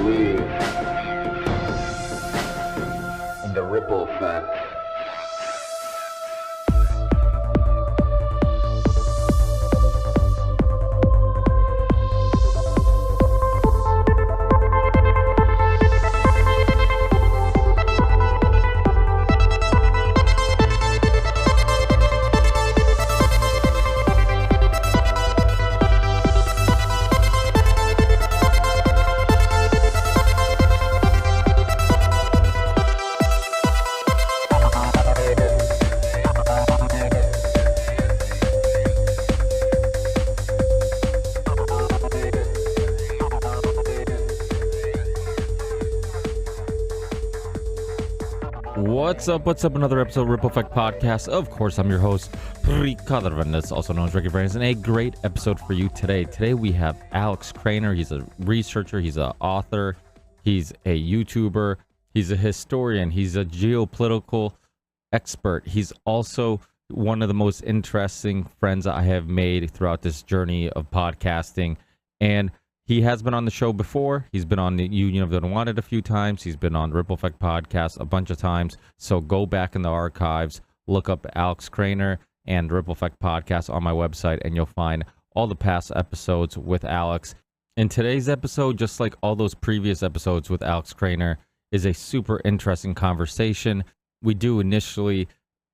believe in the ripple effect. What's up? Another episode of Ripple Effect Podcast. Of course, I'm your host, Krainer, also known as Ricky Brands, and a great episode for you today. Today we have Alex Krainer. He's a researcher, he's an author, he's a YouTuber, he's a historian, he's a geopolitical expert. He's also one of the most interesting friends I have made throughout this journey of podcasting, and he has been on the show before. He's been on the Union of the Unwanted a few times. He's been on Ripple Effect Podcast a bunch of times. So go back in the archives, look up Alex Krainer and Ripple Effect Podcast on my website, and you'll find all the past episodes with Alex. In today's episode, just like all those previous episodes with Alex Krainer, is a super interesting conversation. We do initially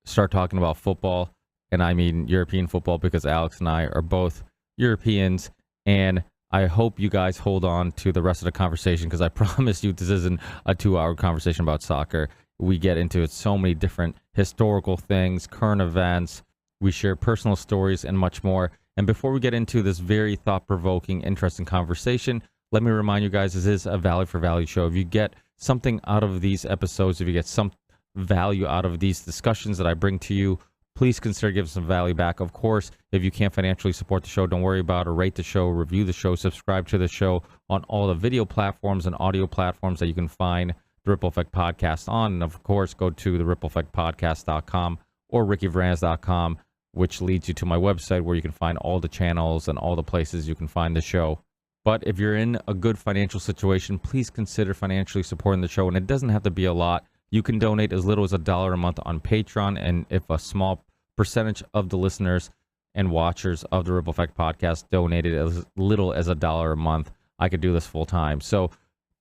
start talking about football, and I mean European football, because Alex and I are both Europeans, and I hope you guys hold on to the rest of the conversation, because I promise you this isn't a 2-hour conversation about soccer. We get into so many different historical things, current events. We share personal stories and much more. And before we get into this very thought-provoking, interesting conversation, let me remind you guys, this is a value for value show. If you get something out of these episodes, if you get some value out of these discussions that I bring to you, please consider giving some value back. Of course, if you can't financially support the show, don't worry about it. Rate the show, review the show, subscribe to the show on all the video platforms and audio platforms that you can find the Ripple Effect Podcast on. And of course, go to the rippleeffectpodcast.com or rickyvranz.com, which leads you to my website where you can find all the channels and all the places you can find the show. But if you're in a good financial situation, please consider financially supporting the show. And it doesn't have to be a lot. You can donate as little as $1 a month on Patreon, and if a small percentage of the listeners and watchers of the Ripple Effect Podcast donated as little as $1 a month, I could do this full time. So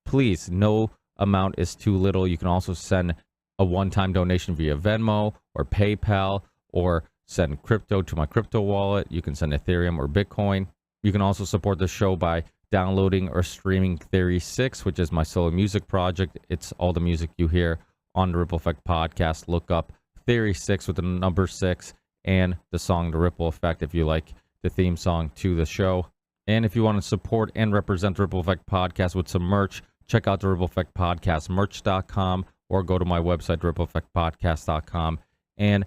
please, no amount is too little. You can also send a one-time donation via Venmo or PayPal, or send crypto to my crypto wallet. You can send Ethereum or Bitcoin. You can also support the show by downloading or streaming Theory 6, which is my solo music project. It's all the music you hear on the Ripple Effect Podcast. Look up Theory 6 with the number 6 and the song The Ripple Effect if you like the theme song to the show. And if you want to support and represent the Ripple Effect Podcast with some merch, check out the Ripple Effect Podcast merch.com, or go to my website, rippleeffectpodcast.com, and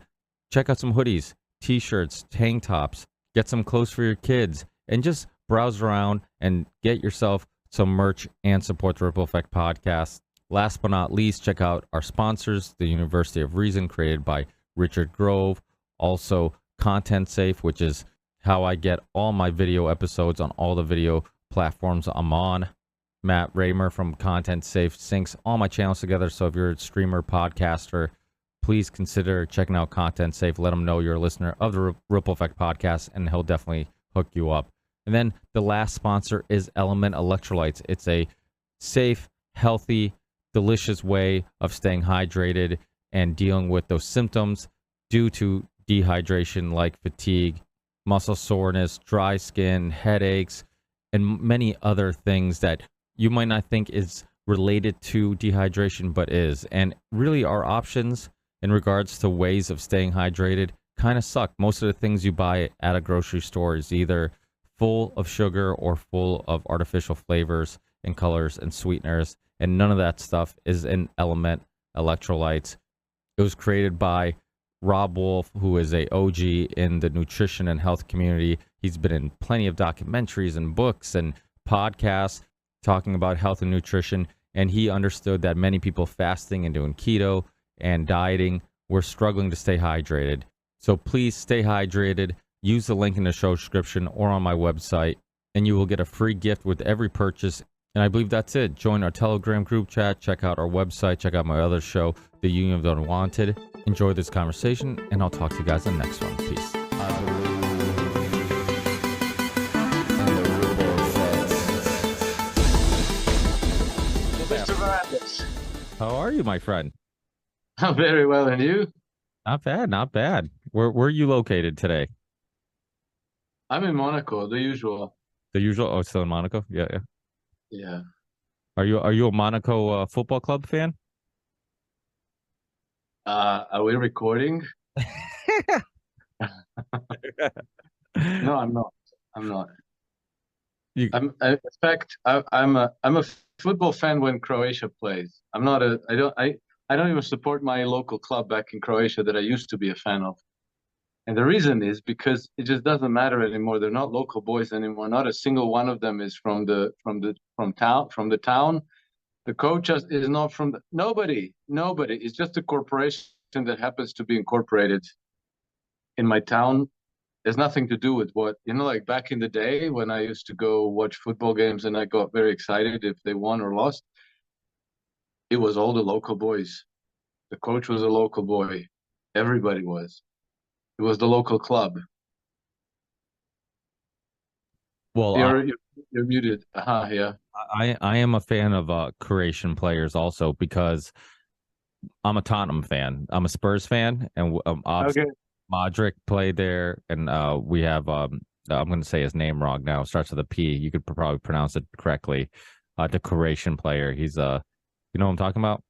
check out some hoodies, t-shirts, tank tops, get some clothes for your kids, and just browse around and get yourself some merch and support the Ripple Effect Podcast. Last but not least, check out our sponsors, the University of Reason, created by Richard Grove. Also, Content Safe, which is how I get all my video episodes on all the video platforms I'm on. Matt Raymer from Content Safe syncs all my channels together. So if you're a streamer, podcaster, please consider checking out Content Safe. Let him know you're a listener of the Ripple Effect Podcast, and he'll definitely hook you up. And then the last sponsor is Element Electrolytes. It's a safe, healthy, delicious way of staying hydrated and dealing with those symptoms due to dehydration, like fatigue, muscle soreness, dry skin, headaches, and many other things that you might not think is related to dehydration, but is. And really, our options in regards to ways of staying hydrated kind of suck. Most of the things you buy at a grocery store is either full of sugar or full of artificial flavors and colors and sweeteners, and none of that stuff is in Element Electrolytes. It was created by Rob Wolf, who is a OG in the nutrition and health community. He's been in plenty of documentaries and books and podcasts talking about health and nutrition, and he understood that many people fasting and doing keto and dieting were struggling to stay hydrated. So please stay hydrated. Use the link in the show description or on my website, and you will get a free gift with every purchase And I believe that's it. Join our Telegram group chat, check out our website, check out my other show, The Union of the Unwanted. Enjoy this conversation, and I'll talk to you guys in the next one. Peace. Mr. Vargas. How are you, my friend? I'm very well, and you? Not bad, not bad. Where are you located today? I'm in Monaco, the usual. The usual. Oh, still in Monaco. Yeah, yeah. Yeah. Are you a Monaco football club fan? Are we recording? No, I'm not. I'm not. You, In fact, I'm a football fan when Croatia plays. I'm not a. I don't even support my local club back in Croatia that I used to be a fan of. And the reason is because it just doesn't matter anymore. They're not local boys anymore. Not a single one of them is from the town. The coach is not from nobody. It's just a corporation that happens to be incorporated in my town. There's nothing to do with what, like back in the day when I used to go watch football games and I got very excited if they won or lost. It was all the local boys. The coach was a local boy. Everybody was. It was the local club. well, You're muted. Yeah. I am a fan of Croatian players also because I'm a Tottenham fan. I'm a Spurs fan, and obviously Okay. Modric played there, and we have I'm going to say his name wrong now. It starts with a P. You could probably pronounce it correctly. The Croatian player. He's you know what I'm talking about?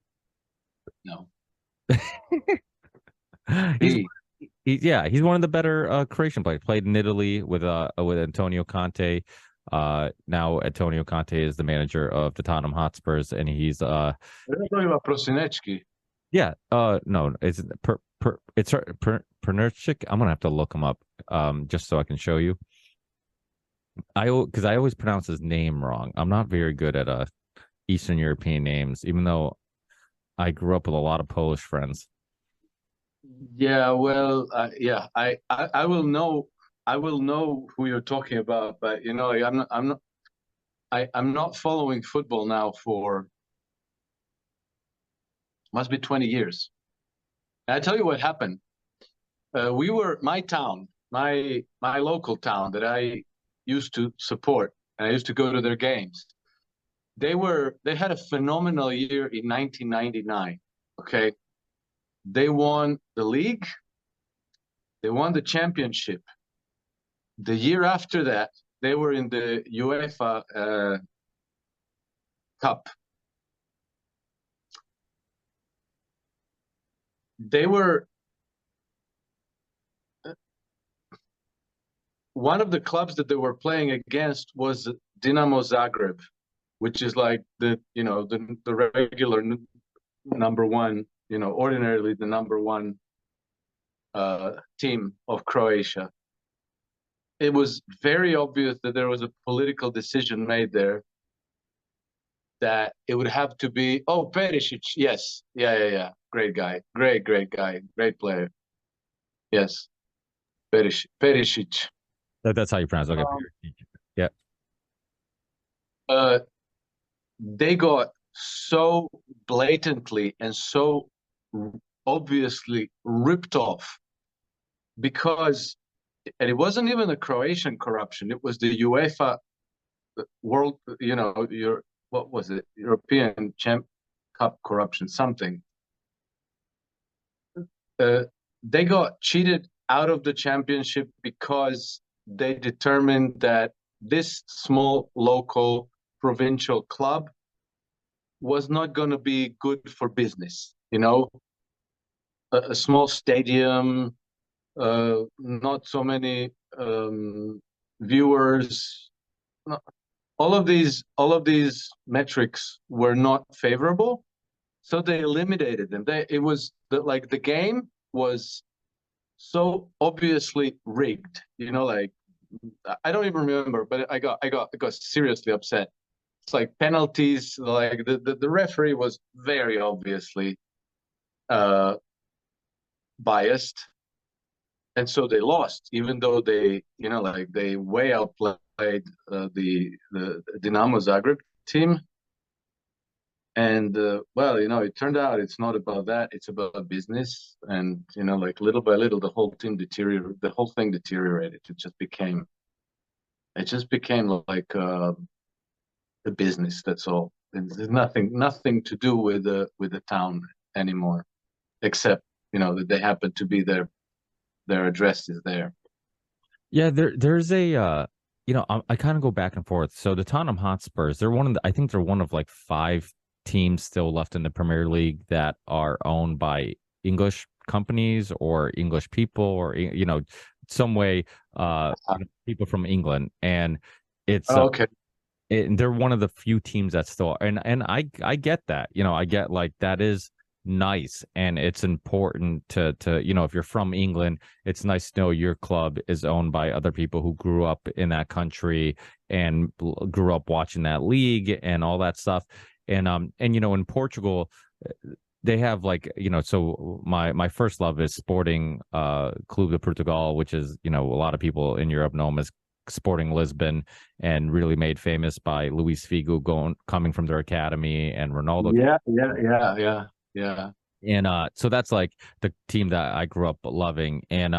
No. He's B. he's one of the better Croatian players. Played in Italy with Antonio Conte. Now Antonio Conte is the manager of the Tottenham Hotspurs, and he's We're talking about Prosinecki. yeah, no, Pernurchik. I'm gonna have to look him up, just so I can show you. Because I always pronounce his name wrong. I'm not very good at Eastern European names, even though I grew up with a lot of Polish friends. Yeah, well, yeah, I will know, who you're talking about, but like, I'm not following football now for must be 20 years. And I tell you what happened. My town, my local town that I used to support, and I used to go to their games. They had a phenomenal year in 1999. Okay, they won the league, they won the championship. The year after that, they were in the UEFA Cup. They were one of the clubs that they were playing against was Dinamo Zagreb, which is like the regular number one, ordinarily the number one team of Croatia. It was very obvious that there was a political decision made there that it would have to be, oh, Perisic, yes, yeah, great guy, great guy, great player, yes, Perisic. That's how you pronounce it. Okay. Yeah. Uh, they got so blatantly and so obviously ripped off because, and it wasn't even the Croatian corruption, it was the UEFA world, what was it, European Champ Cup corruption, something. They got cheated out of the championship because they determined that this small local provincial club was not going to be good for business. A small stadium, not so many viewers. All of these metrics were not favorable, so they eliminated them. The game was so obviously rigged. Like I don't even remember, but I got seriously upset. It's like penalties. Like the referee was very obviously uh, biased, and so they lost, even though they way outplayed the Dinamo Zagreb. team. And well, it turned out it's not about that. It's about business. And like little by little, the whole thing deteriorated. It just became like a business. That's all. And there's nothing to do with the town anymore, except that they happen to be there. Their address is there. Yeah, there's a I kind of go back and forth. So the Tottenham Hotspurs, I think they're one of like five teams still left in the Premier League that are owned by English companies or English people or some way people from England, and it's Oh, okay. they're one of the few teams that still, and I get that. I get like that is nice, and it's important to if you're from England, it's nice to know your club is owned by other people who grew up in that country and grew up watching that league and all that stuff. And in Portugal, they have like so my first love is Sporting Clube de Portugal, which is a lot of people in Europe know them as Sporting Lisbon, and really made famous by Luis Figo coming from their academy, and Ronaldo. Yeah. And so that's like the team that I grew up loving. And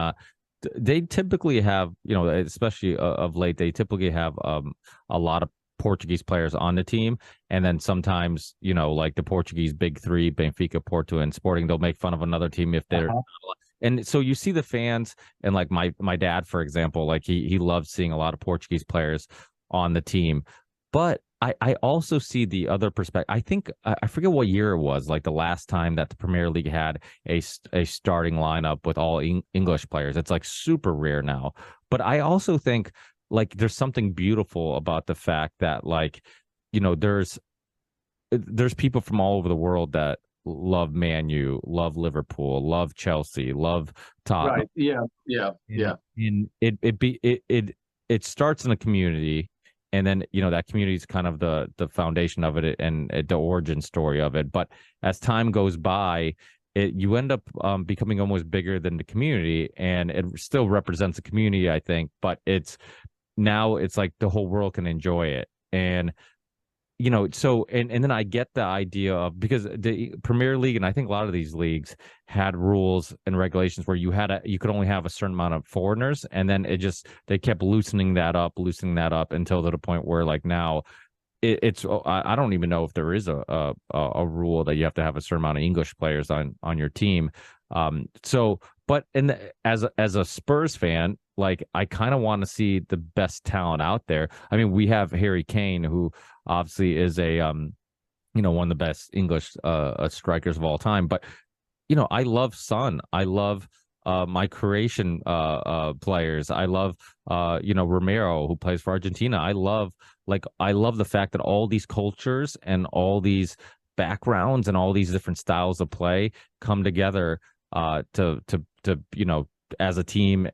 they typically have, especially of late, they typically have a lot of Portuguese players on the team. And then sometimes, like the Portuguese big three, Benfica, Porto, and Sporting, they'll make fun of another team if they're and so you see the fans, and like my dad, for example, like he loves seeing a lot of Portuguese players on the team. But I also see the other perspective. I think I forget what year it was, like the last time that the Premier League had a starting lineup with all English players. It's like super rare now. But I also think like there's something beautiful about the fact that like there's people from all over the world that love Man U, love Liverpool, love Chelsea, love Tottenham. Right. Yeah. And it starts in a community, and then that community is kind of the foundation of it and the origin story of it. But as time goes by, you end up becoming almost bigger than the community, and it still represents a community, I think. But now it's like the whole world can enjoy it. And so and then I get the idea of, because the Premier League and I think a lot of these leagues had rules and regulations where you could only have a certain amount of foreigners, and then they kept loosening that up until to the point where like now it's I don't even know if there is a rule that you have to have a certain amount of English players on your team. So but as a Spurs fan, like I kind of want to see the best talent out there. I mean, we have Harry Kane, who obviously is a one of the best English strikers of all time. But I love Son. I love my Croatian players. I love Romero, who plays for Argentina. I love the fact that all these cultures and all these backgrounds and all these different styles of play come together to as a team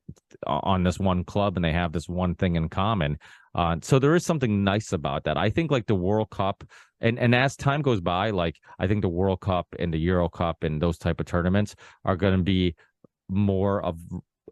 on this one club, and they have this one thing in common. So there is something nice about that. I think like the World Cup, and as time goes by, like I think the World Cup and the Euro Cup and those type of tournaments are going to be more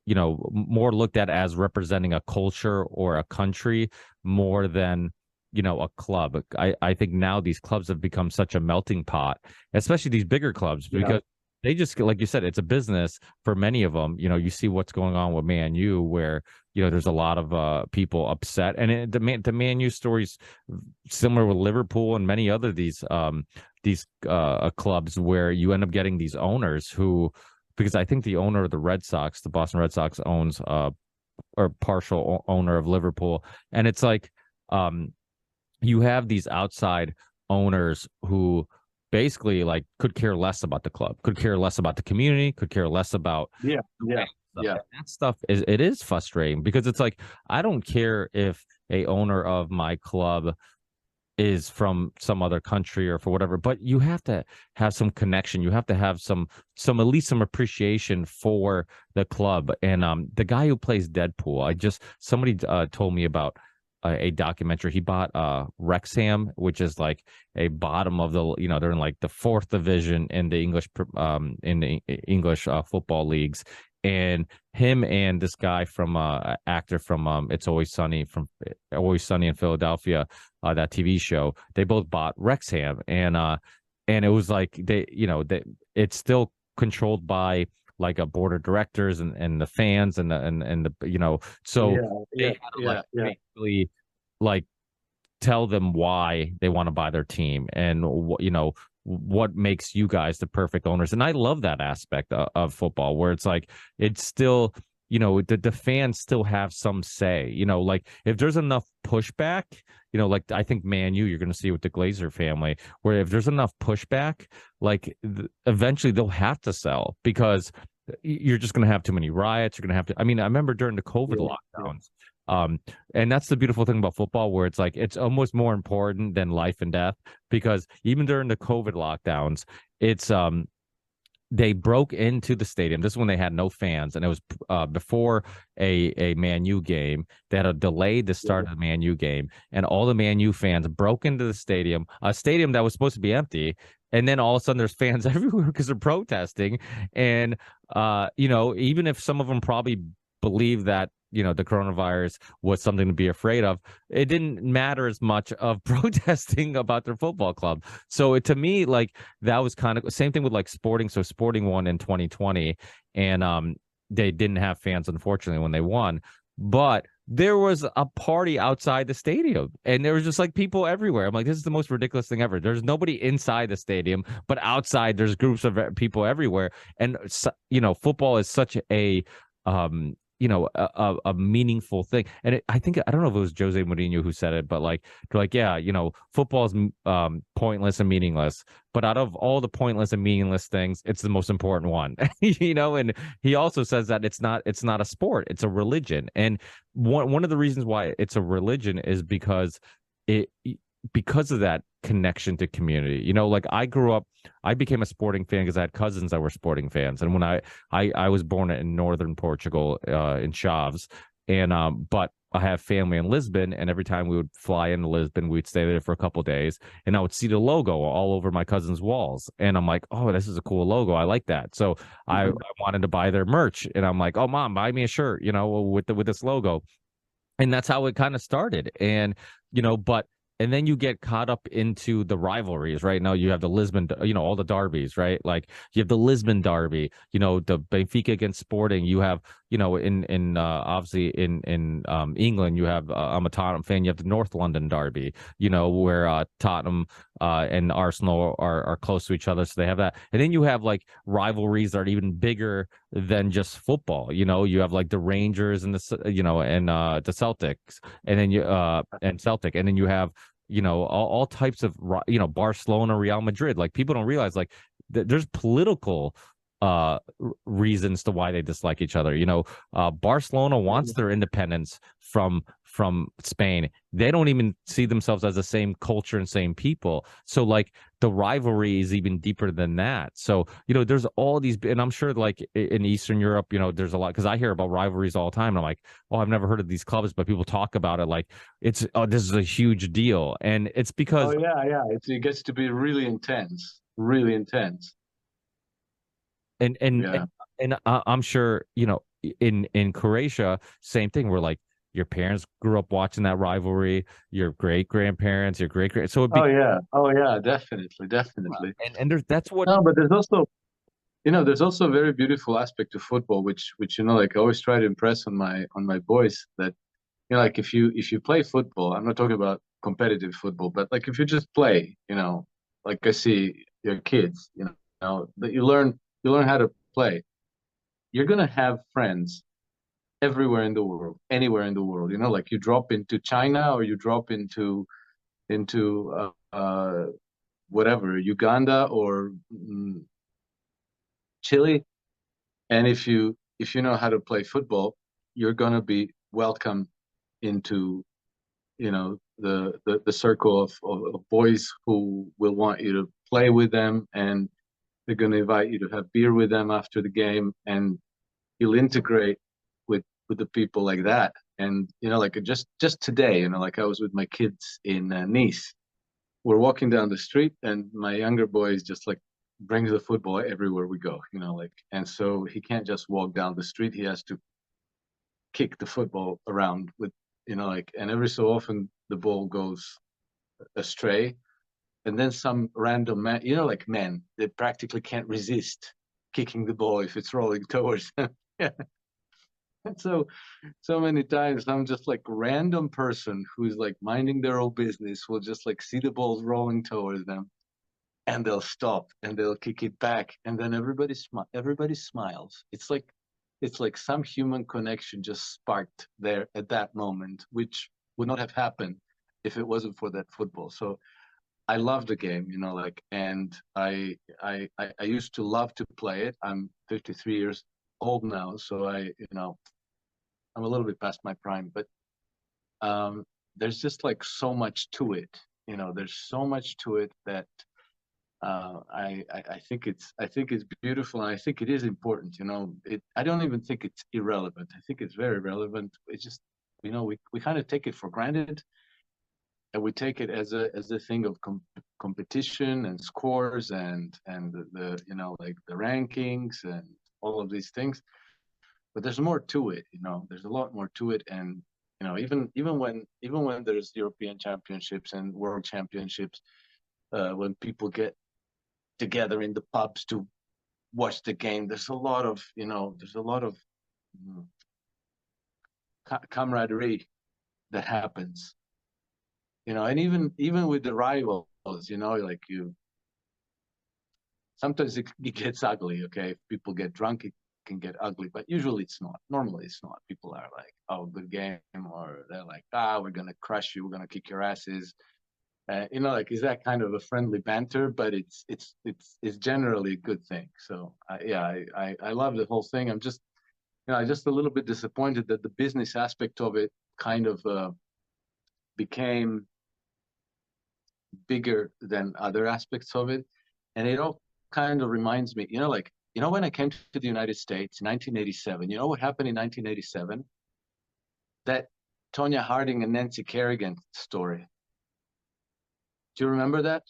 looked at as representing a culture or a country more than a club. I think now these clubs have become such a melting pot, especially these bigger clubs, because they just, like you said, it's a business for many of them. You see what's going on with Man U, where there's a lot of people upset, and the Man U stories similar with Liverpool and many other these clubs, where you end up getting these owners who, because I think the owner of the Red Sox, the Boston Red Sox, owns or partial owner of Liverpool, and it's like you have these outside owners who basically like could care less about the club, could care less about the community, could care less about that stuff. Is frustrating, because it's like I don't care if a owner of my club is from some other country or for whatever, but you have to have some connection. You have to have some at least some appreciation for the club. And the guy who plays Deadpool, somebody told me about a documentary. He bought Wrexham, which is like a bottom of the they're in like the fourth division in the English football leagues, and him and this guy from actor from Always Sunny in Philadelphia, that TV show, they both bought Wrexham, and it was like it's still controlled by like a board of directors and the fans and the so Yeah, they yeah, had to like yeah, yeah. basically like tell them why they want to buy their team and what makes you guys the perfect owners. And I love that aspect of football where it's like it's still the fans still have some say, like if there's enough pushback, like I think you're going to see with the Glazer family, where if there's enough pushback, like eventually they'll have to sell because you're just going to have too many riots. You're going to have to, I mean, I remember during the COVID Yeah, yeah. lockdowns, and that's the beautiful thing about football, where it's like it's almost more important than life and death, because even during the COVID lockdowns, it's they broke into the stadium. This is when they had no fans, and it was before a Man U game. They had to delay the start of the Man U game, and all the Man U fans broke into the stadium, a stadium that was supposed to be empty. And then all of a sudden, there's fans everywhere because they're protesting. And even if some of them probably believe that the coronavirus was something to be afraid of, it didn't matter as much of protesting about their football club. So to me, like that was kind of same thing with like Sporting. So Sporting won in 2020, and they didn't have fans, unfortunately, when they won. But there was a party outside the stadium, and there was just like people everywhere. I'm like, this is the most ridiculous thing ever. There's nobody inside the stadium, but outside there's groups of people everywhere. And football is such a meaningful thing. And I think, I don't know if it was Jose Mourinho who said it, but like they're like, yeah, football is pointless and meaningless, but out of all the pointless and meaningless things, it's the most important one. And he also says that it's not a sport, it's a religion. And one of the reasons why it's a religion is because it because of that connection to community. Like I became a Sporting fan because I had cousins that were Sporting fans. And when I was born in northern Portugal, in Chaves, and but I have family in Lisbon, and every time we would fly into Lisbon, we'd stay there for a couple days, and I would see the logo all over my cousin's walls, and I'm like, oh, this is a cool logo, I like that. So I wanted to buy their merch, and I'm like, oh, mom, buy me a shirt, with this logo. And that's how it kind of started. And but and then you get caught up into the rivalries. Right now you have the Lisbon, all the derbies, right? Like you have the Lisbon derby, the Benfica against Sporting. You have in obviously in England, you have I'm a Tottenham fan, you have the North London derby, where Tottenham and Arsenal are close to each other, so they have that. And then you have like rivalries that are even bigger than just football. You have like the Rangers and the Celtics, and then Celtic, and then you have all types of Barcelona, Real Madrid. Like people don't realize like there's political reasons to why they dislike each other. Barcelona wants their independence from Spain. They don't even see themselves as the same culture and same people. So like the rivalry is even deeper than that. So there's all these, and I'm sure like in Eastern Europe, there's a lot, because I hear about rivalries all the time, and I'm like, oh, I've never heard of these clubs, but people talk about it like it's, oh, this is a huge deal. And it's because Yeah. It gets to be really intense, really intense. and and Yeah. and, and I'm sure in Croatia, same thing. Where like your parents grew up watching that rivalry, your great grandparents, your great grand. So it became, Oh yeah, definitely, definitely. and there's that's what. No, but there's also a very beautiful aspect to football, which like I always try to impress on my boys, that like if you play football, I'm not talking about competitive football, but like if you just play, like I see your kids, that you learn how to play. You're gonna have friends everywhere in the world, anywhere in the world. Like you drop into China, or you drop into whatever, Uganda or Chile, and if you know how to play football, you're gonna be welcome into the circle of boys who will want you to play with them, and they're going to invite you to have beer with them after the game, and you'll integrate with the people like that. And like just today, like I was with my kids in Nice. We're walking down the street, and my younger boy is just like brings the football everywhere we go, like, and so he can't just walk down the street. He has to kick the football around with, like, and every so often the ball goes astray. And then some random man, like men, they practically can't resist kicking the ball if it's rolling towards them. Yeah. And so many times I'm just like random person who's like minding their own business will just like see the balls rolling towards them and they'll stop and they'll kick it back and then everybody smiles. It's like some human connection just sparked there at that moment, which would not have happened if it wasn't for that football. So I love the game, like, and I used to love to play it. I'm 53 years old now, so I'm a little bit past my prime, but there's just like so much to it. There's so much to it that I think it's beautiful, and I think it is important. I don't even think it's irrelevant. I think it's very relevant. It's just we kind of take it for granted, and we take it as a thing of competition and scores and the like the rankings and all of these things. But there's more to it. There's a lot more to it, and even when there's European championships and world championships, when people get together in the pubs to watch the game, there's a lot of camaraderie that happens. And even with the rivals, like sometimes it gets ugly. Okay, if people get drunk, it can get ugly, but usually it's not. Normally it's not. People are like, "Oh, good game," or they're like, "We're gonna crush you. We're gonna kick your asses." Like, is that kind of a friendly banter? But it's generally a good thing. So I love the whole thing. I'm just just a little bit disappointed that the business aspect of it kind of became bigger than other aspects of it, and it all kind of reminds me, like, when I came to the United States in 1987, what happened in 1987? That Tonya Harding and Nancy Kerrigan story. Do you remember that?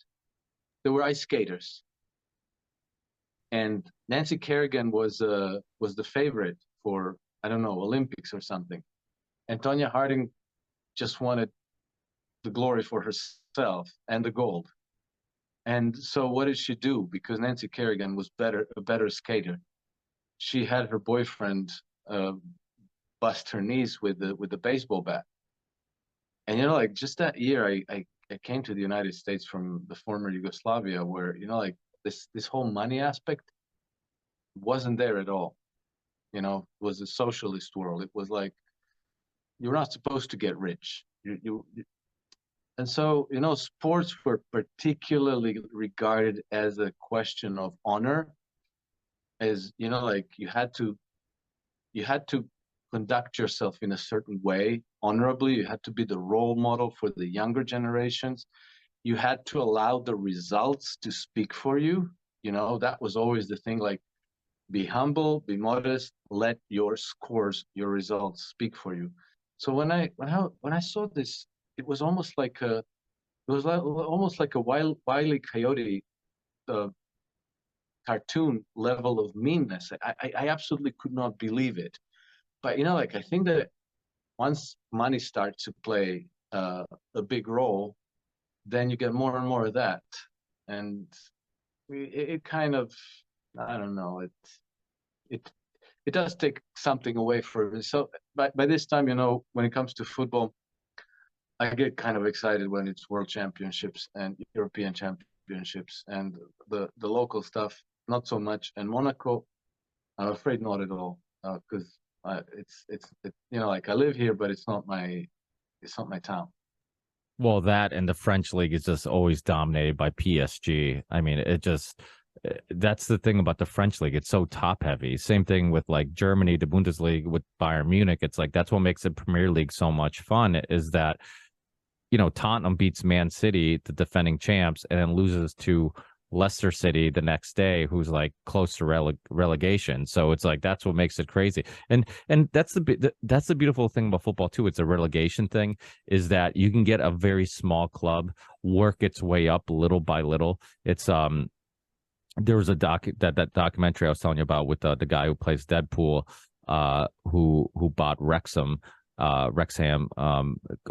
They were ice skaters, and Nancy Kerrigan was the favorite for, I don't know, Olympics or something, and Tonya Harding just wanted the glory for herself and the gold. And so what did she do? Because Nancy Kerrigan was a better skater. She had her boyfriend bust her knees with the baseball bat. And like, just that year, I came to the United States from the former Yugoslavia, where like this whole money aspect wasn't there at all. It was a socialist world. It was like, you're not supposed to get rich. And so, sports were particularly regarded as a question of honor, as, like, you had to conduct yourself in a certain way honorably. You had to be the role model for the younger generations. You had to allow the results to speak for you. That was always the thing, like, be humble, be modest, let your scores, your results speak for you. So when I saw this, it was almost like a Wile E. Coyote cartoon level of meanness. I absolutely could not believe it. But like, I think that once money starts to play a big role, then you get more and more of that, and it kind of, I don't know, it does take something away from it. So by this time, when it comes to football, I get kind of excited when it's world championships and European championships, and the local stuff not so much. And Monaco, I'm afraid not at all, because it's like, I live here, but it's not my town. Well, that and the French league is just always dominated by PSG. I mean, that's the thing about the French league. It's so top heavy. Same thing with like Germany, the Bundesliga with Bayern Munich. It's like, that's what makes the Premier League so much fun, is that, Tottenham beats Man City, the defending champs, and then loses to Leicester City the next day, who's like close to relegation. So it's like, that's what makes it crazy. And that's the beautiful thing about football too. It's a relegation thing, is that you can get a very small club work its way up little by little. It's there was a that documentary I was telling you about with the guy who plays Deadpool, who bought Wrexham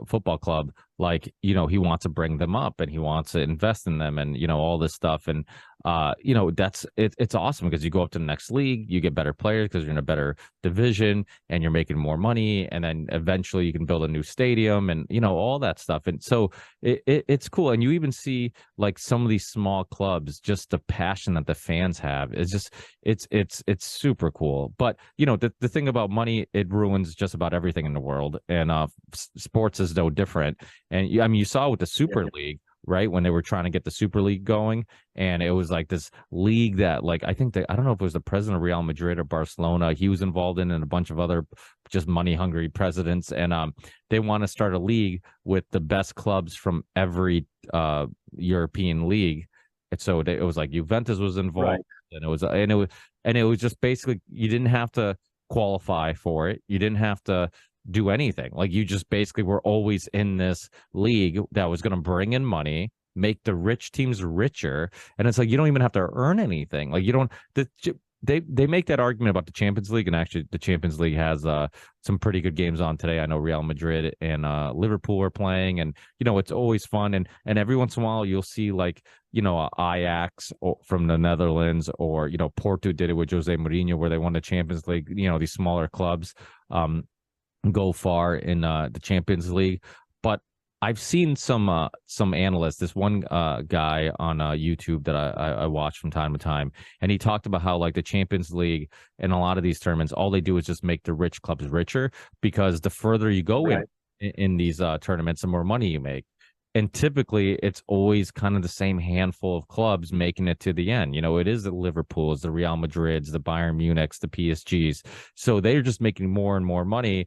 football club. Like, he wants to bring them up and he wants to invest in them and all this stuff. And it's awesome because you go up to the next league, you get better players because you're in a better division and you're making more money, and then eventually you can build a new stadium and all that stuff. And so it's cool. And you even see like some of these small clubs, just the passion that the fans have is just it's super cool. But the thing about money, it ruins just about everything in the world, and sports is no different. And I mean, you saw with the Super League, right, when they were trying to get the Super League going, and it was like this league that, like, I think that, I don't know if it was the president of Real Madrid or Barcelona, he was involved in, and a bunch of other just money hungry presidents, and they want to start a league with the best clubs from every European league. And so it was like Juventus was involved, right. and it was just basically, you didn't have to qualify for it, you didn't have to do anything. Like, you just basically were always in this league that was going to bring in money, make the rich teams richer, and it's like you don't even have to earn anything. Like, you don't. They make that argument about the Champions League, and actually the Champions League has some pretty good games on today. I know Real Madrid and Liverpool are playing, and it's always fun. And every once in a while you'll see, like, Ajax from the Netherlands, or Porto did it with Jose Mourinho, where they won the Champions League. These smaller clubs go far in the Champions League. But I've seen some analysts, this one guy on YouTube that I watch from time to time, and he talked about how, like, the Champions League and a lot of these tournaments, all they do is just make the rich clubs richer, because the further you go in these tournaments, the more money you make. And typically it's always kind of the same handful of clubs making it to the end. It is the Liverpools, the Real Madrids, the Bayern Munichs, the PSGs. So they're just making more and more money,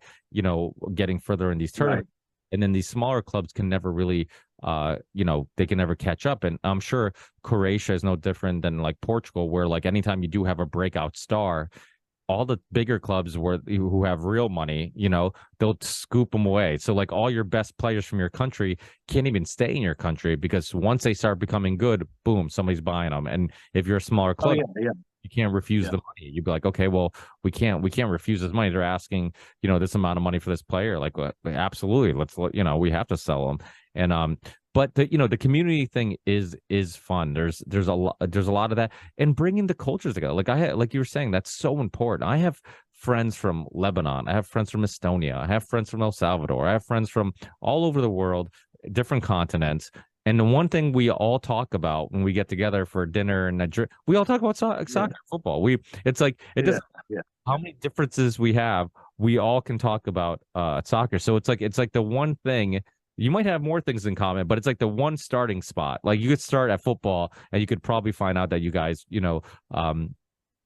getting further in these tournaments. Right. And then these smaller clubs can never really, they can never catch up. And I'm sure Croatia is no different than like Portugal, where, like, anytime you do have a breakout star, all the bigger clubs who have real money, they'll scoop them away. So, like, all your best players from your country can't even stay in your country, because once they start becoming good, boom, somebody's buying them. And if you're a smaller club, you can't refuse the money. You'd be like, okay, well, we can't refuse this money. They're asking, this amount of money for this player. Like, absolutely, we have to sell them. And but the community thing is fun. There's a lot of that, and bringing the cultures together. Like you were saying, that's so important. I have friends from Lebanon, I have friends from Estonia, I have friends from El Salvador, I have friends from all over the world, different continents. And the one thing we all talk about when we get together for dinner and we all talk about soccer, football. It's like, it doesn't matter how many differences we have, we all can talk about soccer. So it's like the one thing. You might have more things in common, but it's like the one starting spot. Like, you could start at football, and you could probably find out that you guys,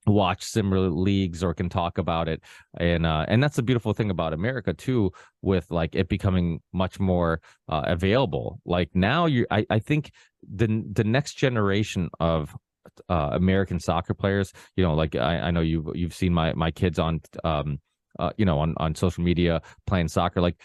watch similar leagues or can talk about it. And that's the beautiful thing about America too, with, like, it becoming much more available. Like, now I think the next generation of American soccer players, like, I know you've seen my kids on on social media playing soccer. Like,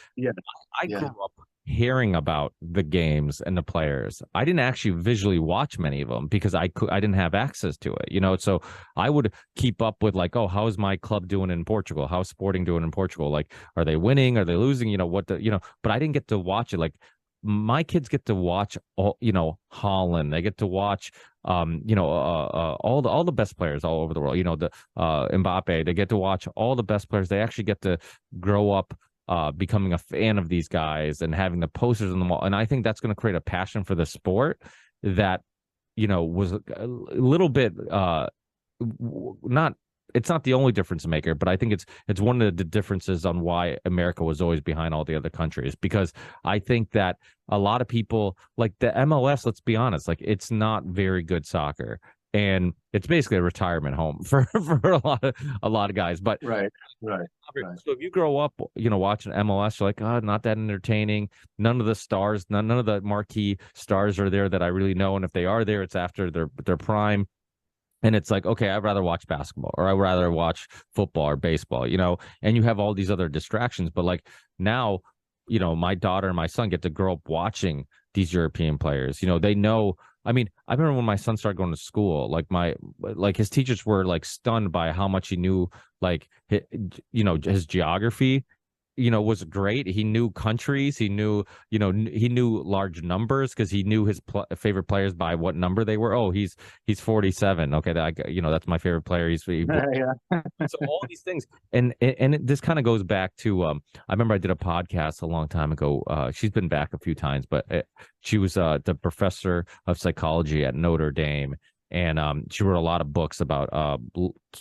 I grew up hearing about the games and the players. I didn't actually visually watch many of them because I didn't have access to it, so I would keep up with, like, oh, how's my club doing in Portugal? How's Sporting doing in Portugal? Like, are they winning? Are they losing? But I didn't get to watch it. Like, my kids get to watch all, Holland. They get to watch all the best players all over the world, the Mbappe. They get to watch all the best players. They actually get to grow up becoming a fan of these guys and having the posters on the wall. And I think that's going to create a passion for the sport that, was a little bit it's not the only difference maker, but I think it's one of the differences on why America was always behind all the other countries. Because I think that a lot of people, like the MLS, let's be honest, like, it's not very good soccer. And it's basically a retirement home for a lot of guys. But right. So if you grow up, watching MLS, you're like, oh, not that entertaining. None of the stars, none of the marquee stars are there that I really know. And if they are there, it's after their prime. And it's like, okay, I'd rather watch basketball, or I'd rather watch football or baseball, and you have all these other distractions. But, like, now, my daughter and my son get to grow up watching these European players. They know I mean, I remember when my son started going to school, like his teachers were like stunned by how much he knew, like his geography, was great. He knew countries. He knew, he knew large numbers because he knew his favorite players by what number they were. Oh, he's 47. Okay, that's my favorite player. Yeah. So all these things, and this kind of goes back to I remember I did a podcast a long time ago. She's been back a few times, but she was the professor of psychology at Notre Dame, and she wrote a lot of books about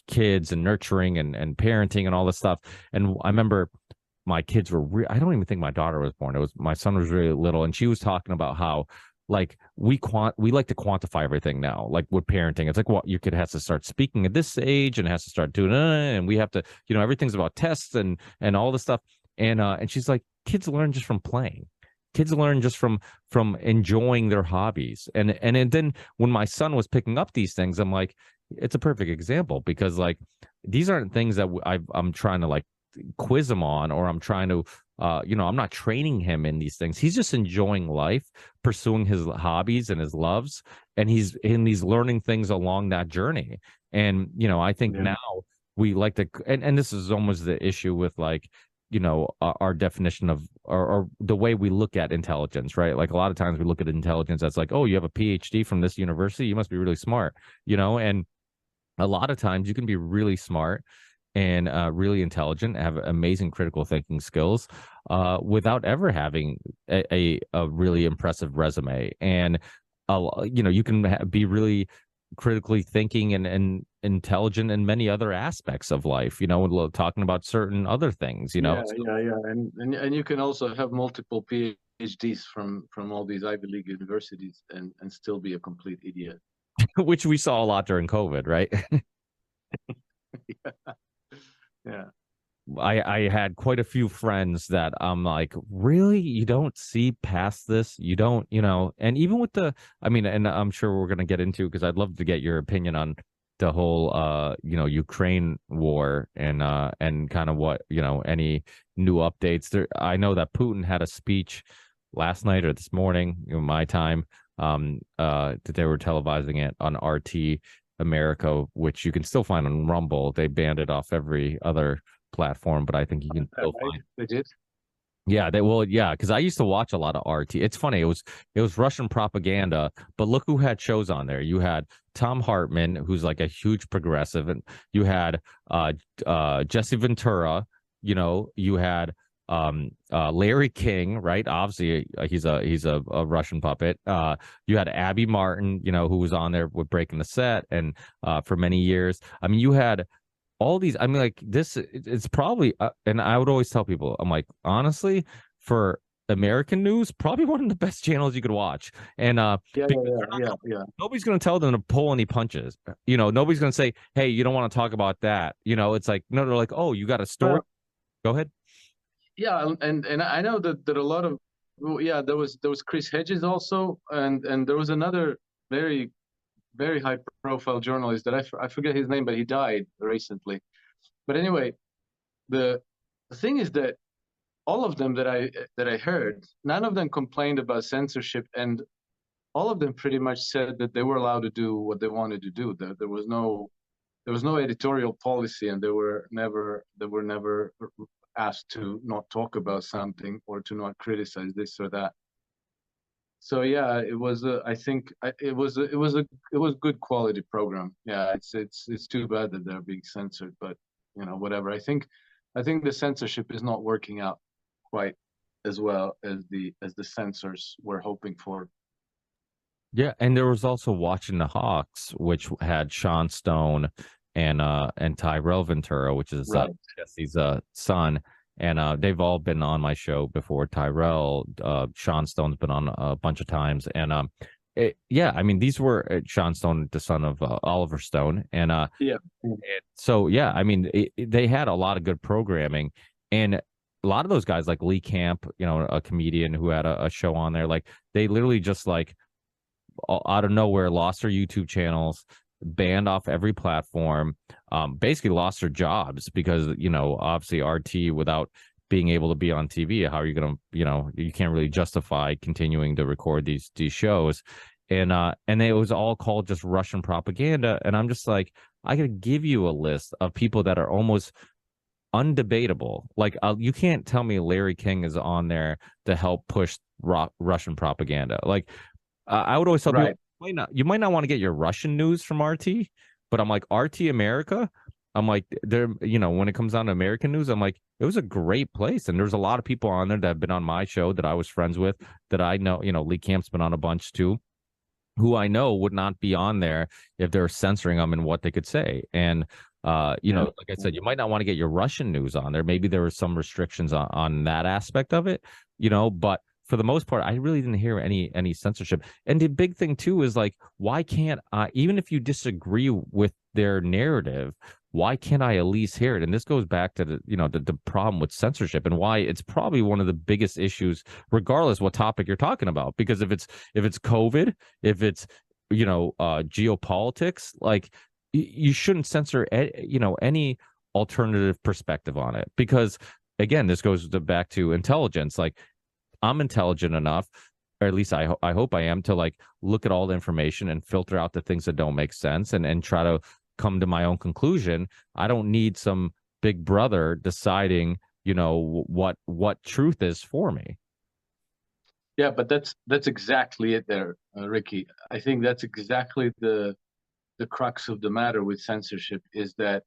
kids and nurturing and parenting and all this stuff. And I remember my kids were I don't even think my daughter was born. It was my son was really little, and she was talking about how like we like to quantify everything now, like with parenting. It's like, well, your kid has to start speaking at this age and has to start doing and we have to, everything's about tests and all this stuff. And she's like, kids learn just from playing. Kids learn just from enjoying their hobbies. And then when my son was picking up these things, I'm like, it's a perfect example because like these aren't things that I'm trying to like quiz him on, or I'm trying to I'm not training him in these things. He's just enjoying life, pursuing his hobbies and his loves, and he's learning things along that journey. And I think now we like to, and this is almost the issue with like our definition of or the way we look at intelligence, right? Like a lot of times we look at intelligence as like, oh, you have a PhD from this university, you must be really smart, and a lot of times you can be really smart and really intelligent, have amazing critical thinking skills, without ever having a really impressive resume. And you can be really critically thinking and intelligent in many other aspects of life. Talking about certain other things. Yeah, and you can also have multiple PhDs from all these Ivy League universities and still be a complete idiot. Which we saw a lot during COVID, right? Yeah. I had quite a few friends that I'm like, really? You don't see past this? You don't, and even with and I'm sure we're going to get into, because I'd love to get your opinion on the whole, Ukraine war and kind of what, any new updates there. I know that Putin had a speech last night or this morning, my time, that they were televising it on RT America, which you can still find on Rumble. They banned it off every other platform, but I think you can still find. They did. Yeah, because I used to watch a lot of RT. It's funny, it was Russian propaganda, but look who had shows on there. You had Tom Hartman, who's like a huge progressive, and you had Jesse Ventura, you had Larry King, right? Obviously, he's a Russian puppet. You had Abby Martin, who was on there with Breaking the Set, and for many years. I mean, you had all these. I mean, like this. It's probably, and I would always tell people, I'm like, honestly, for American news, probably one of the best channels you could watch. And nobody's going to tell them to pull any punches. Nobody's going to say, hey, you don't want to talk about that. It's like, no, they're like, oh, you got a story. Go ahead. Yeah, and I know that a lot of there was Chris Hedges also, and there was another very high profile journalist that I forget his name, but he died recently. But anyway, the thing is that all of them that I heard, none of them complained about censorship, and all of them pretty much said that they were allowed to do what they wanted to do. There was no editorial policy, and they were never asked to not talk about something or to not criticize this or that. So yeah, it was I think it was good quality program. Yeah, it's too bad that they're being censored, but whatever. I think the censorship is not working out quite as well as the censors were hoping for. Yeah, and there was also Watching the Hawks, which had Sean Stone and Tyrell Ventura, which is right. Jesse's son. And they've all been on my show before. Tyrell, Sean Stone's been on a bunch of times. And I mean, these were Sean Stone, the son of Oliver Stone. And I mean, they had a lot of good programming. And a lot of those guys, like Lee Camp, a comedian who had a show on there, like they literally just like out of nowhere lost their YouTube channels, banned off every platform, basically lost their jobs because obviously RT, without being able to be on TV, how are you gonna you can't really justify continuing to record these shows. and it was all called just Russian propaganda. And I'm just like, I could give you a list of people that are almost undebatable. Like you can't tell me Larry King is on there to help push Russian propaganda. Like I would always tell people, Right. you might not want to get your Russian news from RT, but I'm like RT America. I'm like, there, when it comes down to American news, I'm like, it was a great place, and there's a lot of people on there that have been on my show that I was friends with, that I know. Lee Camp's been on a bunch too, who I know would not be on there if they're censoring them and what they could say. And like I said, you might not want to get your Russian news on there. Maybe there were some restrictions on that aspect of it, but for the most part, I really didn't hear any censorship. And the big thing too is like, why can't even if you disagree with their narrative, why can't I at least hear it? And this goes back to the problem with censorship, and why it's probably one of the biggest issues, regardless what topic you're talking about. Because if it's COVID, if it's geopolitics, like you shouldn't censor any alternative perspective on it. Because again, this goes back to intelligence. Like, I'm intelligent enough, or at least I hope I am, to like look at all the information and filter out the things that don't make sense, and try to come to my own conclusion. I don't need some big brother deciding what truth is for me. Yeah, but that's exactly it there, Ricky. I think that's exactly the crux of the matter with censorship, is that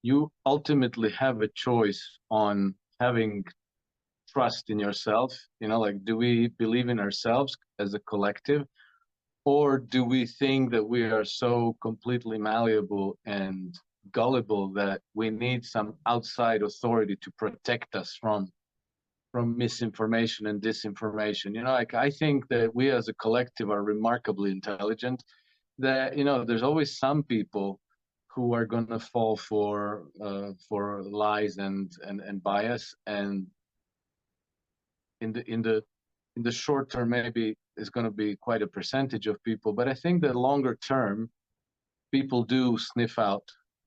you ultimately have a choice on having trust in yourself. Like, do we believe in ourselves as a collective, or do we think that we are so completely malleable and gullible that we need some outside authority to protect us from misinformation and disinformation? Like, I think that we as a collective are remarkably intelligent, that there's always some people who are going to fall for lies and bias, and in the short term maybe is going to be quite a percentage of people. But I think that longer term, people do sniff out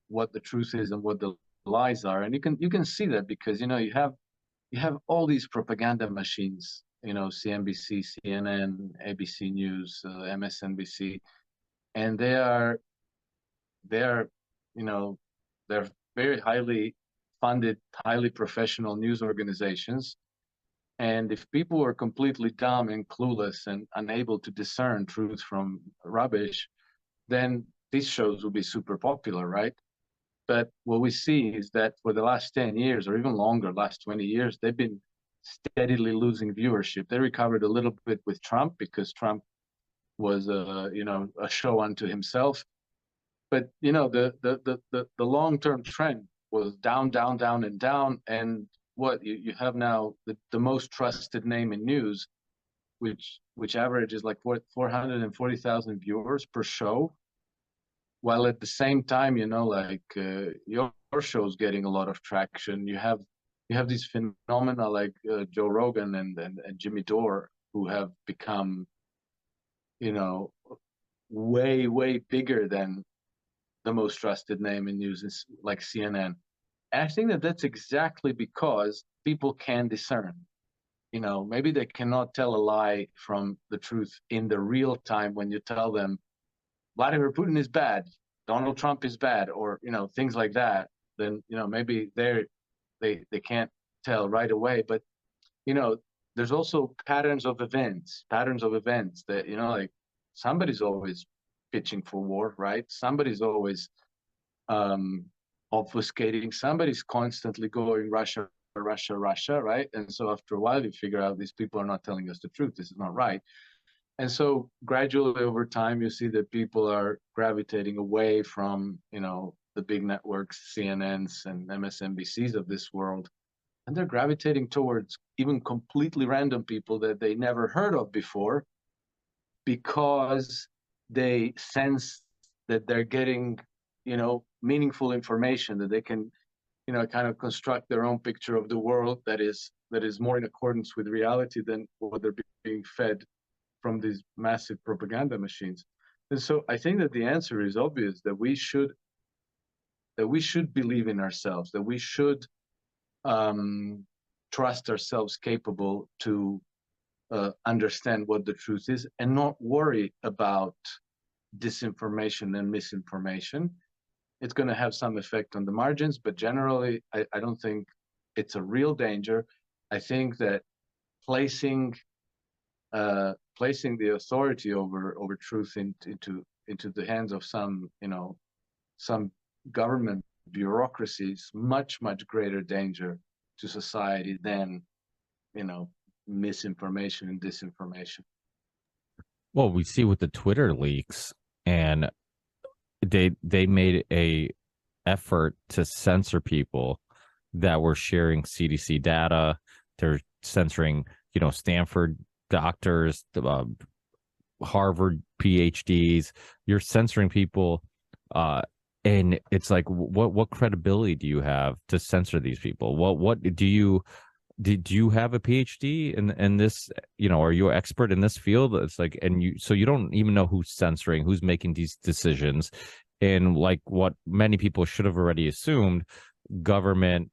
what the truth is and what the lies are. And you can see that, because you have all these propaganda machines, CNBC, CNN, ABC News, MSNBC, and they're they're very highly funded, highly professional news organizations. And if people are completely dumb and clueless and unable to discern truth from rubbish, then these shows will be super popular, right? But what we see is that for the last 10 years, or even longer, last 20 years, they've been steadily losing viewership. They recovered a little bit with Trump, because Trump was a show unto himself. But the long-term trend was down, down, down, and down. And what you have now, the most trusted name in news, which averages like 440,000 viewers per show, while at the same time, like your show's getting a lot of traction. You have these phenomena like Joe Rogan and Jimmy Dore, who have become way, way bigger than the most trusted name in news, is like CNN. And I think that that's exactly because people can discern. Maybe they cannot tell a lie from the truth in the real time when you tell them Vladimir Putin is bad, Donald Trump is bad, or things like that. Then maybe they can't tell right away. But there's also patterns of events that like somebody's always pitching for war, right? Somebody's always um, obfuscating. Somebody's constantly going Russia, Russia, Russia, right? And so after a while, you figure out these people are not telling us the truth. This is not right. And so gradually over time, you see that people are gravitating away from, the big networks, CNNs and MSNBCs of this world. And they're gravitating towards even completely random people that they never heard of before, because they sense that they're getting, meaningful information, that they can, kind of construct their own picture of the world that is more in accordance with reality than what they're being fed from these massive propaganda machines. And so I think that the answer is obvious, that we should believe in ourselves, that we should trust ourselves capable to understand what the truth is and not worry about disinformation and misinformation. It's going to have some effect on the margins, but generally, I don't think it's a real danger. I think that placing placing the authority over truth into the hands of some government bureaucracy is much greater danger to society than misinformation and disinformation. Well, we see with the Twitter leaks, and they made a effort to censor people that were sharing CDC data. They're censoring, Stanford doctors, Harvard PhDs. You're censoring people, and it's like, what credibility do you have to censor these people? What do you did you have a PhD in this? Are you an expert in this field? It's like, and you don't even know who's censoring, who's making these decisions, and like what many people should have already assumed, government,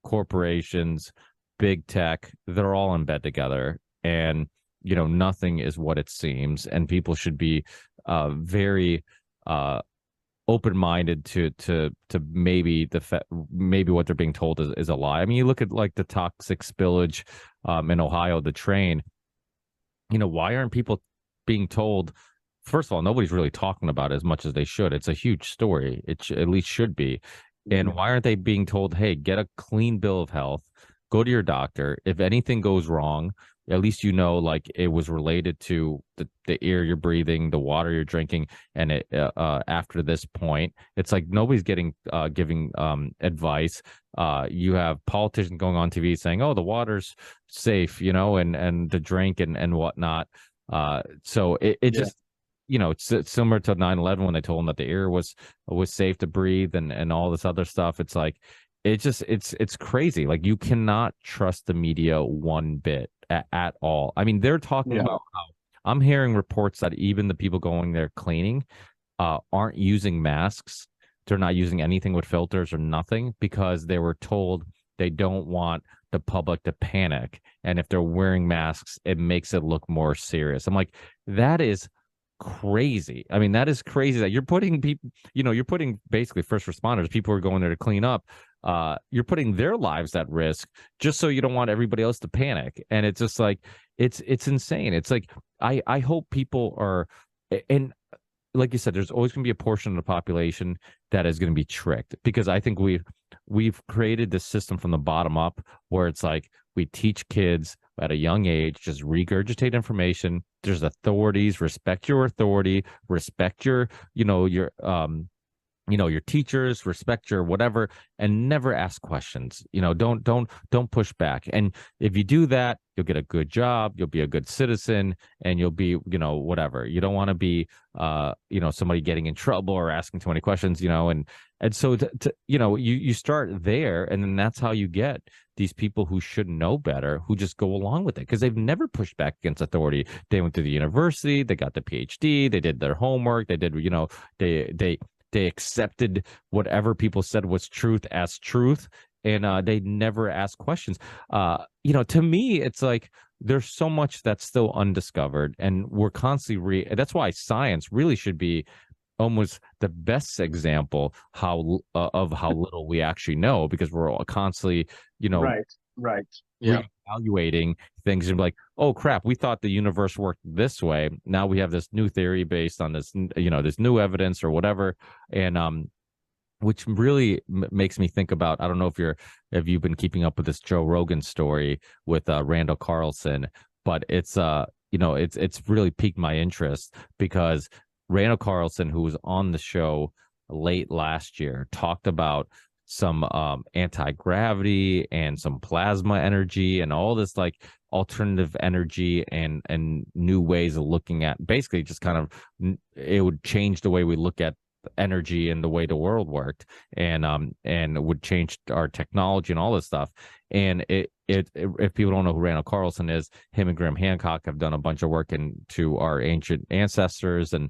corporations, big tech, they're all in bed together, and nothing is what it seems, and people should be very open-minded to maybe maybe what they're being told is a lie. I mean, you look at like the toxic spillage in Ohio, the train. Why aren't people being told? First of all, nobody's really talking about it as much as they should. It's a huge story. It at least should be. And why aren't they being told, hey, get a clean bill of health, go to your doctor. If anything goes wrong, at least like it was related to the air you're breathing, the water you're drinking, and it after this point, it's like nobody's giving advice. You have politicians going on TV saying, "Oh, the water's safe," and to drink and whatnot. So it just it's similar to 9/11 when they told them that the air was safe to breathe and all this other stuff. It's like it's crazy. Like, you cannot trust the media one bit at all. I mean, they're talking about how I'm hearing reports that even the people going there cleaning aren't using masks. They're not using anything with filters or nothing because they were told they don't want the public to panic. And if they're wearing masks, it makes it look more serious. I'm like, that is crazy. I mean, that is crazy that you're putting people, you're putting basically first responders, people who are going there to clean up. You're putting their lives at risk just so you don't want everybody else to panic. And it's just like, it's insane. It's like, I hope people are, and like you said, there's always going to be a portion of the population that is going to be tricked, because I think we've created this system from the bottom up where it's like we teach kids at a young age, just regurgitate information. There's authorities, respect your authority, respect your teachers, respect your whatever, and never ask questions. Don't push back. And if you do that, you'll get a good job, you'll be a good citizen, and you'll be, whatever. You don't want to be, somebody getting in trouble or asking too many questions, and so you start there, and then that's how you get these people who should know better, who just go along with it because they've never pushed back against authority. They went to the university, they got the PhD, they did their homework, they did, they accepted whatever people said was truth as truth, and they never asked questions. To me, it's like there's so much that's still undiscovered, and we're constantly that's why science really should be almost the best example of how little we actually know, because we're all constantly, right. Yeah. evaluating things and be like, oh crap, we thought the universe worked this way. Now we have this new theory based on this, this new evidence or whatever. And which really makes me think about, I don't know if you've been keeping up with this Joe Rogan story with Randall Carlson, but it's it's really piqued my interest because Randall Carlson, who was on the show late last year, talked about some anti-gravity and some plasma energy and all this like alternative energy and new ways of looking at, basically just kind of, it would change the way we look at energy and the way the world worked, and it would change our technology and all this stuff. And if people don't know who Randall Carlson is, him and Graham Hancock have done a bunch of work into our ancient ancestors, and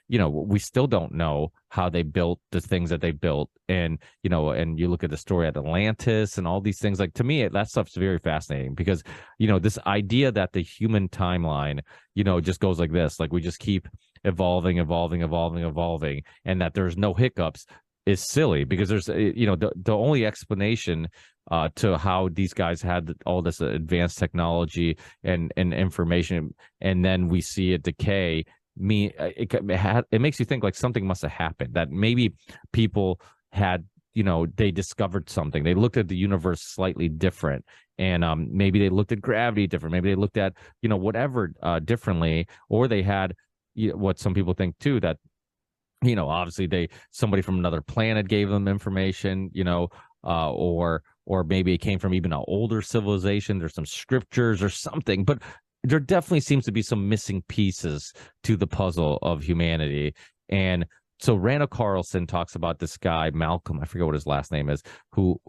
we still don't know how they built the things that they built, and and you look at the story at Atlantis and all these things. Like, to me, that stuff's very fascinating, because this idea that the human timeline just goes like this, like we just keep evolving, and that there's no hiccups is silly, because there's the only explanation to how these guys had all this advanced technology and information, and then we see it decay. It makes you think like something must have happened, that maybe people had they discovered something, they looked at the universe slightly different, and maybe they looked at gravity different, maybe they looked at whatever differently, or they had what some people think too, that obviously somebody from another planet gave them information, or maybe it came from even an older civilization. There's some scriptures or something, but there definitely seems to be some missing pieces to the puzzle of humanity. And so Randall Carlson talks about this guy, Malcolm, I forget what his last name is, who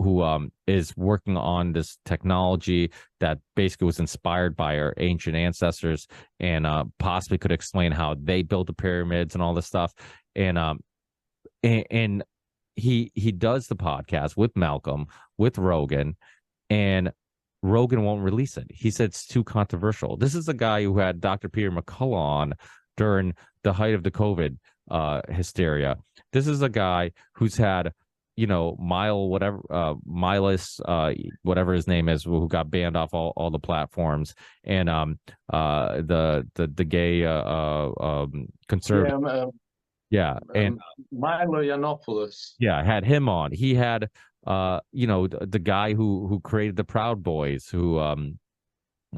is working on this technology that basically was inspired by our ancient ancestors, and possibly could explain how they built the pyramids and all this stuff. And he does the podcast with Malcolm, with Rogan, and Rogan won't release it. He said it's too controversial. This is a guy who had Dr. Peter McCullough on during the height of the COVID hysteria. This is a guy who's had Miles, whatever his name is, who got banned off all the platforms, and the gay conservative. And Milo Yiannopoulos. Yeah, had him on. He had the guy who created the Proud Boys, who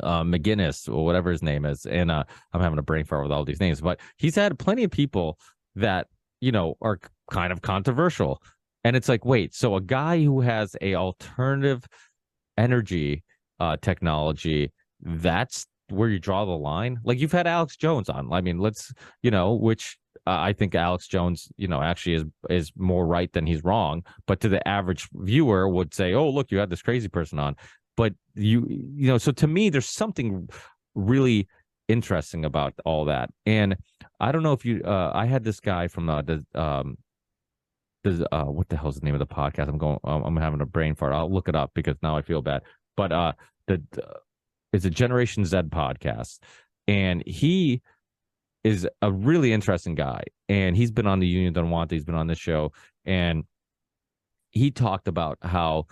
McGinnis or whatever his name is, and I'm having a brain fart with all these names, but he's had plenty of people that are kind of controversial. And it's like, wait, so a guy who has a alternative energy technology, that's where you draw the line? Like, you've had Alex Jones on. I mean, let's which I think Alex Jones actually is more right than he's wrong, but to the average viewer would say, oh, look, you had this crazy person on. But so to me, there's something really interesting about all that. And I don't know if I had this guy from what the hell's the name of the podcast? I'm having a brain fart. I'll look it up because now I feel bad. But it's a Generation Z podcast, and he is a really interesting guy. And he's been on the Union Don't Want. He's been on this show, and he talked about how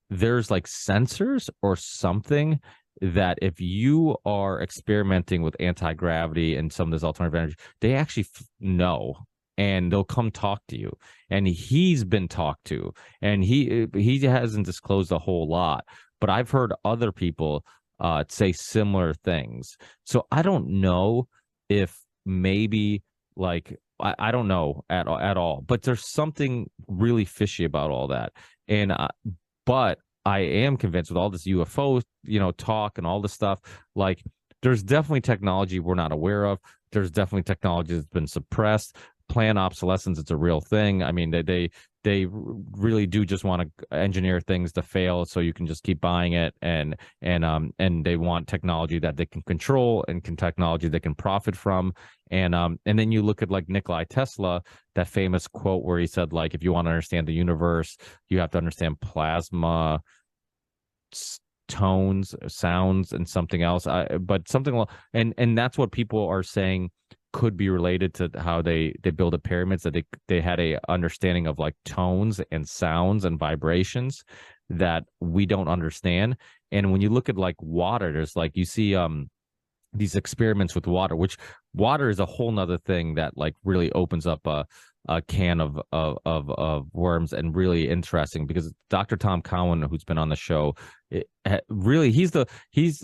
there's like sensors or something that if you are experimenting with anti-gravity and some of this alternative energy, they actually know, and they'll come talk to you. And he's been talked to, and he hasn't disclosed a whole lot, but I've heard other people say similar things. So I don't know if maybe like I don't know at all, but there's something really fishy about all that. And but I am convinced with all this UFO, talk and all this stuff, like there's definitely technology we're not aware of. There's definitely technology that's been suppressed. Planned obsolescence, it's a real thing. I mean, they really do just want to engineer things to fail so you can just keep buying it, and they want technology that they can control and technology they can profit from. And then you look at like Nikola Tesla, that famous quote where he said, like, if you want to understand the universe, you have to understand plasma, tones, sounds, and something else. But something, and that's what people are saying could be related to how they build the pyramids, that they had a understanding of like tones and sounds and vibrations that we don't understand. And when you look at like water, there's like, you see these experiments with water, which water is a whole nother thing that like really opens up a can of worms, and really interesting, because Dr. Tom Cowan, who's been on the show, really he's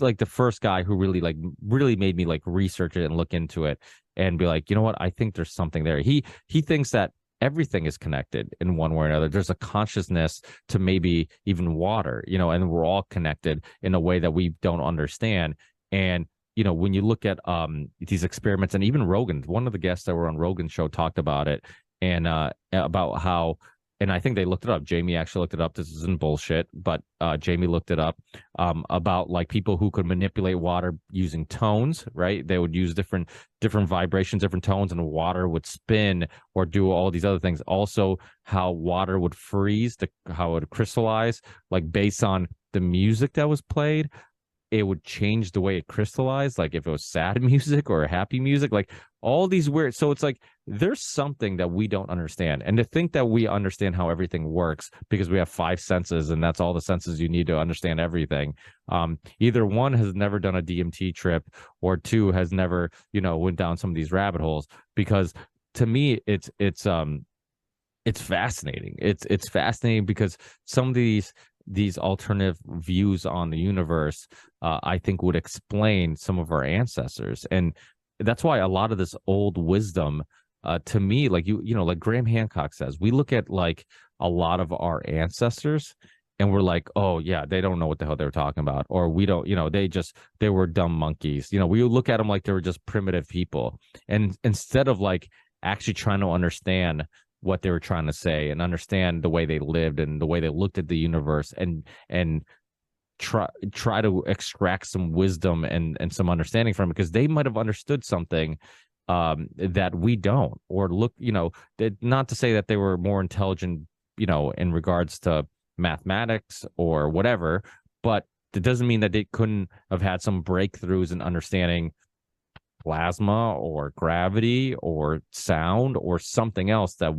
like the first guy who really made me like research it and look into it and be like, you know what, I think there's something there. He thinks that everything is connected in one way or another. There's a consciousness to maybe even water, and we're all connected in a way that we don't understand. And when you look at these experiments, and even Rogan, one of the guests that were on Rogan's show talked about it, and about how and I think they looked it up. Jamie actually looked it up. This isn't bullshit, but Jamie looked it up about like people who could manipulate water using tones, right? They would use different vibrations, different tones, and the water would spin or do all these other things. Also, how water would freeze, how it would crystallize, like based on the music that was played, it would change the way it crystallized, like if it was sad music or happy music, like all these weird. So it's like there's something that we don't understand. And to think that we understand how everything works because we have five senses and that's all the senses you need to understand everything. Either one has never done a DMT trip, or two has never, went down some of these rabbit holes. Because to me, it's fascinating. It's fascinating because some of these alternative views on the universe, I think, would explain some of our ancestors, and that's why a lot of this old wisdom, to me, like like Graham Hancock says, we look at like a lot of our ancestors, and we're like, oh yeah, they don't know what the hell they're talking about, or we don't, they were dumb monkeys. We look at them like they were just primitive people, and instead of like actually trying to understand what they were trying to say and understand the way they lived and the way they looked at the universe, and try to extract some wisdom and some understanding from it, because they might have understood something that we don't, or look, not to say that they were more intelligent, in regards to mathematics or whatever, but it doesn't mean that they couldn't have had some breakthroughs in understanding plasma or gravity or sound or something else that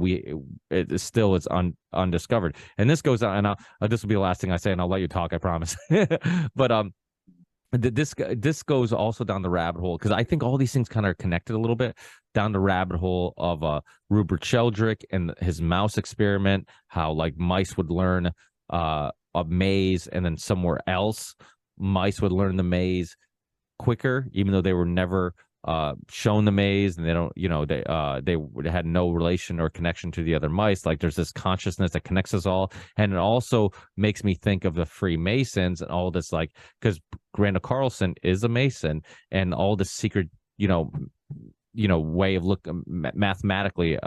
it still is undiscovered. And this goes on, and this will be the last thing I say, and I'll let you talk, I promise. But this goes also down the rabbit hole, because I think all these things kind of are connected a little bit, down the rabbit hole of Rupert Sheldrake and his mouse experiment, how like mice would learn a maze, and then somewhere else mice would learn the maze quicker, even though they were never shown the maze, and they don't, they had no relation or connection to the other mice. Like there's this consciousness that connects us all. And it also makes me think of the Freemasons and all this, like, because Randall Carlson is a Mason, and all this secret, way of looking mathematically,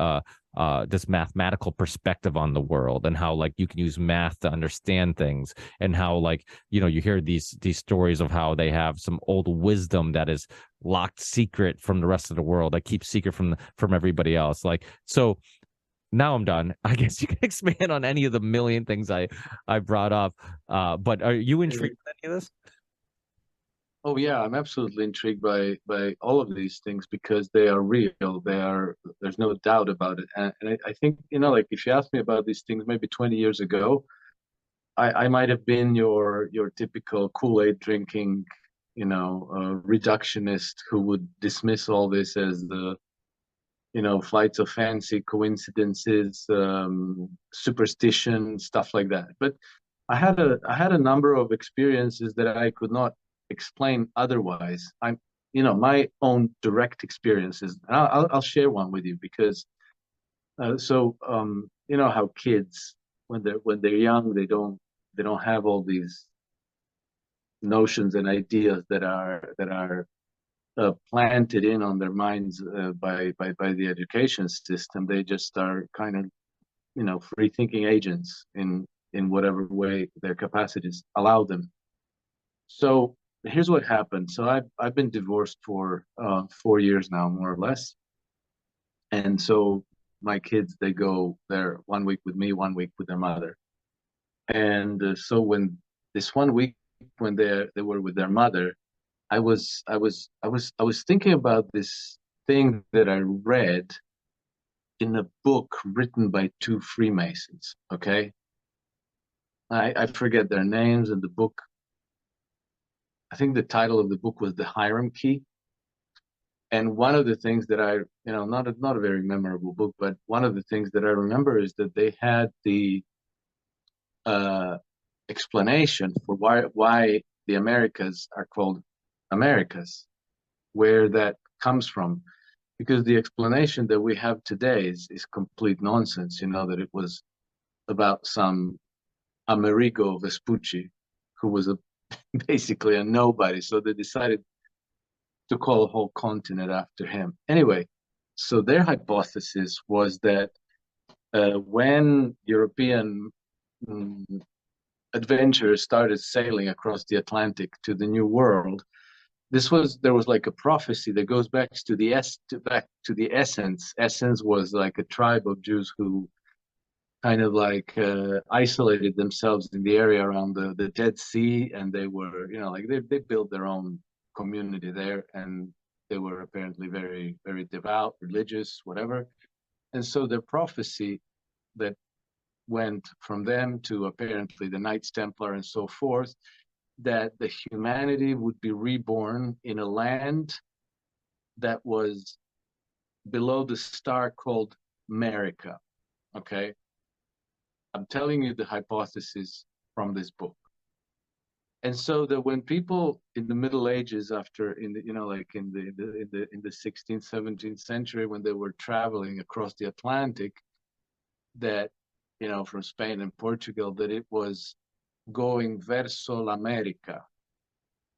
this mathematical perspective on the world, and how like you can use math to understand things, and how like you hear these stories of how they have some old wisdom that is locked secret from the rest of the world, that keeps secret from everybody else. Like, so now I'm done. I guess you can expand on any of the million things I brought up, but are you intrigued with any of this? Oh yeah, I'm absolutely intrigued by all of these things because they are real. There's no doubt about it. And I think, like if you asked me about these things maybe 20 years ago, I might have been your typical Kool-Aid drinking, reductionist who would dismiss all this as the, flights of fancy, coincidences, superstition, stuff like that. But I had a number of experiences that I could not explain otherwise. My own direct experiences. And I'll share one with you because you know how kids, when they're young, they don't have all these notions and ideas that are planted in on their minds by the education system. They just are kind of free thinking agents in whatever way their capacities allow them. So here's what happened. So I've been divorced for 4 years now, more or less. And so my kids, they go there 1 week with me, 1 week with their mother. And so when this 1 week when they were with their mother, I was thinking about this thing that I read in a book written by two Freemasons. Okay, I forget their names, and the book, I think the title of the book was The Hiram Key. And one of the things that not a very memorable book, but one of the things that I remember is that they had the uh, explanation for why the Americas are called Americas, where that comes from. Because the explanation that we have today is complete nonsense. That it was about some Amerigo Vespucci, who was basically a nobody. So they decided to call a whole continent after him. Anyway, so their hypothesis was that when European mm, adventurers started sailing across the Atlantic to the New World, there was like a prophecy that goes back to the essence. Essence was like a tribe of Jews who kind of like isolated themselves in the area around the Dead Sea, and they were, like they built their own community there, and they were apparently very, very devout, religious, whatever. And so the prophecy that went from them to apparently the Knights Templar and so forth, that the humanity would be reborn in a land that was below the star called America. Okay. I'm telling you the hypothesis from this book. And so that when people in the Middle Ages, after in the, like in the 16th, 17th century, when they were traveling across the Atlantic, that, from Spain and Portugal, that it was going verso l'America,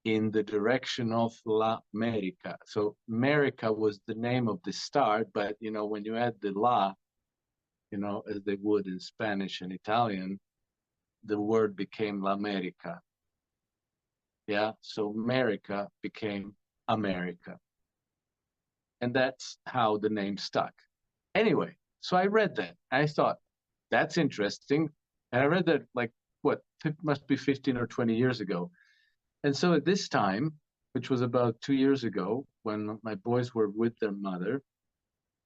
in the direction of La America. So America was the name of the star, but when you add the La, as they would in Spanish and Italian, the word became La America. Yeah, so America became America. And that's how the name stuck. Anyway, so I read that. I thought, that's interesting. And I read that like, it must be 15 or 20 years ago. And so at this time, which was about 2 years ago, when my boys were with their mother,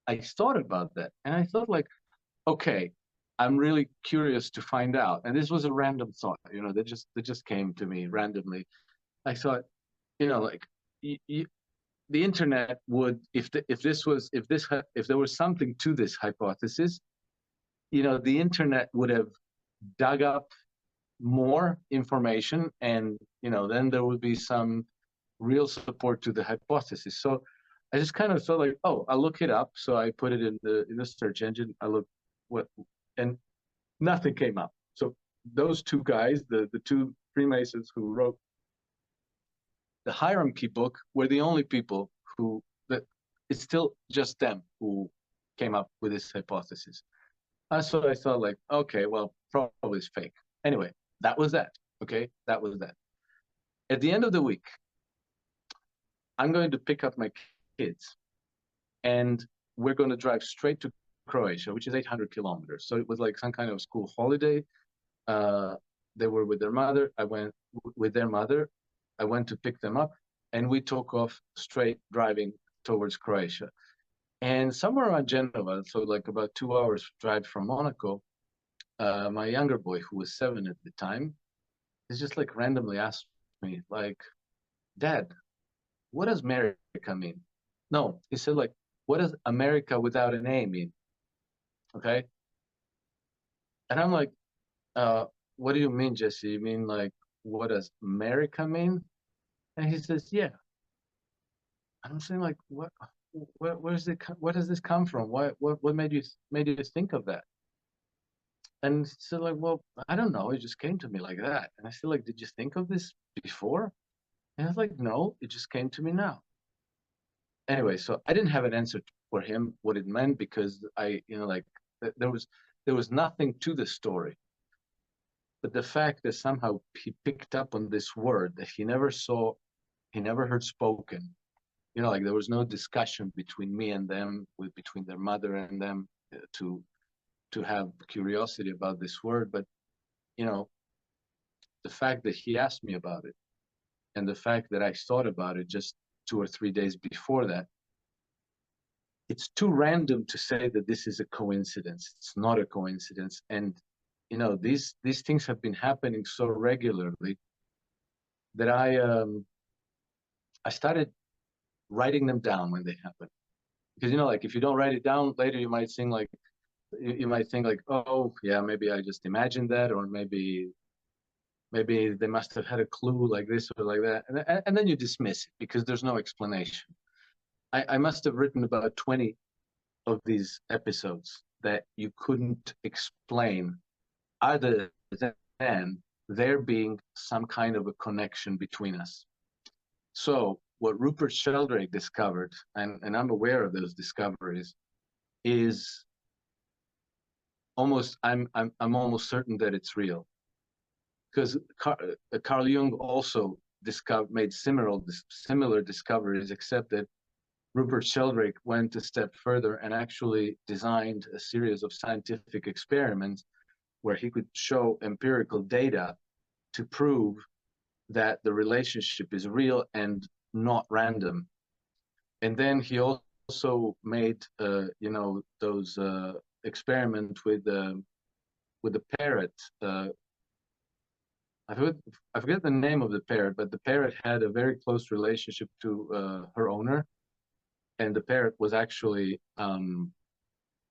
I thought about that. And I thought like, okay, I'm really curious to find out. And this was a random thought, that just came to me randomly. I thought, like the internet would, if there was something to this hypothesis, the internet would have dug up more information, and then there would be some real support to the hypothesis. So I just kind of thought like, oh, I'll look it up. So I put it in the search engine. I looked and nothing came up. So those two guys, the two Freemasons who wrote the hierarchy book, were the only people who, that it's still just them who came up with this hypothesis. So I thought like, okay, well, probably it's fake. Anyway, that was that. Okay, that was that. At the end of the week, I'm going to pick up my kids, and we're going to drive straight to Croatia, which is 800 kilometers. So it was like some kind of school holiday. They were with their mother. I went with their mother. I went to pick them up, and we took off straight driving towards Croatia. And somewhere around Genova, so like about 2 hours drive from Monaco, my younger boy, who was 7 at the time, is just like randomly asked me, like, Dad, what does America mean? No, he said like, what does America without an A mean? Okay. And I'm like, what do you mean, Jesse? You mean like, what does America mean? And he says, yeah. And I'm saying like, where's it? Where does this come from? What made you think of that? And he said like, well, I don't know. It just came to me like that. And I said like, did you think of this before? And I was like, no, it just came to me now. Anyway, so I didn't have an answer for him what it meant, because I, like there was nothing to the story. But the fact that somehow he picked up on this word that he never saw, he never heard spoken, like there was no discussion between me and them, between their mother and them, to have curiosity about this word. But the fact that he asked me about it, and the fact that I thought about it just 2 or 3 days before that, it's too random to say that this is a coincidence. It's not a coincidence. And these things have been happening so regularly that I started writing them down when they happen. Because like if you don't write it down later, you might think like, oh yeah, maybe I just imagined that, or maybe they must have had a clue like this or like that, and then you dismiss it because there's no explanation. I must have written about 20 of these episodes that you couldn't explain, other than there being some kind of a connection between us. So what Rupert Sheldrake discovered, and I'm aware of those discoveries, is I'm almost certain that it's real, because Carl Jung also made similar discoveries, except that Rupert Sheldrake went a step further and actually designed a series of scientific experiments where he could show empirical data to prove that the relationship is real and not random. And then he also made, those experiment with the parrot. I forget the name of the parrot, but the parrot had a very close relationship to her owner, and the parrot was actually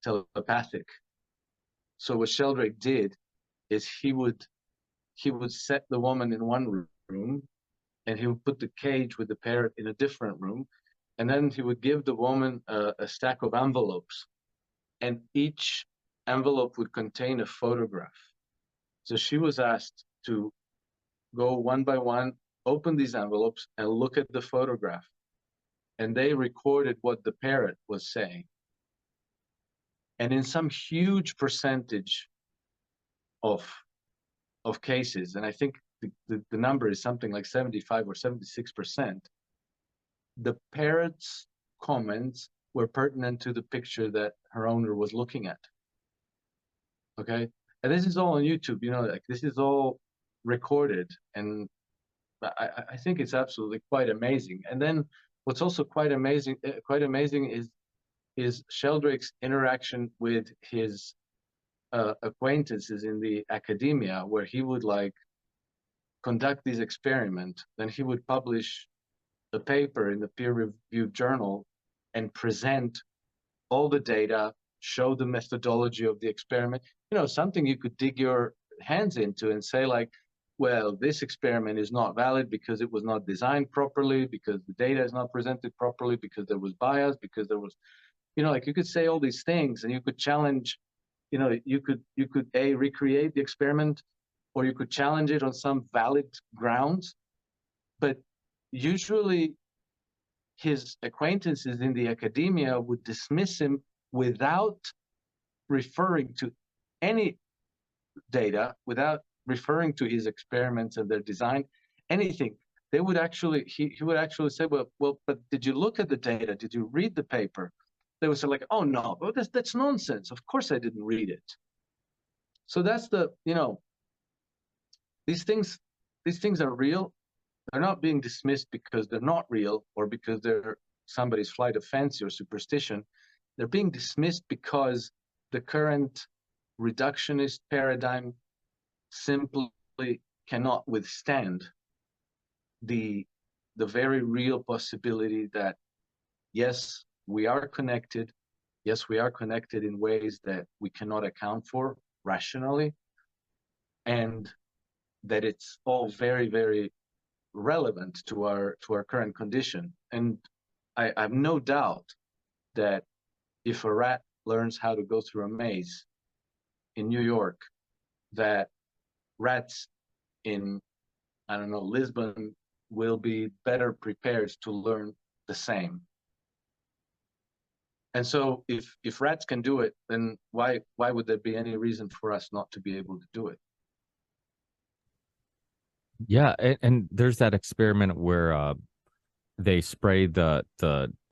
telepathic. So what Sheldrake did is he would set the woman in one room, and he would put the cage with the parrot in a different room, and then he would give the woman a stack of envelopes, and each envelope would contain a photograph. So she was asked to go one by one, open these envelopes, and look at the photograph. And they recorded what the parrot was saying. And in some huge percentage of cases, and I think the number is something like 75 or 76%, the parrot's comments were pertinent to the picture that her owner was looking at. Okay? And this is all on YouTube, like this is all recorded, and I think it's absolutely quite amazing. And then what's also quite amazing is Sheldrake's interaction with his acquaintances in the academia, where he would like conduct these experiments, then he would publish a paper in the peer-reviewed journal and present all the data, show the methodology of the experiment, something you could dig your hands into and say like, well, this experiment is not valid because it was not designed properly, because the data is not presented properly, because there was bias, because there was, like you could say all these things, and you could challenge, you could recreate the experiment, or you could challenge it on some valid grounds. But usually his acquaintances in the academia would dismiss him without referring to any data, without referring to his experiments and their design, anything. They would actually, he would actually say, well, but did you look at the data? Did you read the paper? They would say like, oh no, but that's nonsense. Of course I didn't read it. So that's the, these things are real. They're not being dismissed because they're not real or because they're somebody's flight of fancy or superstition. They're being dismissed because the current reductionist paradigm simply cannot withstand the very real possibility that, yes, we are connected. Yes, we are connected in ways that we cannot account for rationally, and that it's all very, very relevant to our current condition. And I have no doubt that if a rat learns how to go through a maze in New York, that rats in, I don't know, Lisbon will be better prepared to learn the same. And so if rats can do it, then why would there be any reason for us not to be able to do it? Yeah, and there's that experiment where they sprayed the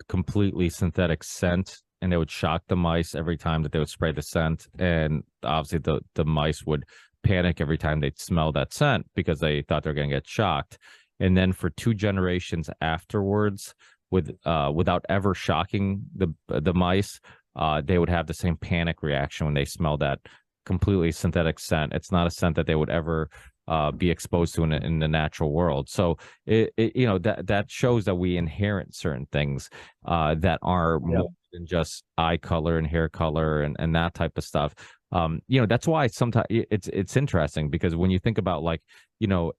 completely synthetic scent, and they would shock the mice every time that they would spray the scent, and obviously the mice would panic every time they'd smell that scent because they thought they're going to get shocked. And then for 2 generations afterwards, without ever shocking the mice, they would have the same panic reaction when they smell that completely synthetic scent. It's not a scent that they would ever be exposed to in the natural world. So that shows that we inherit certain things that are more than just eye color and hair color and that type of stuff. That's why sometimes it's interesting, because when you think about like,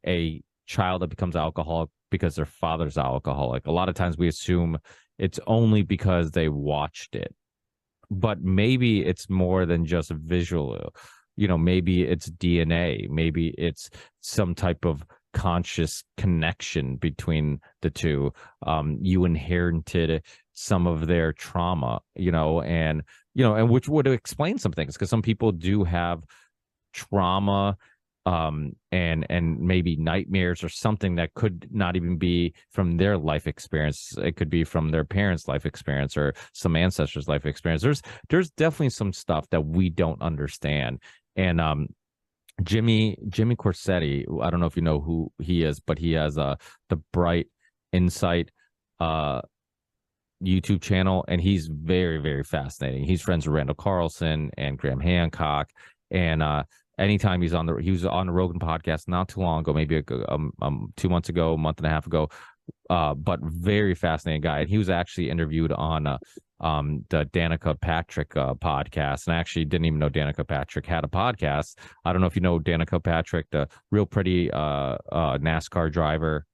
a child that becomes alcoholic because their father's alcoholic, a lot of times we assume it's only because they watched it, but maybe it's more than just visual. Maybe it's DNA, maybe it's some type of conscious connection between the two. You inherited some of their trauma, and and which would explain some things, because some people do have trauma, and maybe nightmares or something that could not even be from their life experience. It could be from their parents' life experience or some ancestors' life experience. There's definitely some stuff that we don't understand. And Jimmy Corsetti, I don't know if you know who he is, but he has the Bright Insight YouTube channel, and he's very, very fascinating. He's friends with Randall Carlson and Graham Hancock, and anytime he was on the Rogan podcast not too long ago, maybe 2 months ago, a month and a half ago, but very fascinating guy. And he was actually interviewed on the Danica Patrick podcast, and I actually didn't even know Danica Patrick had a podcast. I don't know if you know Danica Patrick, the real pretty NASCAR driver.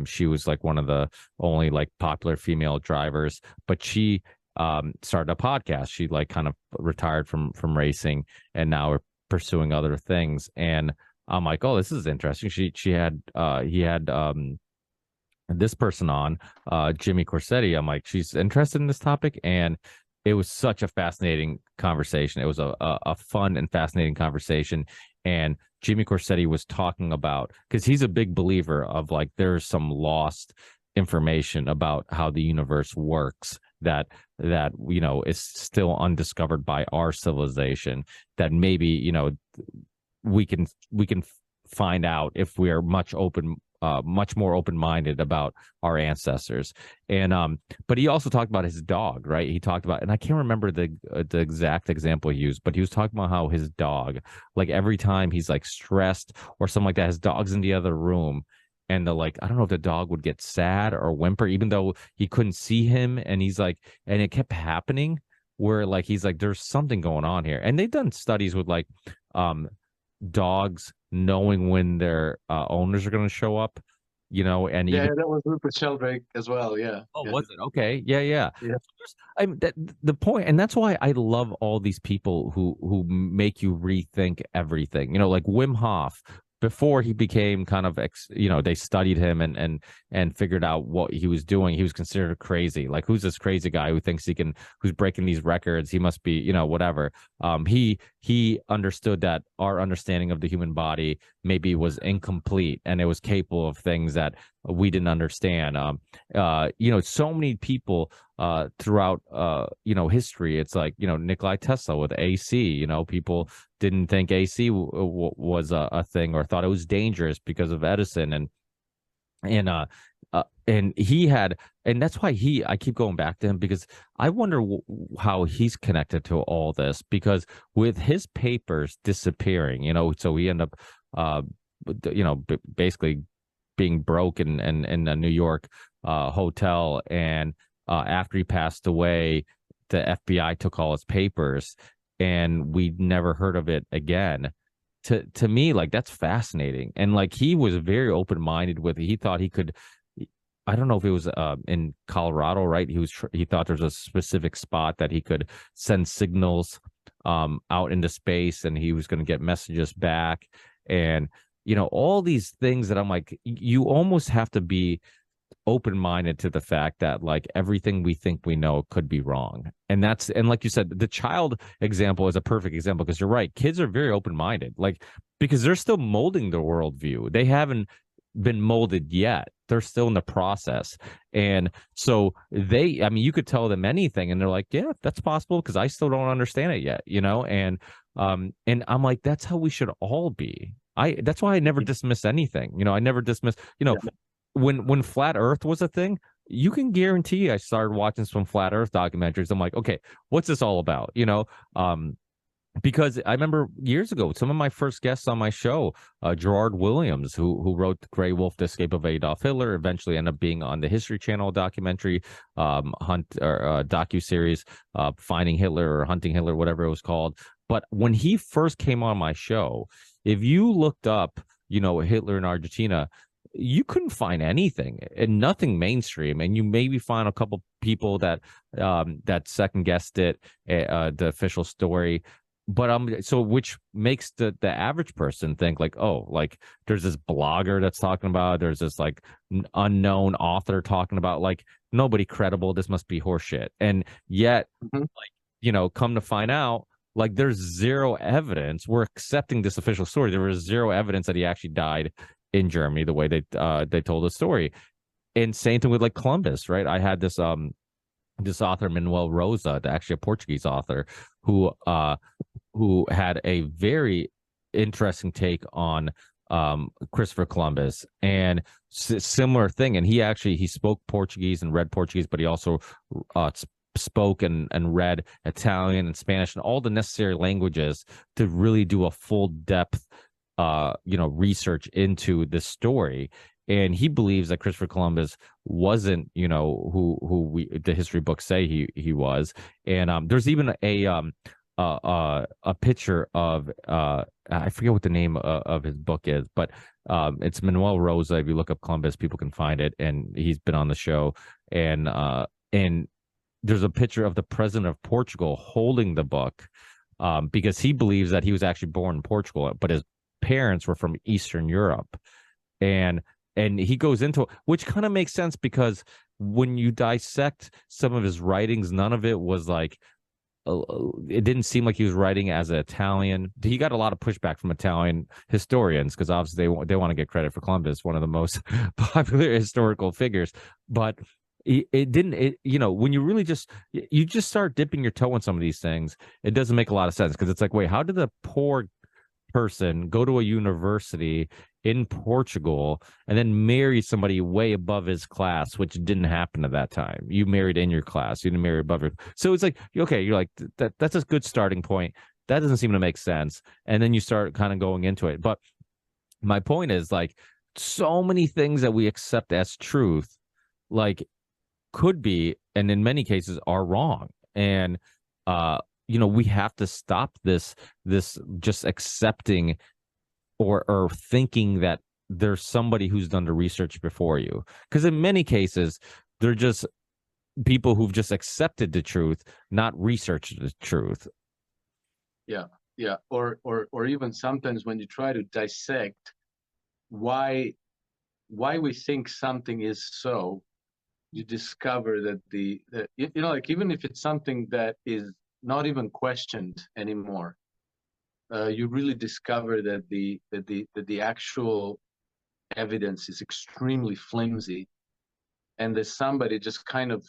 She was like one of the only like popular female drivers, but she started a podcast. She like kind of retired from racing, and now we're pursuing other things. And I'm like, oh, this is interesting. He had this person on, Jimmy Corsetti. I'm like, she's interested in this topic, and it was such a fascinating conversation. It was a fun and fascinating conversation. And Jimmy Corsetti was talking about, because he's a big believer of like there's some lost information about how the universe works that is still undiscovered by our civilization, that maybe we can find out if we are much more open-minded about our ancestors. And but he also talked about his dog, right? He talked about, and I can't remember the exact example he used, but he was talking about how his dog, like every time he's like stressed or something like that, his dog's in the other room, and I don't know if the dog would get sad or whimper even though he couldn't see him, and he's like, and it kept happening where like he's like, there's something going on here. And they've done studies with like dogs knowing when their owners are going to show up, and Yeah, even that was Rupert Sheldrake as well. Yeah. oh, Yeah. was it? Okay, yeah. Yeah. The point, and that's why I love all these people who make you rethink everything. Like Wim Hof, before he became kind of they studied him and figured out what he was doing. He was considered crazy. Like, who's this crazy guy who thinks who's breaking these records? He must be, whatever. He understood that our understanding of the human body maybe was incomplete, and it was capable of things that we didn't understand. So many people throughout history. It's like Nikolai Tesla with AC. People didn't think AC was a thing, or thought it was dangerous because of Edison, and he had, and that's why I keep going back to him, because I wonder how he's connected to all this, because with his papers disappearing, so we end up basically being broke in a New York hotel, and after he passed away, the FBI took all his papers, and we never heard of it again. To me, like, that's fascinating. And like, he was very open-minded with it. He thought he could, I don't know if it was in Colorado, right? He thought there's a specific spot that he could send signals out into space, and he was going to get messages back. And all these things that I'm like, you almost have to be open-minded to the fact that like everything we think we know could be wrong. And like you said, the child example is a perfect example, because you're right, kids are very open-minded, like, because they're still molding their worldview. They haven't been molded yet. They're still in the process. And so you could tell them anything and they're like, yeah, that's possible, because I still don't understand it yet, and I'm like, that's how we should all be. That's why I never dismiss anything. I never dismiss, when flat earth was a thing, you can guarantee I started watching some flat earth documentaries. I'm like, okay, what's this all about? Because I remember years ago, some of my first guests on my show, Gerard Williams, who wrote The Grey Wolf, The Escape of Adolf Hitler, eventually ended up being on the History Channel documentary, docuseries, Finding Hitler or Hunting Hitler, whatever it was called. But when he first came on my show, if you looked up, Hitler in Argentina, you couldn't find anything, and nothing mainstream, and you maybe find a couple people that second guessed it, the official story. But so which makes the average person think like, oh, like there's this blogger that's talking about, there's this like unknown author talking about, like, nobody credible, this must be horseshit. And yet, like, come to find out, like there's zero evidence. We're accepting this official story. There was zero evidence that he actually died in Germany the way they told the story. And same thing with like Columbus, right? I had this author Manuel Rosa, actually a Portuguese author, who had a very interesting take on Christopher Columbus, and similar thing. And he spoke Portuguese and read Portuguese, but he also spoke and read Italian and Spanish and all the necessary languages to really do a full depth research into this story. And he believes that Christopher Columbus wasn't, who the history books say he was. And there's even a picture of I forget what the name of his book is, but it's Manuel Rosa. If you look up Columbus, people can find it, and he's been on the show. And there's a picture of the president of Portugal holding the book, because he believes that he was actually born in Portugal, but his parents were from Eastern Europe. And he goes into it, which kind of makes sense, because when you dissect some of his writings, none of it was like, it didn't seem like he was writing as an Italian. He got a lot of pushback from Italian historians, because obviously they want to get credit for Columbus, one of the most popular historical figures. But it didn't, when you really you just start dipping your toe in some of these things, it doesn't make a lot of sense, because it's like, wait, how did the poor person go to a university in Portugal and then marry somebody way above his class, which didn't happen at that time? You married in your class, you didn't marry above your. So it's like, okay, you're like, that's a good starting point. That doesn't seem to make sense. And then you start kind of going into it. But my point is, like, so many things that we accept as truth, like, could be, and in many cases are wrong. And we have to stop this just accepting or thinking that there's somebody who's done the research before you, because in many cases they're just people who've just accepted the truth, not researched the truth. Yeah, or even sometimes when you try to dissect why we think something is so, you discover that like, even if it's something that is not even questioned anymore, you really discover that the actual evidence is extremely flimsy, and that somebody just kind of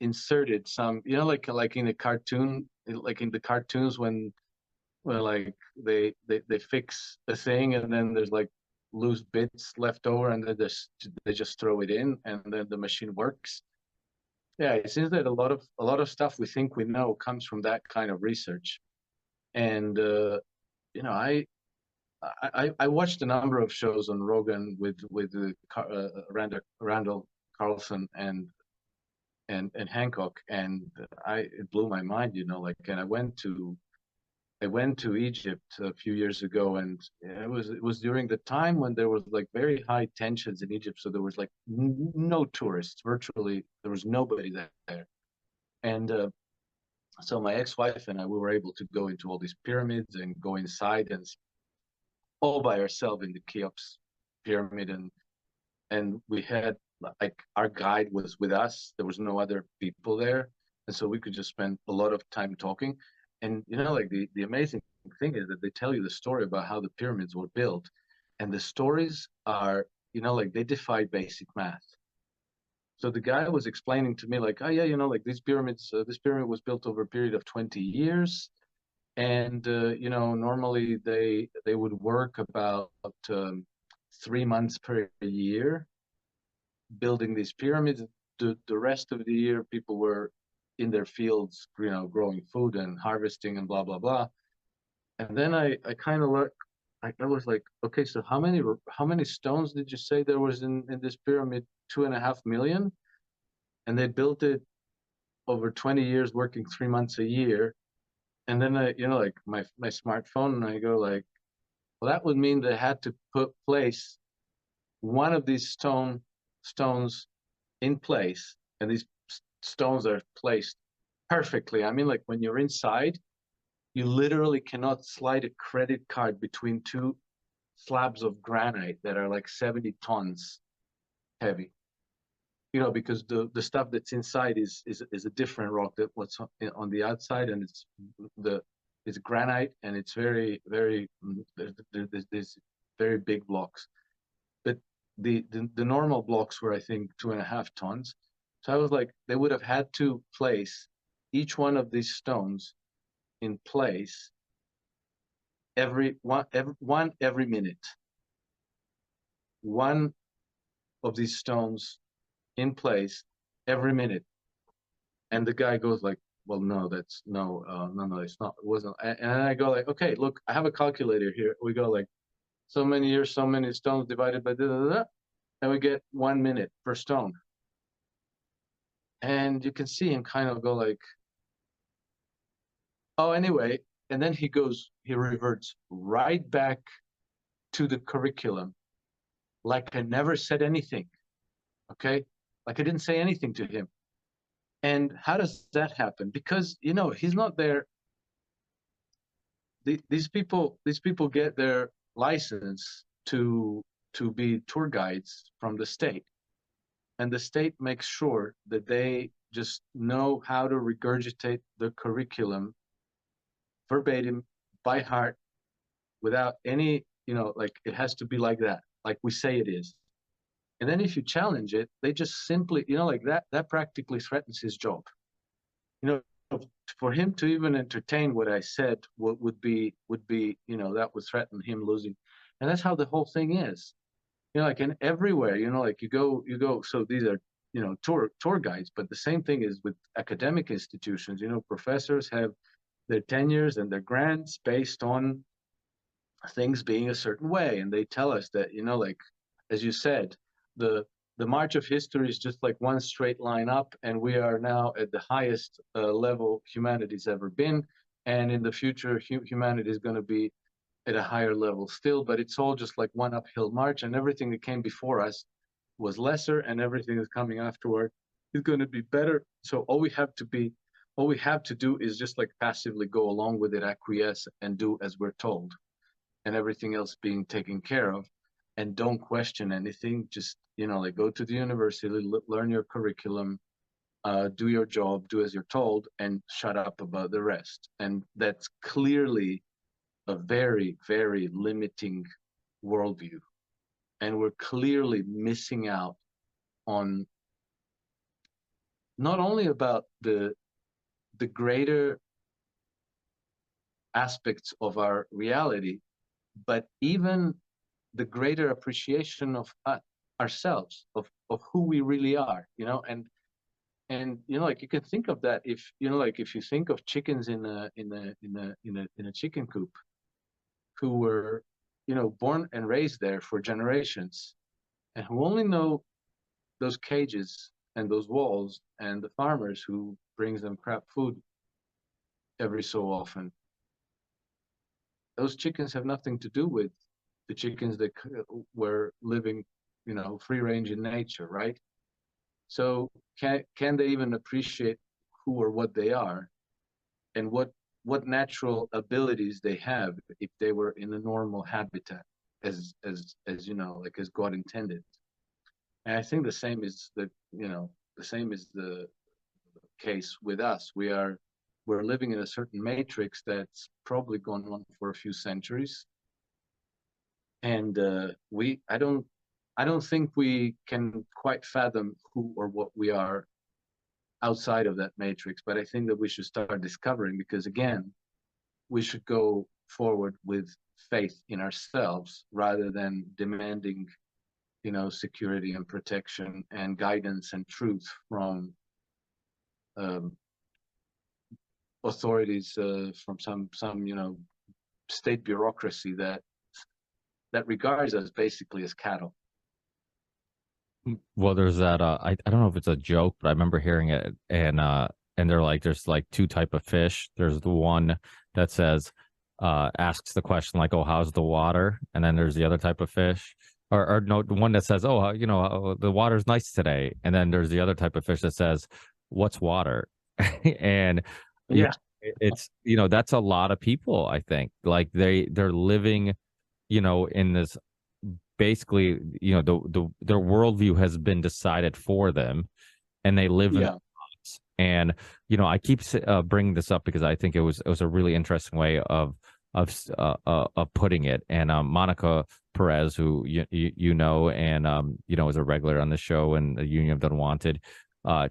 inserted some, like in a cartoon, like in the cartoons when like they fix a thing, and then there's like loose bits left over, and then they just throw it in, and then the machine works. Yeah, it seems that a lot of stuff we think we know comes from that kind of research. And I watched a number of shows on Rogan with Randall Carlson and Hancock, and it blew my mind, like. And I went to Egypt a few years ago, and it was during the time when there was like very high tensions in Egypt, so there was like no tourists, virtually there was nobody there. And so my ex-wife and I, we were able to go into all these pyramids and go inside, and all by ourselves in the Cheops pyramid, and we had, like, our guide was with us. There was no other people there, and so we could just spend a lot of time talking. And like, the amazing thing is that they tell you the story about how the pyramids were built, and the stories are, like, they defy basic math. So the guy was explaining to me, like, oh yeah, like, these pyramids, this pyramid was built over a period of 20 years, and normally they would work about 3 months per year building these pyramids. The rest of the year, people were in their fields, growing food and harvesting and blah blah blah. And then I kind of looked. I was like, okay, so how many stones did you say there was in this pyramid? 2.5 million, and they built it over 20 years, working 3 months a year. And then I, like, my smartphone, and I go like, well, that would mean they had to place one of these stones in place, and these stones are placed perfectly. I mean, like, when you're inside, you literally cannot slide a credit card between two slabs of granite that are like 70 tons heavy. because the stuff that's inside is a different rock that what's on the outside, and it's granite, and it's very very there's very big blocks. But the normal blocks were, I think, 2.5 tons. So I was like, they would have had to place each one of these stones in place every minute. One of these stones in place every minute. And the guy goes like, well, no, that's no, it's not, it wasn't. And I go like, okay, look, I have a calculator here. We go like, so many years, so many stones divided by da, da, da, and we get 1 minute per stone. And you can see him kind of go like, oh, anyway. And then he reverts right back to the curriculum, like I never said anything. Okay. Like I didn't say anything to him. And how does that happen? Because, he's not there. These people get their license to be tour guides from the state. And the state makes sure that they just know how to regurgitate the curriculum verbatim by heart without any, like it has to be like that, like we say it is. And then if you challenge it, they just simply, like that practically threatens his job. For him to even entertain what I said, what would be, that would threaten him losing. And that's how the whole thing is. Like in everywhere, like you go, so these are, tour guides, but the same thing is with academic institutions. Professors have their tenures and their grants based on things being a certain way. And they tell us that, like, as you said, the march of history is just like one straight line up, and we are now at the highest level humanity's ever been. And in the future, humanity is going to be at a higher level still, but it's all just like one uphill march, and everything that came before us was lesser, and everything that's coming afterward is going to be better. So all we have to do is just like passively go along with it, acquiesce, and do as we're told, and everything else being taken care of. And don't question anything. Just, like go to the university, learn your curriculum, do your job, do as you're told, and shut up about the rest. And that's clearly a very, very limiting worldview. And we're clearly missing out on not only about the greater aspects of our reality, but even the greater appreciation of ourselves, of who we really are, and like you can think of that if if you think of chickens in a chicken coop, who were born and raised there for generations, and who only know those cages and those walls and the farmers who brings them crap food every so often. Those chickens have nothing to do with the chickens that were living, free range in nature, right? So can they even appreciate who or what they are, and what natural abilities they have if they were in a normal habitat, as like as God intended? And I think the same is the case with us. We're living in a certain matrix that's probably gone on for a few centuries. And I don't think we can quite fathom who or what we are outside of that matrix. But I think that we should start discovering, because again, we should go forward with faith in ourselves rather than demanding, security and protection and guidance and truth from authorities, from some state bureaucracy that regards us basically as cattle. Well, there's that I don't know if it's a joke, but I remember hearing it, and they're like, there's like two type of fish. There's the one that says asks the question like, oh, how's the water? And then there's the other type of fish, or no, the one that says, oh, the water's nice today. And then there's the other type of fish that says, what's water? And Yeah. it's that's a lot of people. I think like they're living in this basically, you know, their worldview has been decided for them, and they live in. Yeah. And you know, I keep bringing this up because I think it was a really interesting way of putting it. And Monica Perez, who you know, and you know, is a regular on the show and the Union of Unwanted.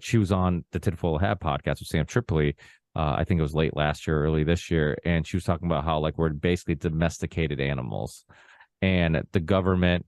She was on the Tinfoil Hat podcast with Sam Tripoli. I think it was late last year, early this year, and she was talking about how like we're basically domesticated animals, and the government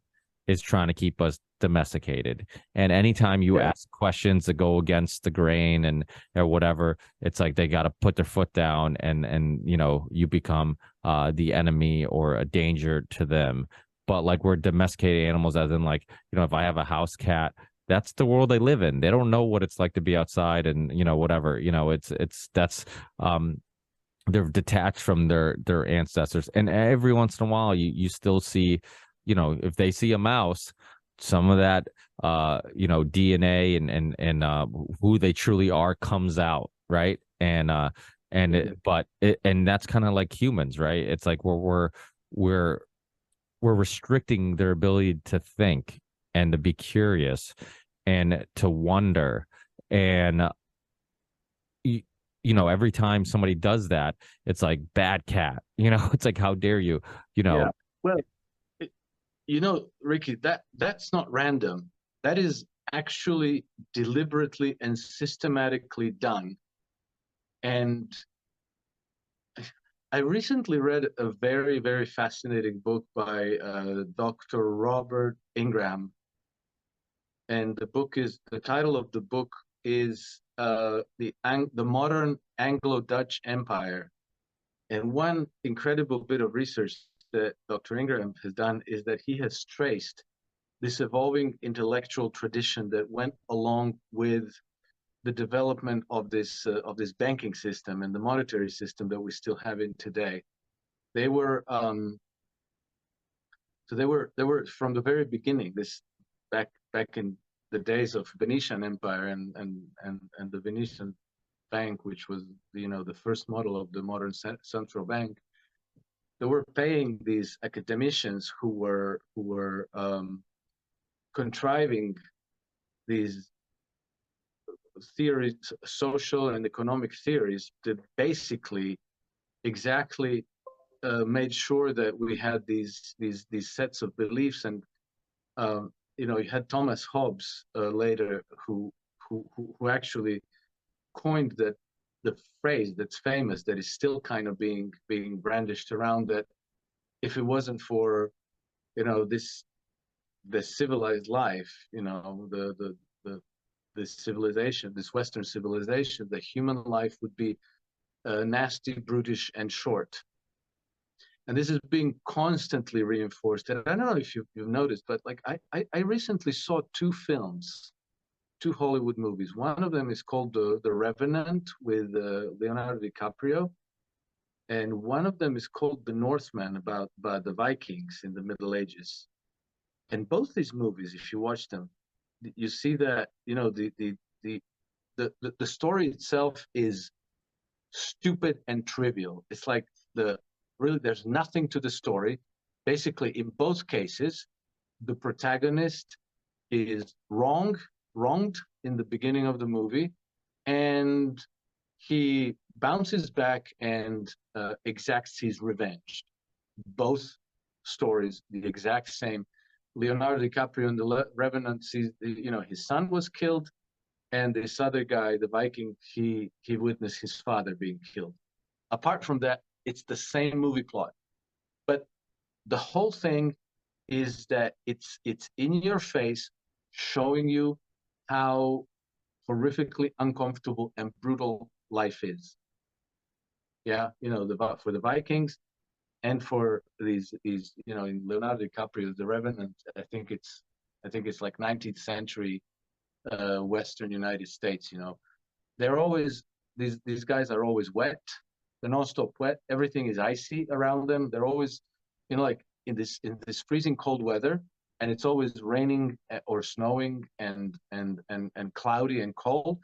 is trying to keep us domesticated. And anytime you Yeah. ask questions that go against the grain and or whatever, it's like they got to put their foot down, and you know, you become the enemy or a danger to them. But like we're domesticated animals, as in like, you know, if I have a house cat, that's the world they live in. They don't know what it's like to be outside, and you know, whatever, you know, it's that's they're detached from their ancestors. And every once in a while you still see, you know, if they see a mouse, some of that you know, DNA and who they truly are comes out, right? And that's kind of like humans, right? It's like we're we're restricting their ability to think and to be curious and to wonder. And you know, every time somebody does that, it's like bad cat, you know. It's like, how dare you, you know. Yeah. Well, it, you know, Ricky, that's not random. That is actually deliberately and systematically done. And I recently read a very, very fascinating book by Dr. Robert Ingram. And the title of the book is the Modern Anglo-Dutch Empire. And one incredible bit of research that Dr. Ingram has done is that he has traced this evolving intellectual tradition that went along with the development of this banking system and the monetary system that we still have in today. They were they were from the very beginning. This back in the days of Venetian Empire and the Venetian bank, which was, you know, the first model of the modern central bank. They were paying these academicians who were contriving these theories, social and economic theories, that basically exactly made sure that we had these sets of beliefs. And you know, you had Thomas Hobbes later, who actually coined that the phrase that's famous, that is still kind of being brandished around, that if it wasn't for, you know, the civilized life, you know, the this civilization, this Western civilization, the human life would be nasty, brutish, and short. And this is being constantly reinforced. And I don't know if you've noticed, but like I recently saw two films, two Hollywood movies. One of them is called The Revenant with Leonardo DiCaprio, and one of them is called The Northman, about the Vikings in the Middle Ages. And both these movies, if you watch them, you see that, you know, the story itself is stupid and trivial. It's like really there's nothing to the story. Basically, in both cases, the protagonist is wronged in the beginning of the movie, and he bounces back and exacts his revenge. Both stories the exact same. Leonardo DiCaprio in The Revenant sees, you know, his son was killed, and this other guy, the Viking, he witnessed his father being killed. Apart from that, it's the same movie plot, but the whole thing is that it's in your face, showing you how horrifically uncomfortable and brutal life is. Yeah, you know, for the Vikings, and for these, you know, in Leonardo DiCaprio, The Revenant, I think it's like 19th century Western United States. You know, they're always these guys are always wet. They're non-stop wet. Everything is icy around them. They're always, you know, like in this freezing cold weather, and it's always raining or snowing and cloudy and cold,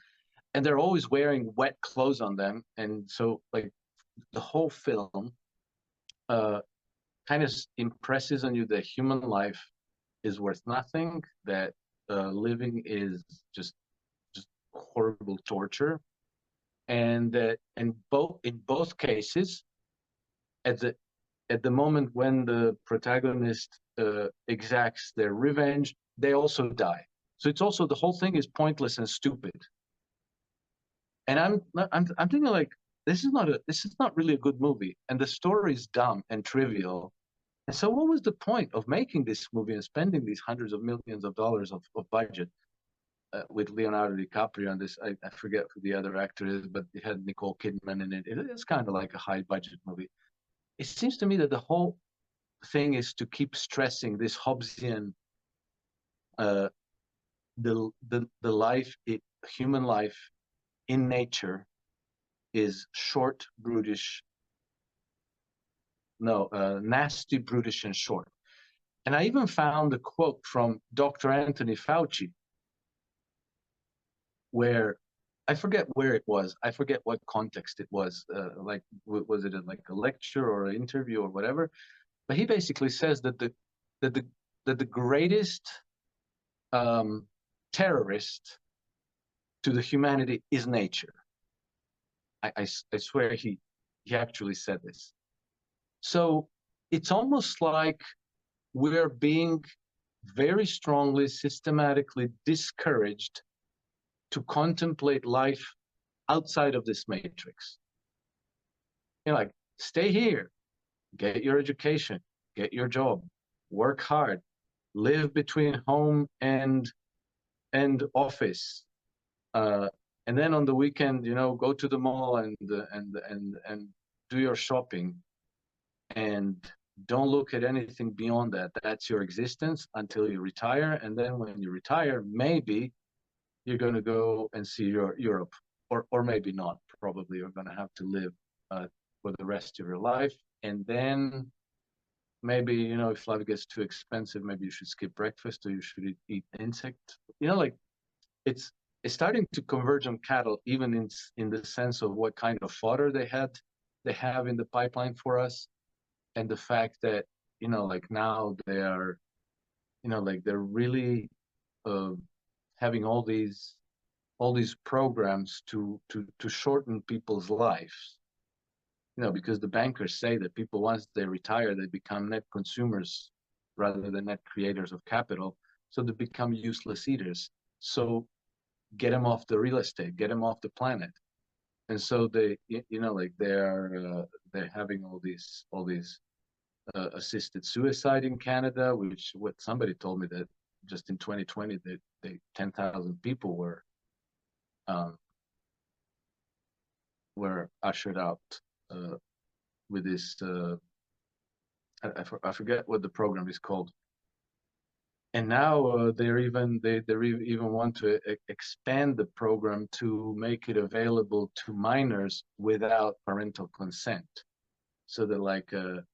and they're always wearing wet clothes on them. And so, like, the whole film uh, kind of impresses on you the human life is worth nothing, that living is just horrible torture, and that in both cases, at the moment when the protagonist exacts their revenge, they also die. So it's also, the whole thing is pointless and stupid. And I'm thinking, like, this is not really a good movie, and the story is dumb and trivial. And so what was the point of making this movie and spending these hundreds of millions of dollars of budget with Leonardo DiCaprio on this? I forget who the other actor is, but it had Nicole Kidman in it. It's kind of like a high budget movie. It seems to me that the whole thing is to keep stressing this Hobbesian, uh, the life, human life in nature is short, brutish, no, nasty, brutish, and short. And I even found a quote from Dr. Anthony Fauci, where I forget where it was. I forget what context it was. Like, was it like a lecture or an interview or whatever? But he basically says that the greatest terrorist to the humanity is nature. I swear he actually said this. So it's almost like we're being very strongly, systematically discouraged to contemplate life outside of this matrix. You know, like, stay here, get your education, get your job, work hard, live between home and office, and then on the weekend, go to the mall and do your shopping, and don't look at anything beyond that. That's your existence until you retire, and then when you retire, maybe you're going to go and see Europe, or maybe not. Probably you're going to have to live for the rest of your life, and then maybe, if life gets too expensive, maybe you should skip breakfast, or you should eat insect. Like, it's starting to converge on cattle, even in the sense of what kind of fodder they have in the pipeline for us, and the fact that, like, now they are, like, they're really having all these programs to shorten people's lives, because the bankers say that people, once they retire, they become net consumers rather than net creators of capital, so they become useless eaters. So get them off the real estate, get them off the planet. And so they, like, they're having all these assisted suicide in Canada, which, what somebody told me, that just in 2020 they 10,000 people were ushered out with this. I forget what the program is called. And now they even want to expand the program to make it available to minors without parental consent, so that, like, a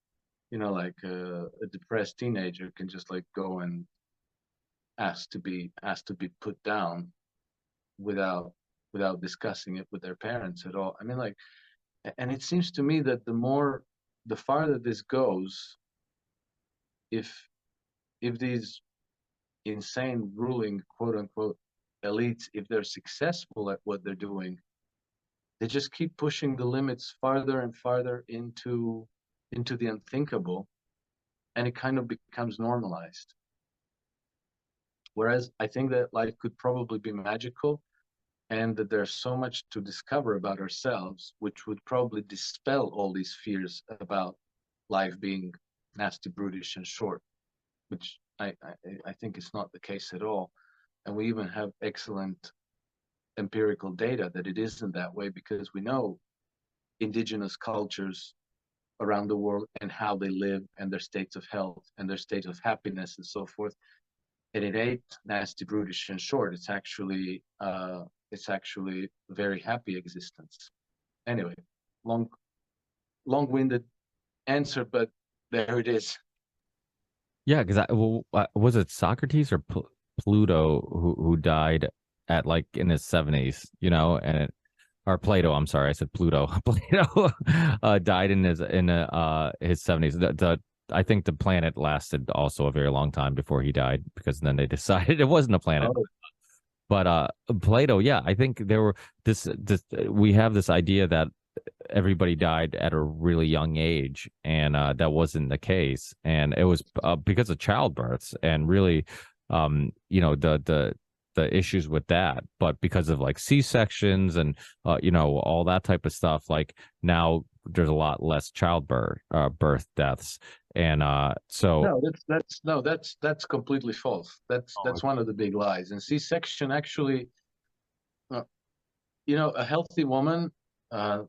depressed teenager can just, like, go and ask to be put down without discussing it with their parents at all. I mean, like, and it seems to me that the farther this goes, if these insane ruling, quote unquote, elites, if they're successful at what they're doing, they just keep pushing the limits farther and farther into the unthinkable, and it kind of becomes normalized. Whereas I think that life could probably be magical, and that there's so much to discover about ourselves, which would probably dispel all these fears about life being nasty, brutish, and short, which I think is not the case at all. And we even have excellent empirical data that it isn't that way, because we know indigenous cultures around the world and how they live, and their states of health and their state of happiness and so forth. And it ain't nasty, brutish, and short. It's actually very happy existence. Anyway, long-winded answer, but there it is. Yeah, because was it Socrates or Pluto who died at, like, in his 70s, or Plato? I'm sorry, I said Pluto. Plato died in his 70s. The I think the planet lasted also a very long time before he died, because then they decided it wasn't a planet. Oh, But Plato, yeah, I think there were this we have this idea that everybody died at a really young age, and that wasn't the case, and it was because of childbirths, and really, the issues with that, but because of like C-sections and all that type of stuff, like now there's a lot less childbirth birth deaths, and so no, that's completely false. That's one of the big lies. And C-section actually, uh, a healthy woman, I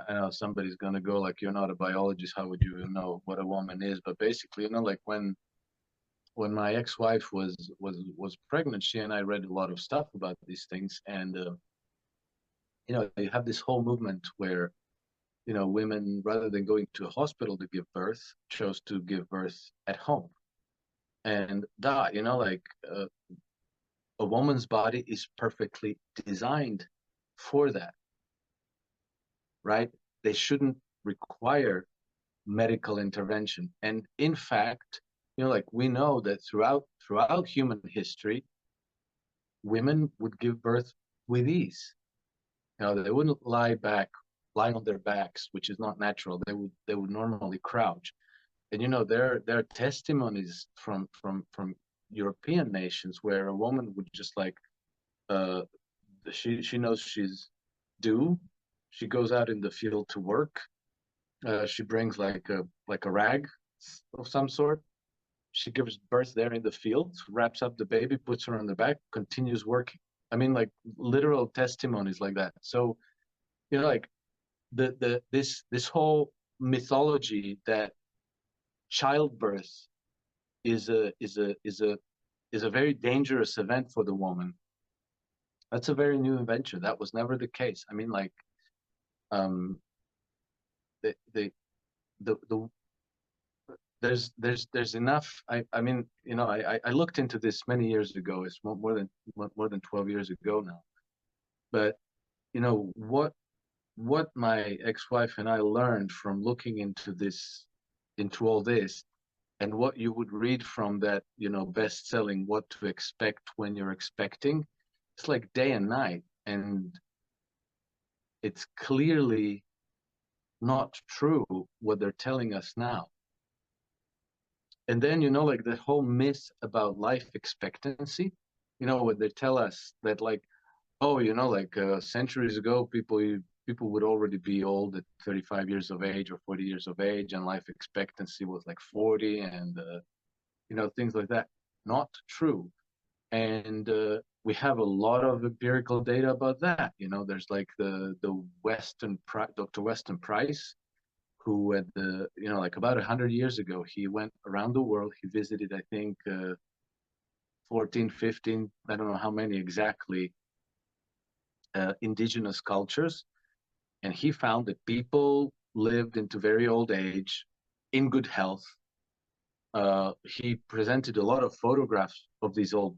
know somebody's gonna go like, you're not a biologist, how would you know what a woman is? But basically, like when my ex-wife was pregnant, she and I read a lot of stuff about these things, and you have this whole movement where women, rather than going to a hospital to give birth, chose to give birth at home and die. A woman's body is perfectly designed for that, right? They shouldn't require medical intervention. And in fact, like we know that throughout human history, women would give birth with ease. They wouldn't lie on their backs, which is not natural. They would normally crouch. And there are testimonies from European nations where a woman would just like uh she knows she's due. She goes out in the field to work. She brings like a rag of some sort. She gives birth there in the field, wraps up the baby, puts her on the back, continues working. I mean, like literal testimonies like that. So, like this whole mythology that childbirth is a very dangerous event for the woman. That's a very new invention. That was never the case. I mean, like, the the the there's enough. I mean, I looked into this many years ago. It's more than 12 years ago now. But what my ex-wife and I learned from looking into all this, and what you would read from that, best-selling What to Expect When You're Expecting, it's like day and night, and it's clearly not true what they're telling us now. And then, like the whole myth about life expectancy, when they tell us that, like, oh, like centuries ago, people would already be old at 35 years of age or 40 years of age, and life expectancy was like 40, and things like that. Not true. And we have a lot of empirical data about that. There's like the Dr. Weston Price, who at like about 100 years ago, he went around the world. He visited, I think, 14, 15, I don't know how many exactly, indigenous cultures. And he found that people lived into very old age in good health. He presented a lot of photographs of these old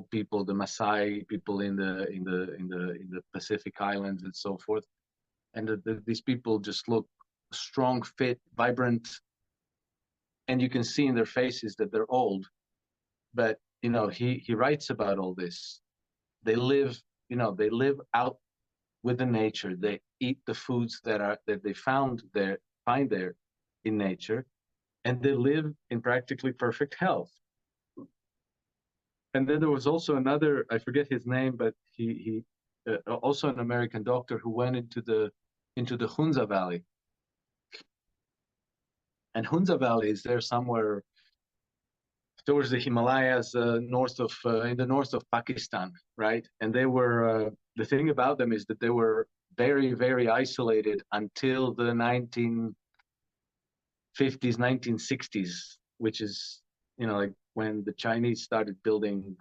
people, the Maasai people in the Pacific Islands and so forth. And these people just look strong, fit, vibrant, and you can see in their faces that they're old. But he writes about all this. They live out with the nature. They eat the foods that they find there in nature, and they live in practically perfect health. And then there was also another, I forget his name, but he also an American doctor who went into the Hunza Valley. And Hunza Valley is there somewhere towards the Himalayas, in the north of Pakistan, right? And they were the thing about them is that they were very, very isolated until the 1950s, 1960s, which is like when the Chinese started building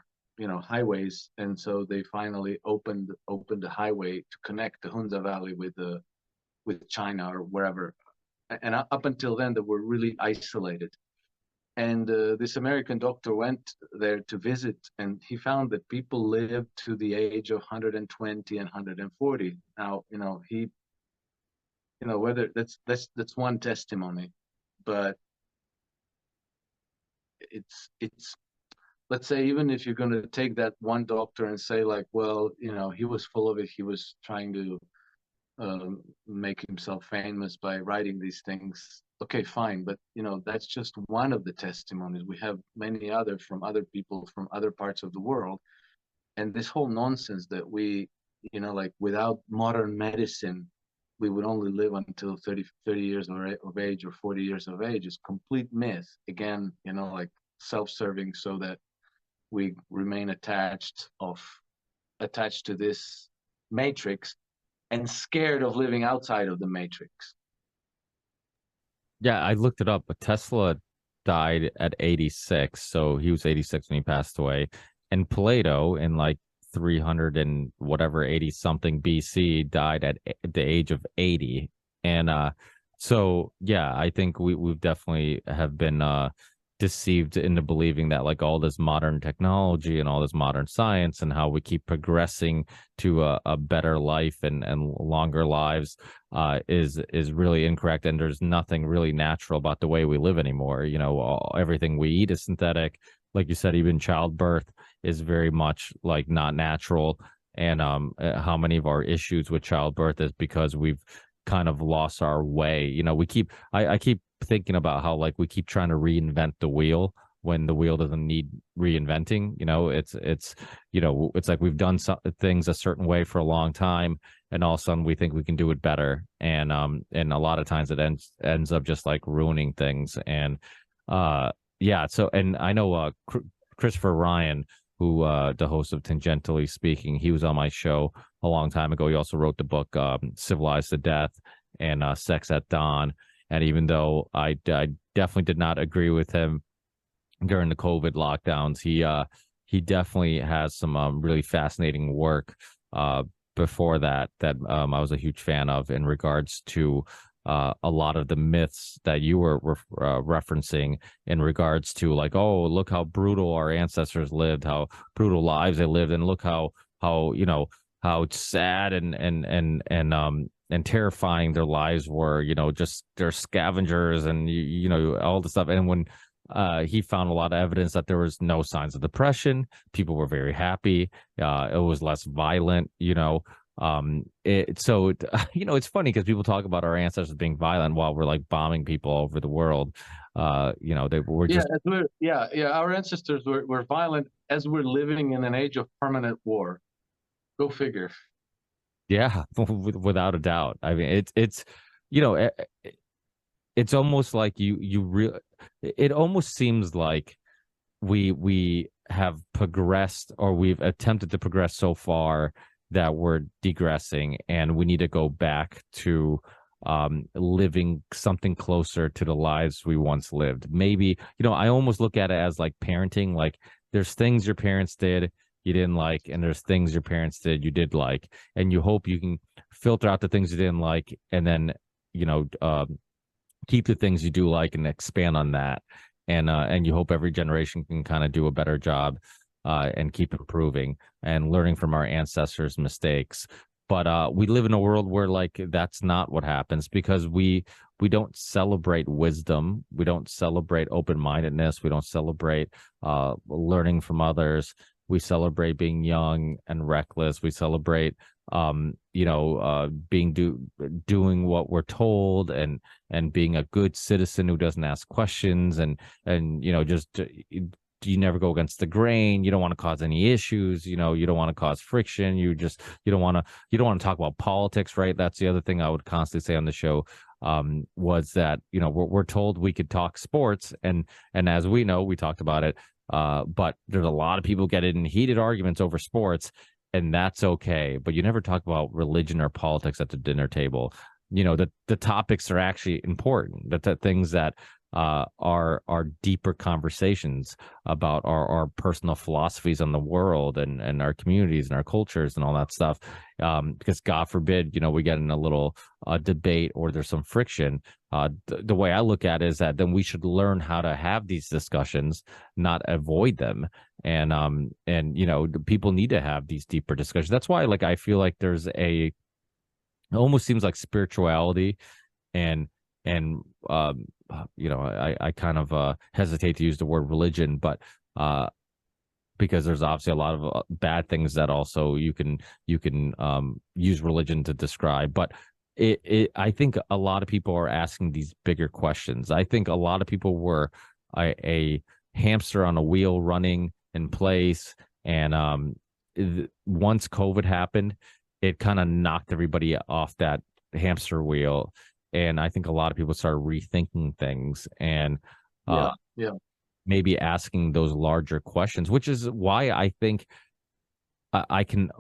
highways, and so they finally opened the highway to connect the Hunza Valley with China or wherever. And up until then, they were really isolated. And this American doctor went there to visit, and he found that people lived to the age of 120 and 140. Now, whether that's one testimony. but it's let's say, even if you're going to take that one doctor and say like, well, he was full of it, he was trying to make himself famous by writing these things. Okay, fine, but that's just one of the testimonies. We have many other from other people from other parts of the world, and this whole nonsense that we, like without modern medicine, we would only live until 30 years of age or 40 years of age is complete myth. Again, like self-serving, so that we remain attached to this matrix and scared of living outside of the matrix. Yeah, I looked it up, but Tesla died at 86, so he was 86 when he passed away. And Plato in like 300 and whatever 80 something BC died at the age of 80. And so yeah, I think we've definitely have been deceived into believing that like all this modern technology and all this modern science and how we keep progressing to a better life and longer lives is really incorrect, and there's nothing really natural about the way we live anymore. Everything we eat is synthetic. Like you said, even childbirth is very much like not natural. And how many of our issues with childbirth is because we've kind of lost our way. I keep thinking about how like we keep trying to reinvent the wheel when the wheel doesn't need reinventing. It's like we've done things a certain way for a long time, and all of a sudden we think we can do it better, and a lot of times it ends up just like ruining things. And yeah, so, and I know Christopher Ryan, who the host of Tangentially Speaking, he was on my show a long time ago. He also wrote the book Civilized to Death and Sex at Dawn. And even though I definitely did not agree with him during the COVID lockdowns, he definitely has some really fascinating work before that I was a huge fan of in regards to a lot of the myths that you were referencing in regards to like, oh, look how brutal our ancestors lived, how brutal lives they lived, and look how how sad and terrifying their lives were, just they're scavengers and all the stuff. And when he found a lot of evidence that there was no signs of depression, people were very happy, it was less violent. It's funny because people talk about our ancestors being violent while we're like bombing people all over the world. They were just our ancestors were violent as we're living in an age of permanent war. Go figure. Yeah, without a doubt. I mean, it's almost like it almost seems like we have progressed, or we've attempted to progress so far that we're degressing, and we need to go back to living something closer to the lives we once lived. Maybe, I almost look at it as like parenting. Like there's things your parents did you didn't like, and there's things your parents did you did like, and you hope you can filter out the things you didn't like, and then keep the things you do like and expand on that, and you hope every generation can kind of do a better job and keep improving and learning from our ancestors' mistakes. But we live in a world where like that's not what happens, because we don't celebrate wisdom, we don't celebrate open-mindedness, we don't celebrate learning from others. We celebrate being young and reckless. We celebrate, doing what we're told, and being a good citizen who doesn't ask questions, and just you never go against the grain. You don't want to cause any issues. You don't want to cause friction. You don't want to talk about politics, right? That's the other thing I would constantly say on the show. Was that we're told we could talk sports, and as we know, we talked about it. But there's a lot of people get in heated arguments over sports, and that's okay. But you never talk about religion or politics at the dinner table. The topics are actually important. That the things that are deeper conversations about our personal philosophies on the world and our communities and our cultures and all that stuff. Because God forbid, we get in a little debate or there's some friction. The way I look at it is that then we should learn how to have these discussions, not avoid them. And people need to have these deeper discussions. That's why, like, I feel like there's it almost seems like spirituality and and I kind of hesitate to use the word religion, but because there's obviously a lot of bad things that also you can use religion to describe. But I think a lot of people are asking these bigger questions. I think a lot of people were a hamster on a wheel running in place, and once COVID happened, it kind of knocked everybody off that hamster wheel, and I think a lot of people started rethinking things and Yeah, uh, yeah, maybe asking those larger questions, which is why I think I can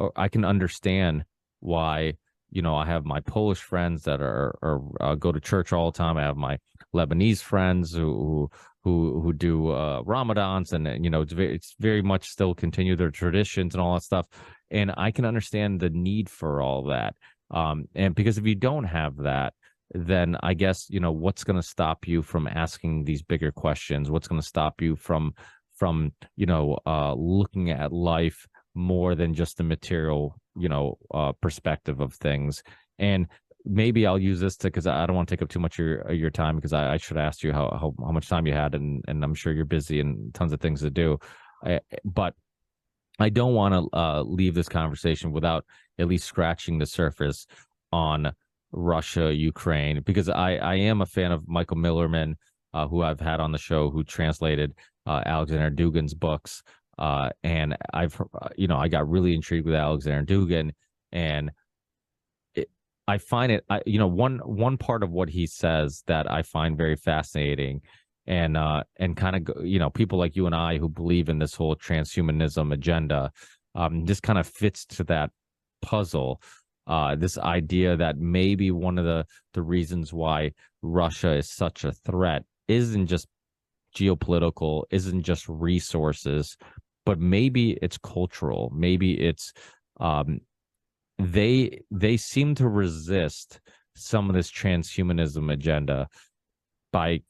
understand why I have my Polish friends that are go to church all the time. I have my Lebanese friends who do Ramadans, and it's very much still continue their traditions and all that stuff. And I can understand the need for all that. And because if you don't have that, then I guess what's going to stop you from asking these bigger questions? What's going to stop you from looking at life more than just the material, perspective of things? And maybe I'll use this to, because I don't want to take up too much of your time, because I should ask you how much time you had, and I'm sure you're busy and tons of things to do. But I don't want to leave this conversation without at least scratching the surface on Russia, Ukraine, because I am a fan of Michael Millerman, who I've had on the show, who translated Alexander Dugin's books. And I got really intrigued with Alexander Dugin, and I find it, one part of what he says that I find very fascinating, and kind of people like you and I who believe in this whole transhumanism agenda, just kind of fits to that puzzle. This idea that maybe one of the reasons why Russia is such a threat isn't just geopolitical, isn't just resources, but maybe it's cultural. Maybe it's um, they seem to resist some of this transhumanism agenda by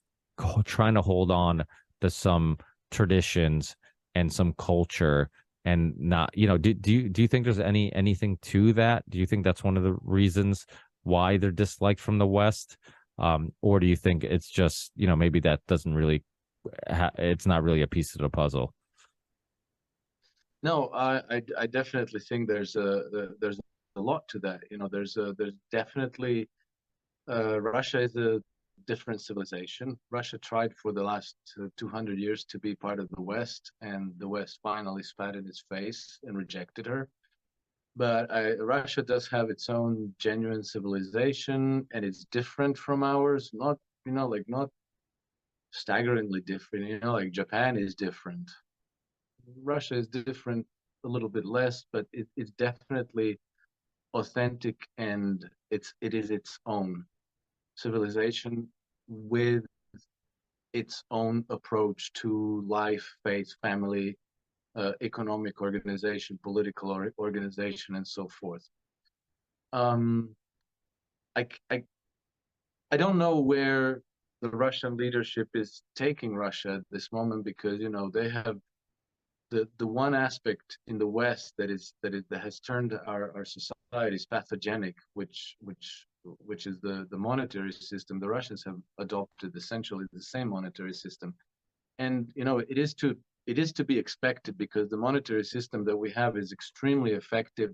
trying to hold on to some traditions and some culture, and not do you think there's anything to that? Do you think that's one of the reasons why they're disliked from the West? Or do you think it's just maybe that doesn't really it's not really a piece of the puzzle? no, I definitely think there's a lot to that. There's definitely Russia is a different civilization. Russia tried for the last 200 years to be part of the West, and the West finally spat in its face and rejected her. But Russia does have its own genuine civilization, and it's different from ours. Not, like not staggeringly different. Like Japan is different. Russia is different a little bit less, but it's definitely authentic, and it is its own civilization with its own approach to life, faith, family, economic organization, political organization, and so forth. Um, I, I, I don't know where the Russian leadership is taking Russia at this moment, because they have the one aspect in the West that has turned our societies pathogenic, which is the monetary system. The Russians have adopted essentially the same monetary system, and it is to be expected, because the monetary system that we have is extremely effective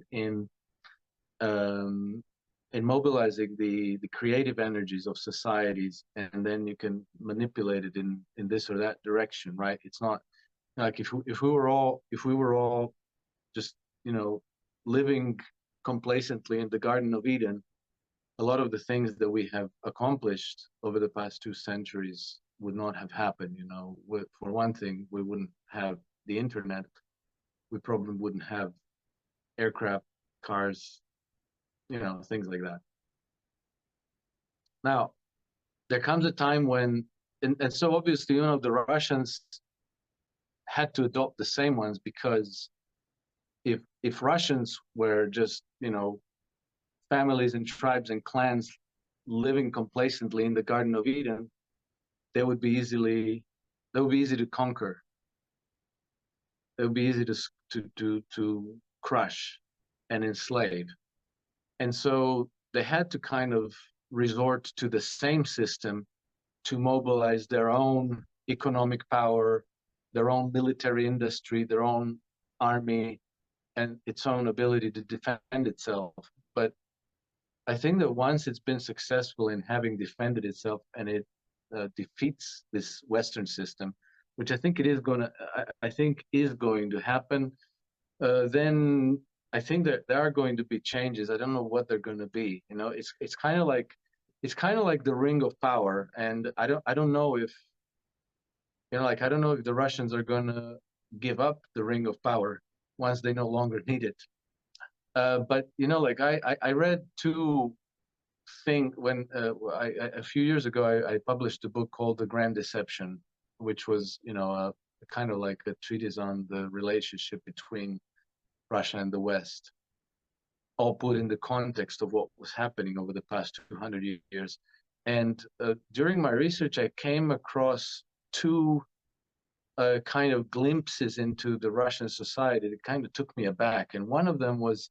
um, in mobilizing the creative energies of societies, and then you can manipulate it in this or that direction, right? It's not like if we were all just living complacently in the Garden of Eden, a lot of the things that we have accomplished over the past 2 centuries would not have happened. For one thing, we wouldn't have the internet. We probably wouldn't have aircraft, cars, things like that. Now, there comes a time when, and so obviously, the Russians had to adopt the same ones, because if Russians were just, families and tribes and clans living complacently in the Garden of Eden, they would be easy to conquer. They would be easy to crush and enslave. And so they had to kind of resort to the same system to mobilize their own economic power, their own military industry, their own army, and its own ability to defend itself. But I think that once it's been successful in having defended itself and it defeats this Western system, which I think it is going to, I think is going to happen, then I think that there are going to be changes. I don't know what they're going to be. You know, it's kind of like the ring of power, and I don't know if I don't know if the Russians are going to give up the ring of power once they no longer need it. But I read two thing when a few years ago I published a book called The Grand Deception, which was kind of like a treatise on the relationship between Russia and the West, all put in the context of what was happening over the past 200 years. And during my research, I came across two kind of glimpses into the Russian society that kind of took me aback. And one of them was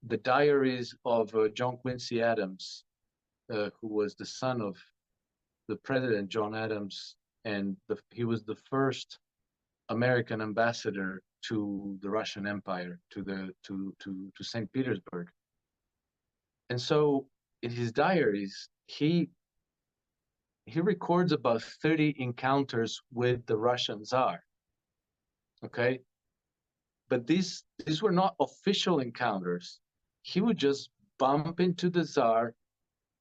the diaries of John Quincy Adams, who was the son of the president, John Adams, and he was the first American ambassador to the Russian Empire, to St. Petersburg. And so in his diaries, he records about 30 encounters with the Russian Tsar. Okay? But these were not official encounters. He would just bump into the Tsar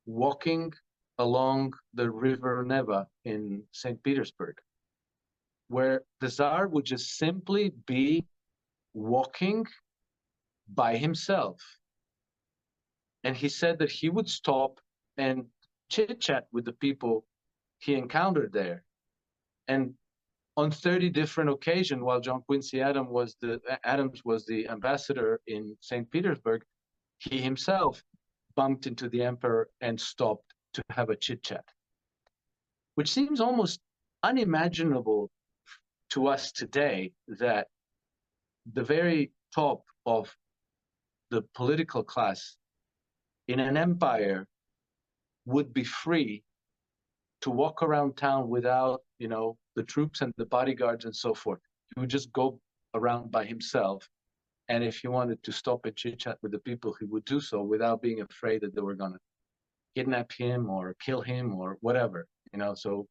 walking along the river Neva in St. Petersburg, where the Tsar would just simply be walking by himself. And he said that he would stop and chit-chat with the people he encountered there. And on 30 different occasions, while John Quincy Adams was the ambassador in St. Petersburg, he himself bumped into the emperor and stopped to have a chit-chat, which seems almost unimaginable to us today, that the very top of the political class in an empire would be free to walk around town without, the troops and the bodyguards and so forth. He would just go around by himself. And if he wanted to stop and chit chat with the people, he would do so without being afraid that they were going to kidnap him or kill him or whatever, So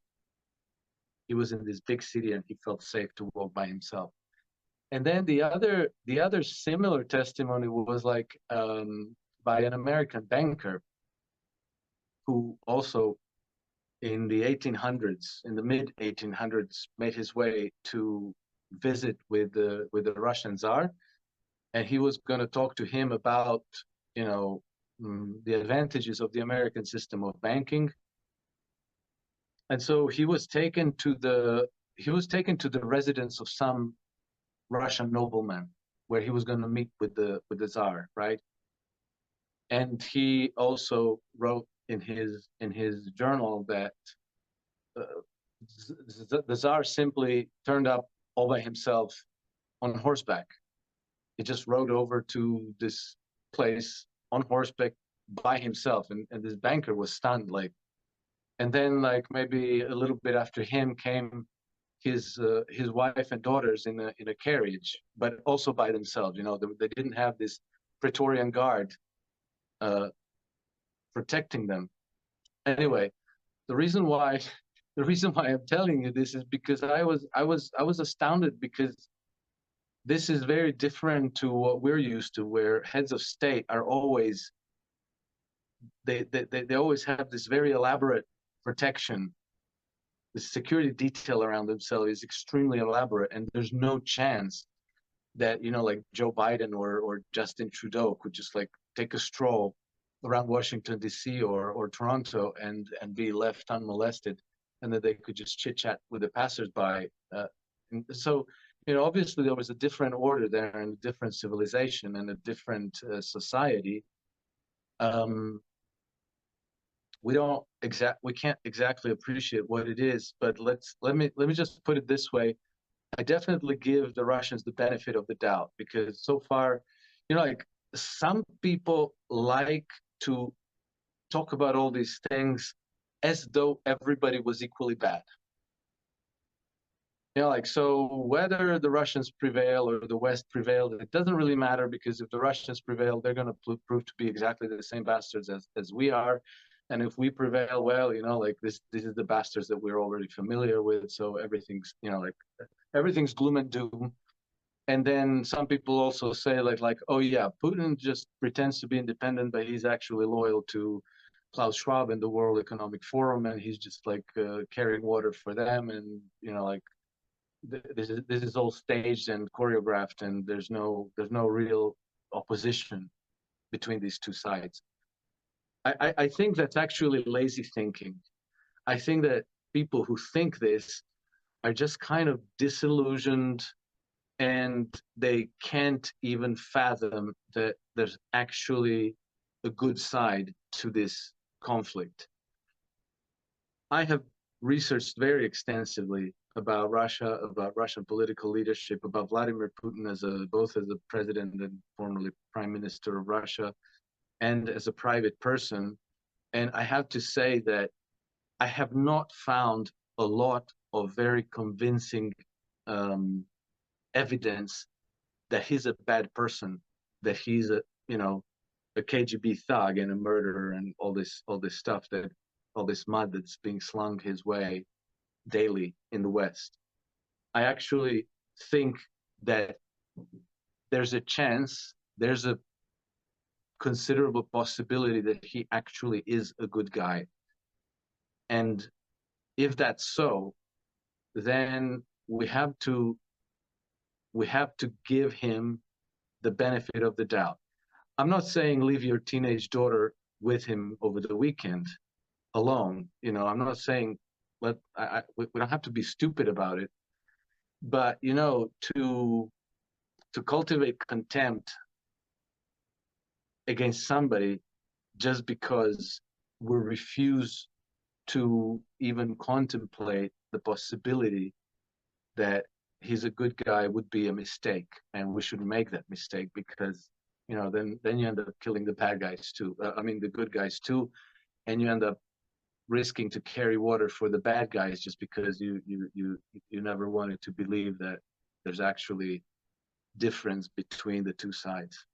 he was in this big city and he felt safe to walk by himself. And then the other similar testimony was by an American banker who also in the 1800s, in the mid 1800s, made his way to visit with the Russian Tsar, and he was going to talk to him about the advantages of the American system of banking. And so he was taken to the residence of some Russian nobleman, where he was going to meet with the Tsar, right? And he also wrote in his journal that the Tsar simply turned up all by himself on horseback. He just rode over to this place on horseback by himself, and this banker was stunned. And then maybe a little bit after him came his wife and daughters in a carriage, but also by themselves. They didn't have this Praetorian guard protecting them. Anyway, the reason why I'm telling you this is because I was astounded, because this is very different to what we're used to, where heads of state are always they always have this very elaborate protection. The security detail around themselves is extremely elaborate, and there's no chance that Joe Biden or Justin Trudeau could just take a stroll around Washington D.C. or Toronto and be left unmolested, and that they could just chit chat with the passersby. And so obviously there was a different order there, and a different civilization, and a different society. We can't exactly appreciate what it is, but let me just put it this way. I definitely give the Russians the benefit of the doubt, because so far, some people like to talk about all these things as though everybody was equally bad. Like, so whether the Russians prevail or the West prevail, it doesn't really matter, because if the Russians prevail, they're going to prove to be exactly the same bastards as we are. And if we prevail, well, like this is the bastards that we're already familiar with. So everything's, like everything's gloom and doom. And then some people also say like, oh yeah, Putin just pretends to be independent, but he's actually loyal to Klaus Schwab and the World Economic Forum, and he's just like carrying water for them, and like this is all staged and choreographed, and there's no real opposition between these two sides. I think that's actually lazy thinking. I think that people who think this are just kind of disillusioned, and they can't even fathom that there's actually a good side to this conflict. I have researched very extensively about Russia, about Russian political leadership, about Vladimir Putin both as a president and formerly prime minister of Russia, and as a private person. And I have to say that I have not found a lot of very convincing evidence that he's a bad person, that he's a KGB thug and a murderer, and all this stuff, that all this mud that's being slung his way daily in the West. I actually think that there's a chance, there's a considerable possibility that he actually is a good guy. And if that's so, then we have to give him the benefit of the doubt. I'm not saying leave your teenage daughter with him over the weekend alone. I'm not saying we don't have to be stupid about it. But to cultivate contempt against somebody just because we refuse to even contemplate the possibility that he's a good guy would be a mistake, and we shouldn't make that mistake, because then you end up killing the bad guys too. The good guys too, and you end up risking to carry water for the bad guys just because you never wanted to believe that there's actually difference between the two sides.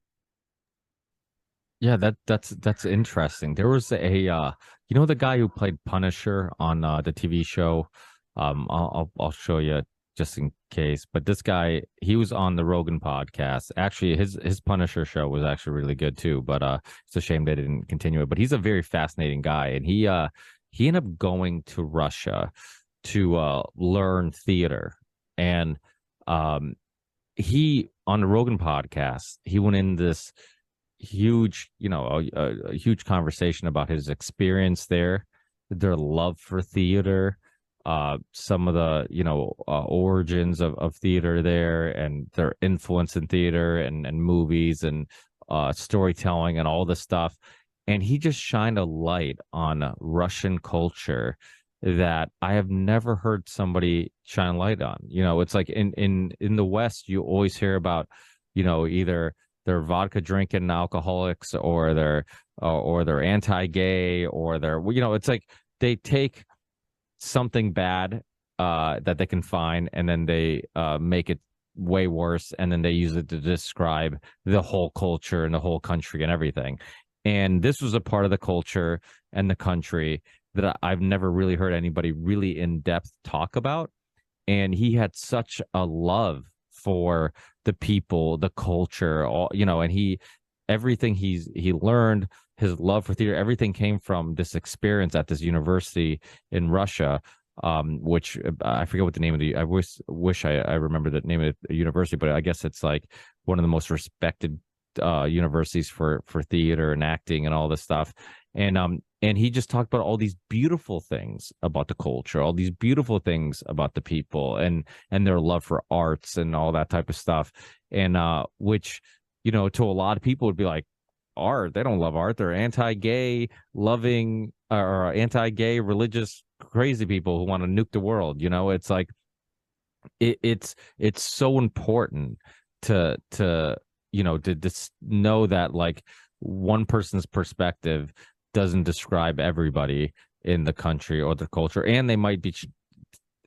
Yeah, that's interesting. There was the guy who played Punisher on the TV show. I'll show you just in case. But this guy, he was on the Rogan podcast. Actually, his Punisher show was actually really good too. But it's a shame they didn't continue it. But he's a very fascinating guy, and he ended up going to Russia to learn theater. And he, on the Rogan podcast, he went in this huge, a huge conversation about his experience there, their love for theater, some of the origins of theater there, and their influence in theater and movies and storytelling and all this stuff. And he just shined a light on Russian culture that I have never heard somebody shine light on. It's like in the West, you always hear about, either they're vodka drinking alcoholics, or they're anti-gay, or they're, it's like they take something bad that they can find, and then they make it way worse, and then they use it to describe the whole culture and the whole country and everything. And this was a part of the culture and the country that I've never really heard anybody really in depth talk about. And he had such a love for the people, the culture, and everything he learned, his love for theater, everything came from this experience at this university in Russia, which I forget what the name of I wish I remember the name of the university, but I guess it's like one of the most respected universities for theater and acting and all this stuff. And he just talked about all these beautiful things about the culture, all these beautiful things about the people, and their love for arts and all that type of stuff. And which, to a lot of people would be like, art, they don't love art. They're anti-gay loving, or anti-gay religious crazy people who want to nuke the world. It's like it's so important to know that, like, one person's perspective doesn't describe everybody in the country or the culture, and they might be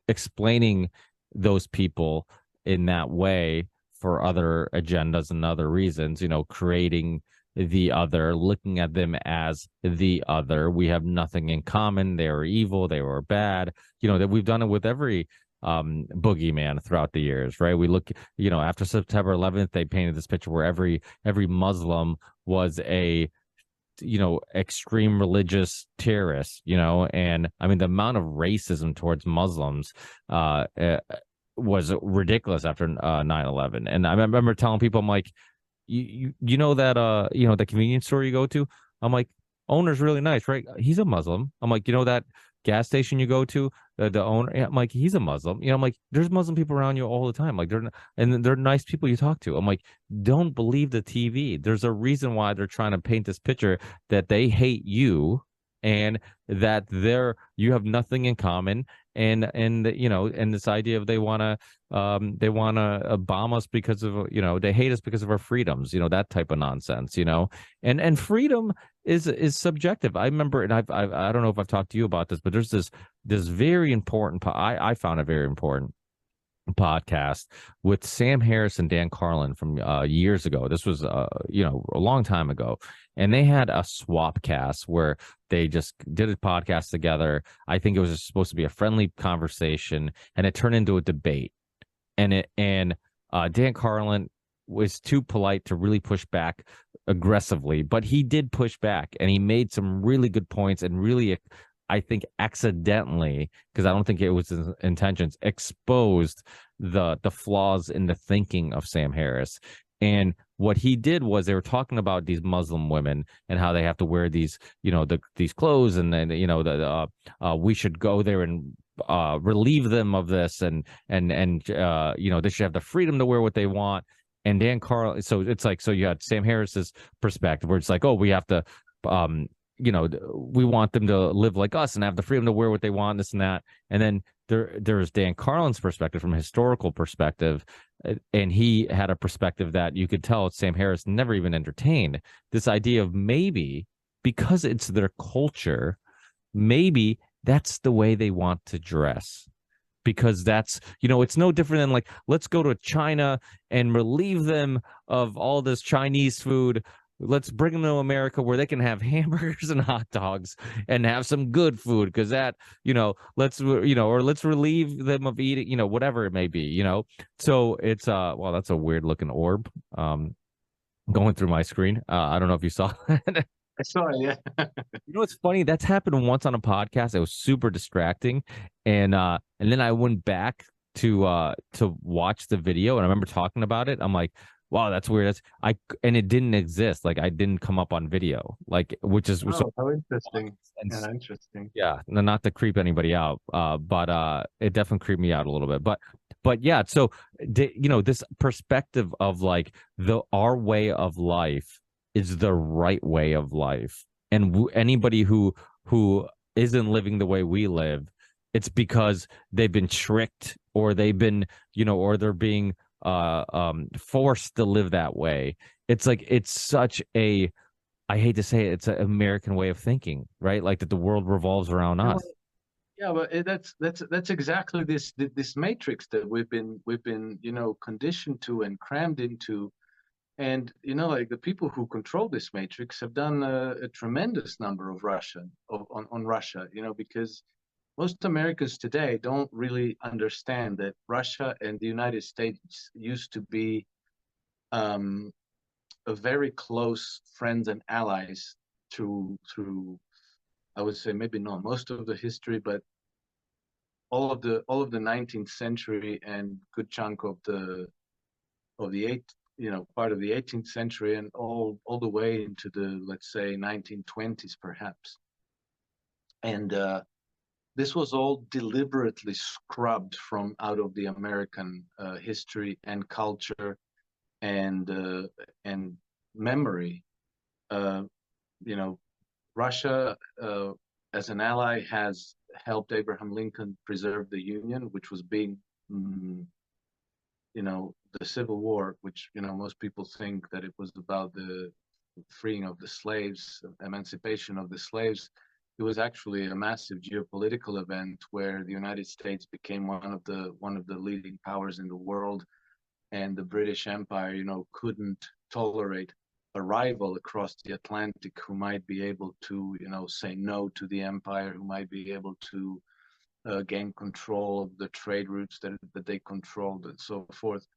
explaining those people in that way for other agendas and other reasons, creating the other, looking at them as the other. We have nothing in common. They were evil, they were bad. That we've done it with every boogeyman throughout the years, right? We look, after September 11th, they painted this picture where every Muslim was a extreme religious terrorists, and I mean the amount of racism towards Muslims was ridiculous after 9/11. And I remember telling people, I'm like, you know that the convenience store you go to, I'm like, owner's really nice, right? He's a Muslim. I'm like, that gas station you go to, the owner, I'm like, he's a Muslim. I'm like, there's Muslim people around you all the time. Like they're nice people you talk to. I'm like, don't believe the TV. There's a reason why they're trying to paint this picture that they hate you and that you have nothing in common. And this idea of they want to bomb us because of they hate us because of our freedoms, that type of nonsense, and freedom is subjective. I remember, and I don't know if I've talked to you about this, but there's this very important I found it very important podcast with Sam Harris and Dan Carlin from years ago. This was a long time ago, and they had a swap cast where they just did a podcast together. I think it was supposed to be a friendly conversation, and it turned into a debate. And Dan Carlin was too polite to really push back aggressively, but he did push back, and he made some really good points, and really, I think accidentally, because I don't think it was his intentions, exposed the flaws in the thinking of Sam Harris. And what he did was they were talking about these Muslim women and how they have to wear these, these clothes, and then we should go there and relieve them of this, and they should have the freedom to wear what they want. And Dan Carl, so it's like, so you had Sam Harris's perspective where it's like, oh, we have to we want them to live like us and have the freedom to wear what they want, this and that. And then there's Dan Carlin's perspective from a historical perspective, and he had a perspective that you could tell Sam Harris never even entertained, this idea of maybe because it's their culture, maybe that's the way they want to dress. Because that's, it's no different than like, let's go to China and relieve them of all this Chinese food. Let's bring them to America where they can have hamburgers and hot dogs and have some good food. Because that, let's relieve them of eating, whatever it may be, So it's, well, that's a weird looking orb going through my screen. I don't know if you saw that. I saw it, yeah. It's funny? That's happened once on a podcast. It was super distracting, and then I went back to watch the video, and I remember talking about it. I'm like, wow, that's weird. And it didn't exist. Like I didn't come up on video, like which is Oh, so how interesting. and Yeah, interesting. yeah, not to creep anybody out, but it definitely creeped me out a little bit. But yeah, so this perspective of like our way of life is the right way of life, and anybody who isn't living the way we live, it's because they've been tricked, or they've been or they're being forced to live that way. It's like, it's such a, I hate to say it, it's an American way of thinking, right? Like that the world revolves around us. Yeah, but that's exactly this matrix that we've been conditioned to and crammed into. And like the people who control this matrix have done a tremendous number of on Russia, because most Americans today don't really understand that Russia and the United States used to be a very close friends and allies through I would say maybe not most of the history, but all of the 19th century and good chunk of the part of the 18th century, and all the way into the, let's say, 1920s perhaps. And this was all deliberately scrubbed from out of the American history and culture and memory. Russia as an ally has helped Abraham Lincoln preserve the Union, which was being the Civil War, which most people think that it was about the freeing of the slaves, emancipation of the slaves, it was actually a massive geopolitical event where the United States became one of the leading powers in the world, and the British Empire, couldn't tolerate a rival across the Atlantic who might be able to, say no to the empire, who might be able to gain control of the trade routes that they controlled and so forth.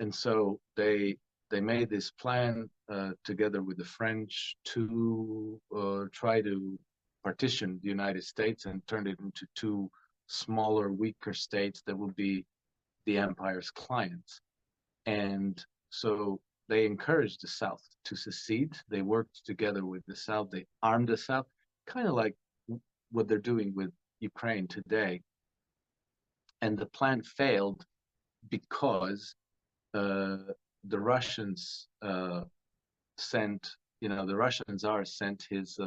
And so they made this plan together with the French to try to partition the United States and turn it into two smaller, weaker states that would be the empire's clients. And so they encouraged the South to secede. They worked together with the South. They armed the South, kind of like what they're doing with Ukraine today. And the plan failed because the Russians sent, the Russian Tsar sent his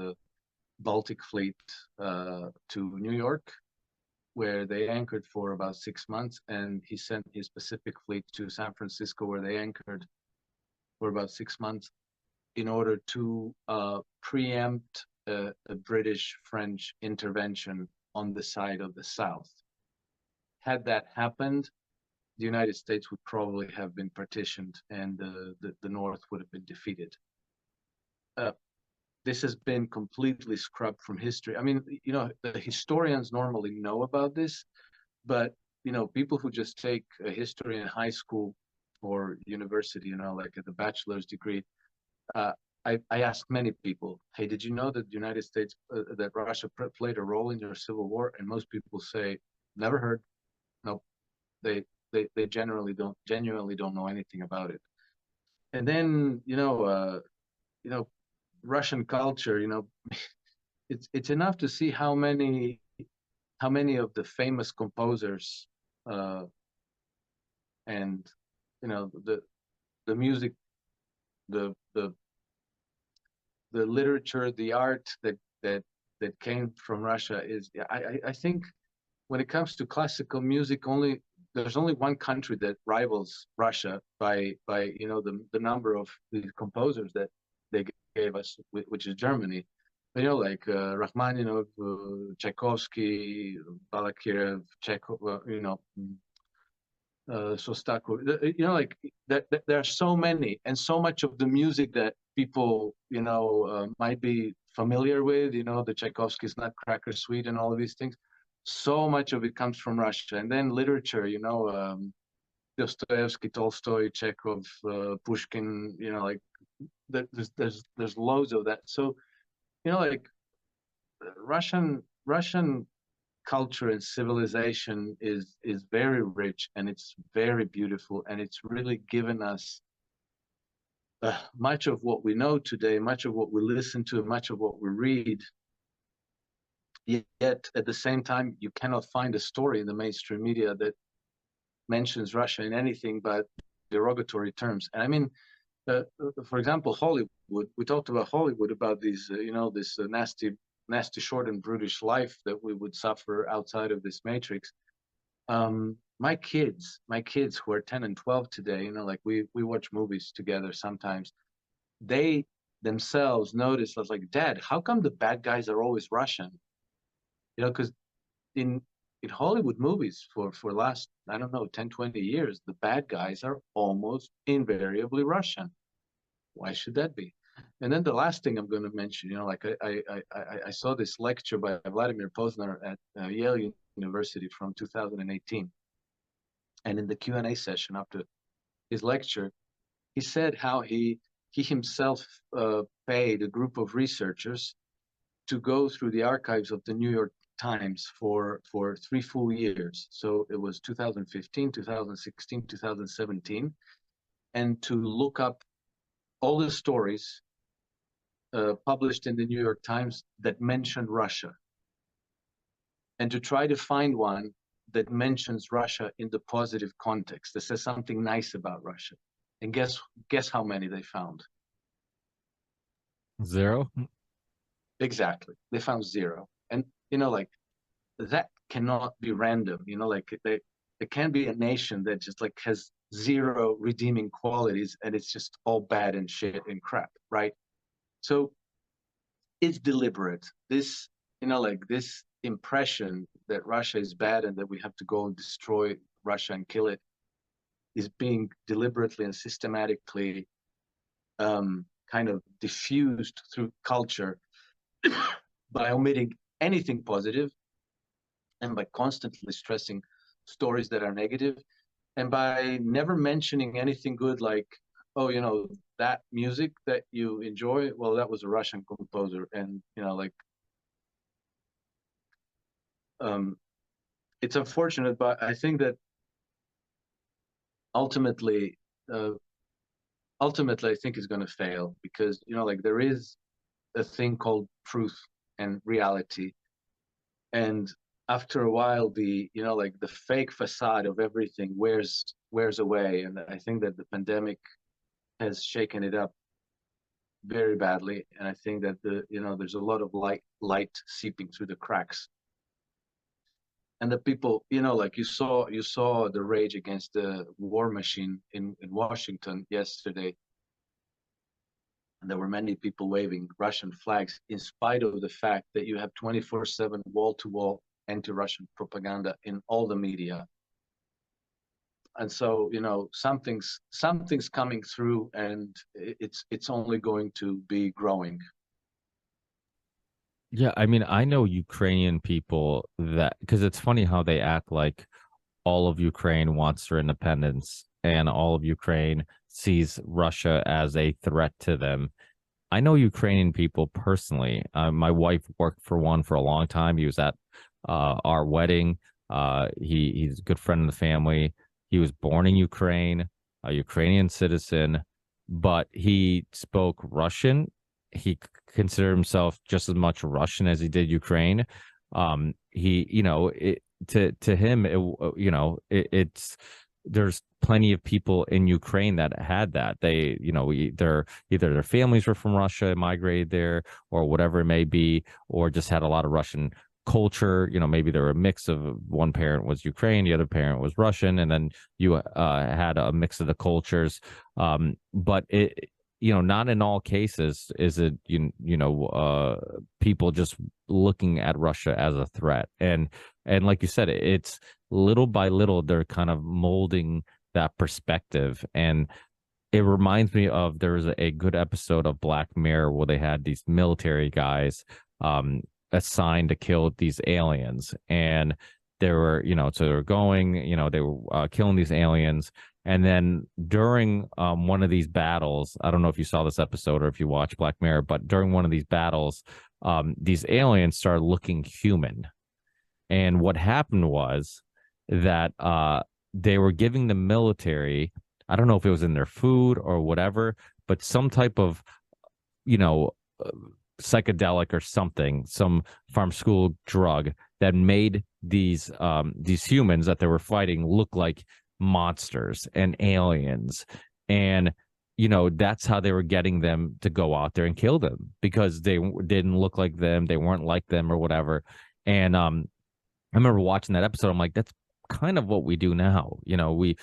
Baltic fleet to New York, where they anchored for about 6 months, and he sent his Pacific fleet to San Francisco, where they anchored for about 6 months, in order to preempt a British-French intervention on the side of the South. Had that happened, the United States would probably have been partitioned, and the North would have been defeated. This has been completely scrubbed from history. I mean, the historians normally know about this, but people who just take a history in high school or university, like at the bachelor's degree, I ask many people, hey, did you know that the United States, that Russia played a role in your civil war? And most people say, never heard. No, they genuinely don't know anything about it. And then Russian culture, it's enough to see how many of the famous composers and the music, the literature, the art that came from Russia is, I think when it comes to classical music, there's only one country that rivals Russia by the number of the composers that they gave us, which is Germany. Like Rachmaninoff, Tchaikovsky, Balakirev, Chekhov, Shostakovich. Like there are so many, and so much of the music that people might be familiar with. The Tchaikovsky's Nutcracker Suite and all of these things. So much of it comes from Russia. And then literature, Dostoevsky, Tolstoy, Chekhov, Pushkin, like there's loads of that. So, like Russian culture and civilization is very rich, and it's very beautiful, and it's really given us much of what we know today, much of what we listen to, much of what we read. Yet at the same time, you cannot find a story in the mainstream media that mentions Russia in anything but derogatory terms. And I mean, for example, Hollywood. We talked about Hollywood, about these, this nasty, short and brutish life that we would suffer outside of this matrix. My kids who are 10 and 12 today, like we watch movies together sometimes. They themselves notice, I was like, Dad, how come the bad guys are always Russian? Because in Hollywood movies for last, I don't know, 10, 20 years, the bad guys are almost invariably Russian. Why should that be? And then the last thing I'm going to mention, like I saw this lecture by Vladimir Posner at Yale University from 2018. And in the Q&A session after his lecture, he said how he himself paid a group of researchers to go through the archives of the New York Times for 3 full years. So it was 2015, 2016, 2017, and to look up all the stories published in the New York Times that mentioned Russia, and to try to find one that mentions Russia in the positive context, that says something nice about Russia. And guess how many they found? 0. Exactly. They found 0. And like that cannot be random. Like there can be a nation that just like has 0 redeeming qualities, and it's just all bad and shit and crap, right? So it's deliberate. This, like this impression that Russia is bad and that we have to go and destroy Russia and kill it is being deliberately and systematically kind of diffused through culture by omitting anything positive and by constantly stressing stories that are negative and by never mentioning anything good, like, oh, that music that you enjoy, well, that was a Russian composer. And like it's unfortunate, but I think that ultimately uh, ultimately I think is going to fail, because like there is a thing called truth and reality. And after a while, the like the fake facade of everything wears away. And I think that the pandemic has shaken it up very badly. And I think that there's a lot of light seeping through the cracks. And the people, like you saw the rage against the war machine in Washington yesterday. And there were many people waving Russian flags in spite of the fact that you have 24/7 wall-to-wall anti-Russian propaganda in all the media. And so, something's coming through, and it's only going to be growing. Yeah, I mean, I know Ukrainian people that, because it's funny how they act like all of Ukraine wants their independence and all of Ukraine sees Russia as a threat to them. I know Ukrainian people personally. My wife worked for one for a long time. He was at our wedding. He's a good friend of the family. He was born in Ukraine, a Ukrainian citizen, but he spoke Russian. He considered himself just as much Russian as he did Ukraine. To him, it's there's plenty of people in Ukraine that had that. They, either their families were from Russia and migrated there, or whatever it may be, or just had a lot of Russian culture. Maybe they were a mix of, one parent was Ukraine, the other parent was Russian, and then you had a mix of the cultures. But not in all cases is it people just looking at Russia as a threat. And like you said, it's little by little they're kind of molding that perspective. And it reminds me of, there was a good episode of Black Mirror where they had these military guys assigned to kill these aliens, and they were so they were going, they were killing these aliens. And then during one of these battles, I don't know if you saw this episode or if you watch Black Mirror, but during one of these battles, these aliens started looking human. And what happened was that they were giving the military, I don't know if it was in their food or whatever, but some type of, psychedelic or something, some pharmaceutical drug that made these humans that they were fighting look like monsters and aliens. And that's how they were getting them to go out there and kill them, because they didn't look like them, they weren't like them or whatever. And I remember watching that episode. I'm like, that's kind of what we do now. We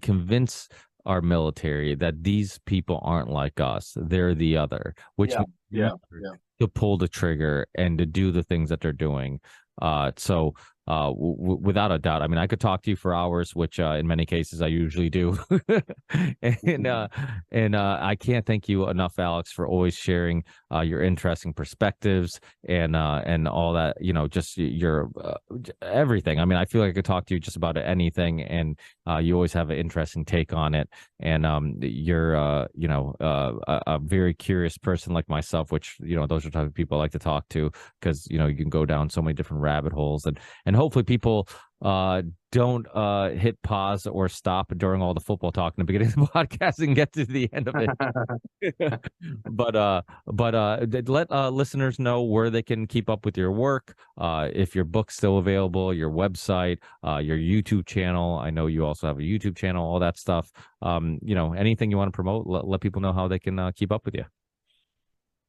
convince our military that these people aren't like us, they're the other, which Yeah. to pull the trigger and to do the things that they're doing. Without a doubt, I mean, I could talk to you for hours, which in many cases I usually do. and I can't thank you enough, Alex, for always sharing your interesting perspectives and all that, just your everything. I mean, I feel like I could talk to you just about anything, and you always have an interesting take on it. And you're a very curious person like myself, which those are the type of people I like to talk to, because you can go down so many different rabbit holes. And hopefully people don't hit pause or stop during all the football talk in the beginning of the podcast and get to the end of it. but let listeners know where they can keep up with your work, if your book's still available, your website, your YouTube channel. I know you also have a YouTube channel, all that stuff. Anything you want to promote, let people know how they can keep up with you.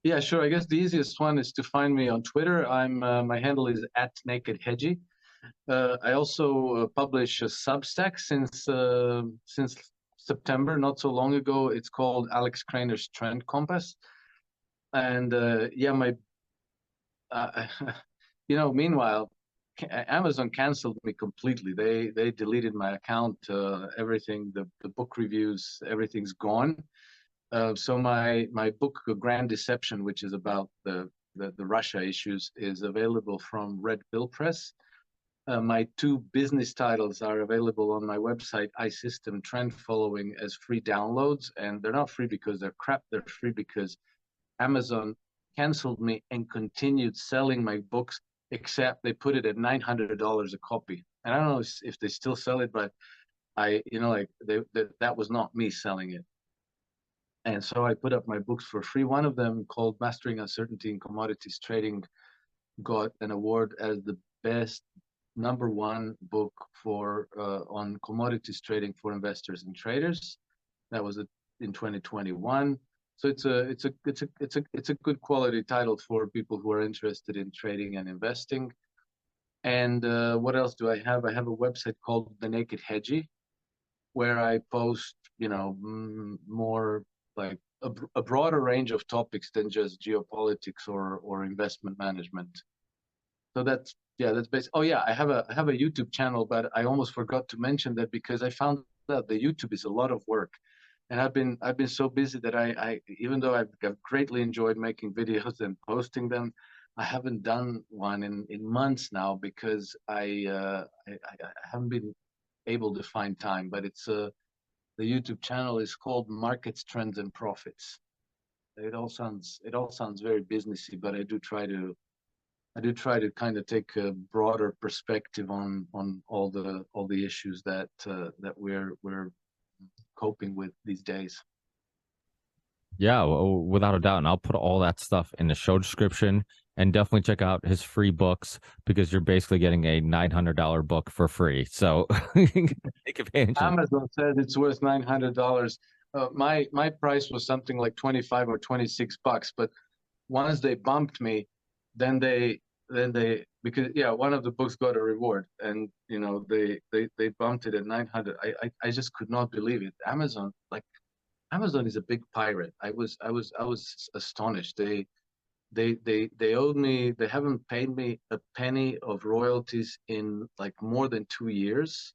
Yeah, sure. I guess the easiest one is to find me on Twitter. My handle is @nakedhedgy. I also publish a Substack since September, not so long ago. It's called Alex Krainer's Trend Compass. and yeah, my meanwhile, Amazon canceled me completely. They deleted my account, everything, the book reviews, everything's gone. So my book Grand Deception, which is about the Russia issues, is available from Red Pill Press. My two business titles are available on my website, iSystem Trend Following, as free downloads, and they're not free because they're crap. They're free because Amazon canceled me and continued selling my books, except they put it at $900 a copy. And I don't know if they still sell it, but that was not me selling it. And so I put up my books for free. One of them, called Mastering Uncertainty in Commodities Trading, got an award as the best #1 book for on commodities trading for investors and traders. That was in 2021. So it's a good quality title for people who are interested in trading and investing. And what else do I have? I have a website called The Naked Hedgie, where I post, more like a broader range of topics than just geopolitics or investment management. So that's based. Oh yeah, I have a YouTube channel, but I almost forgot to mention that because I found that the YouTube is a lot of work, and I've been so busy that I even though I've greatly enjoyed making videos and posting them, I haven't done one in months now because I haven't been able to find time. But it's the YouTube channel is called Markets, Trends, and Profits. It all sounds very businessy, but I do try to kind of take a broader perspective on all the issues that we're coping with these days. Yeah, without a doubt. And I'll put all that stuff in the show description, and definitely check out his free books because you're basically getting a $900 book for free. So take advantage. Amazon says it's worth $900. My price was something like 25 or 26 bucks, but once they bumped me, then they because one of the books got a reward, and they bumped it at 900. I just could not believe it. Amazon is a big pirate. I was astonished. They owed me. They haven't paid me a penny of royalties in like more than 2 years,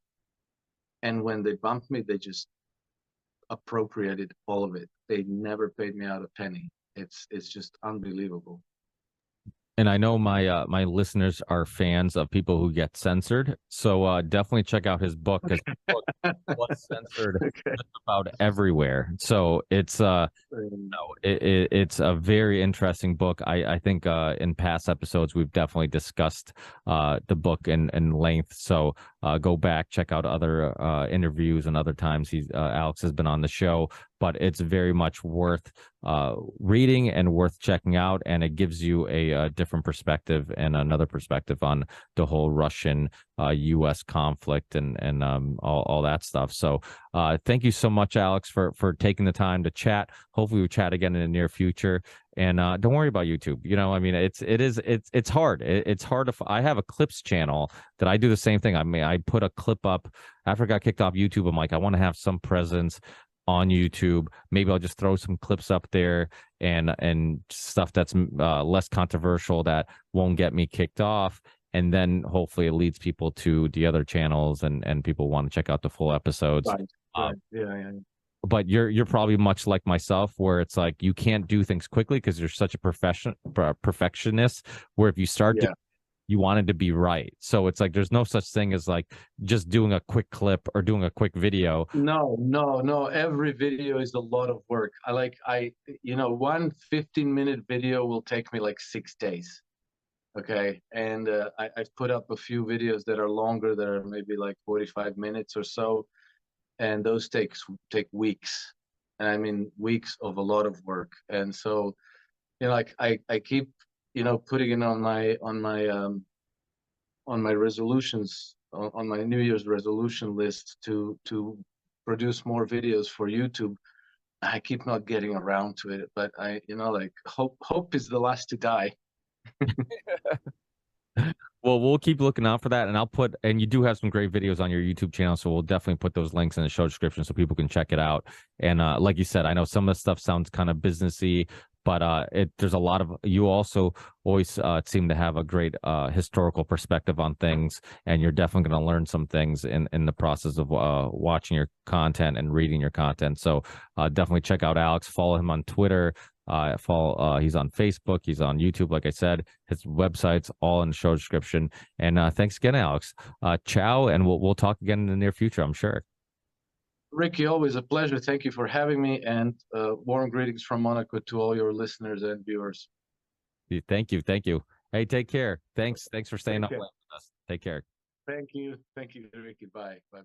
and when they bumped me, they just appropriated all of it. They never paid me out a penny. It's just unbelievable. And I know my listeners are fans of people who get censored, so definitely check out his book, because his book was censored just about everywhere. So it's it's a very interesting book. I think in past episodes we've definitely discussed the book in length. So go back, check out other interviews and other times Alex has been on the show. But it's very much worth reading and worth checking out, and it gives you a different perspective and another perspective on the whole Russian U.S. conflict and all that stuff. So thank you so much, Alex, for taking the time to chat. Hopefully we chat again in the near future. And don't worry about YouTube. I mean, it's hard. It's hard I have a clips channel that I do the same thing. I mean, I put a clip up after I got kicked off YouTube. I'm like, I want to have some presence on YouTube. Maybe I'll just throw some clips up there and stuff that's less controversial that won't get me kicked off. And then hopefully it leads people to the other channels and people want to check out the full episodes. Right. Yeah. But you're probably much like myself, where it's like you can't do things quickly because you're such a perfectionist, where if you start you want it to be right. So it's like there's no such thing as like just doing a quick clip or doing a quick video. No. Every video is a lot of work. One 15-minute video will take me like 6 days. Okay. And I've put up a few videos that are longer, that are maybe like 45 minutes or so. And those take weeks. And I mean, weeks of a lot of work. And so, I keep, putting it on my resolutions, on my New Year's resolution list to produce more videos for YouTube. I keep not getting around to it, but hope is the last to die. Well, we'll keep looking out for that, and you do have some great videos on your YouTube channel, so we'll definitely put those links in the show description so people can check it out. And like you said, I know some of the stuff sounds kind of businessy, but there's a lot of, you also always seem to have a great historical perspective on things, and you're definitely going to learn some things in the process of watching your content and reading your content. So definitely check out Alex, follow him on Twitter. He's on Facebook, he's on YouTube, like I said. His website's all in the show description. And thanks again, Alex. Ciao, and we'll talk again in the near future, I'm sure. Ricky, always a pleasure. Thank you for having me, and warm greetings from Monaco to all your listeners and viewers. Thank you. Hey, take care. Thanks for staying up late with us. Take care. Thank you, Ricky. Bye. Bye.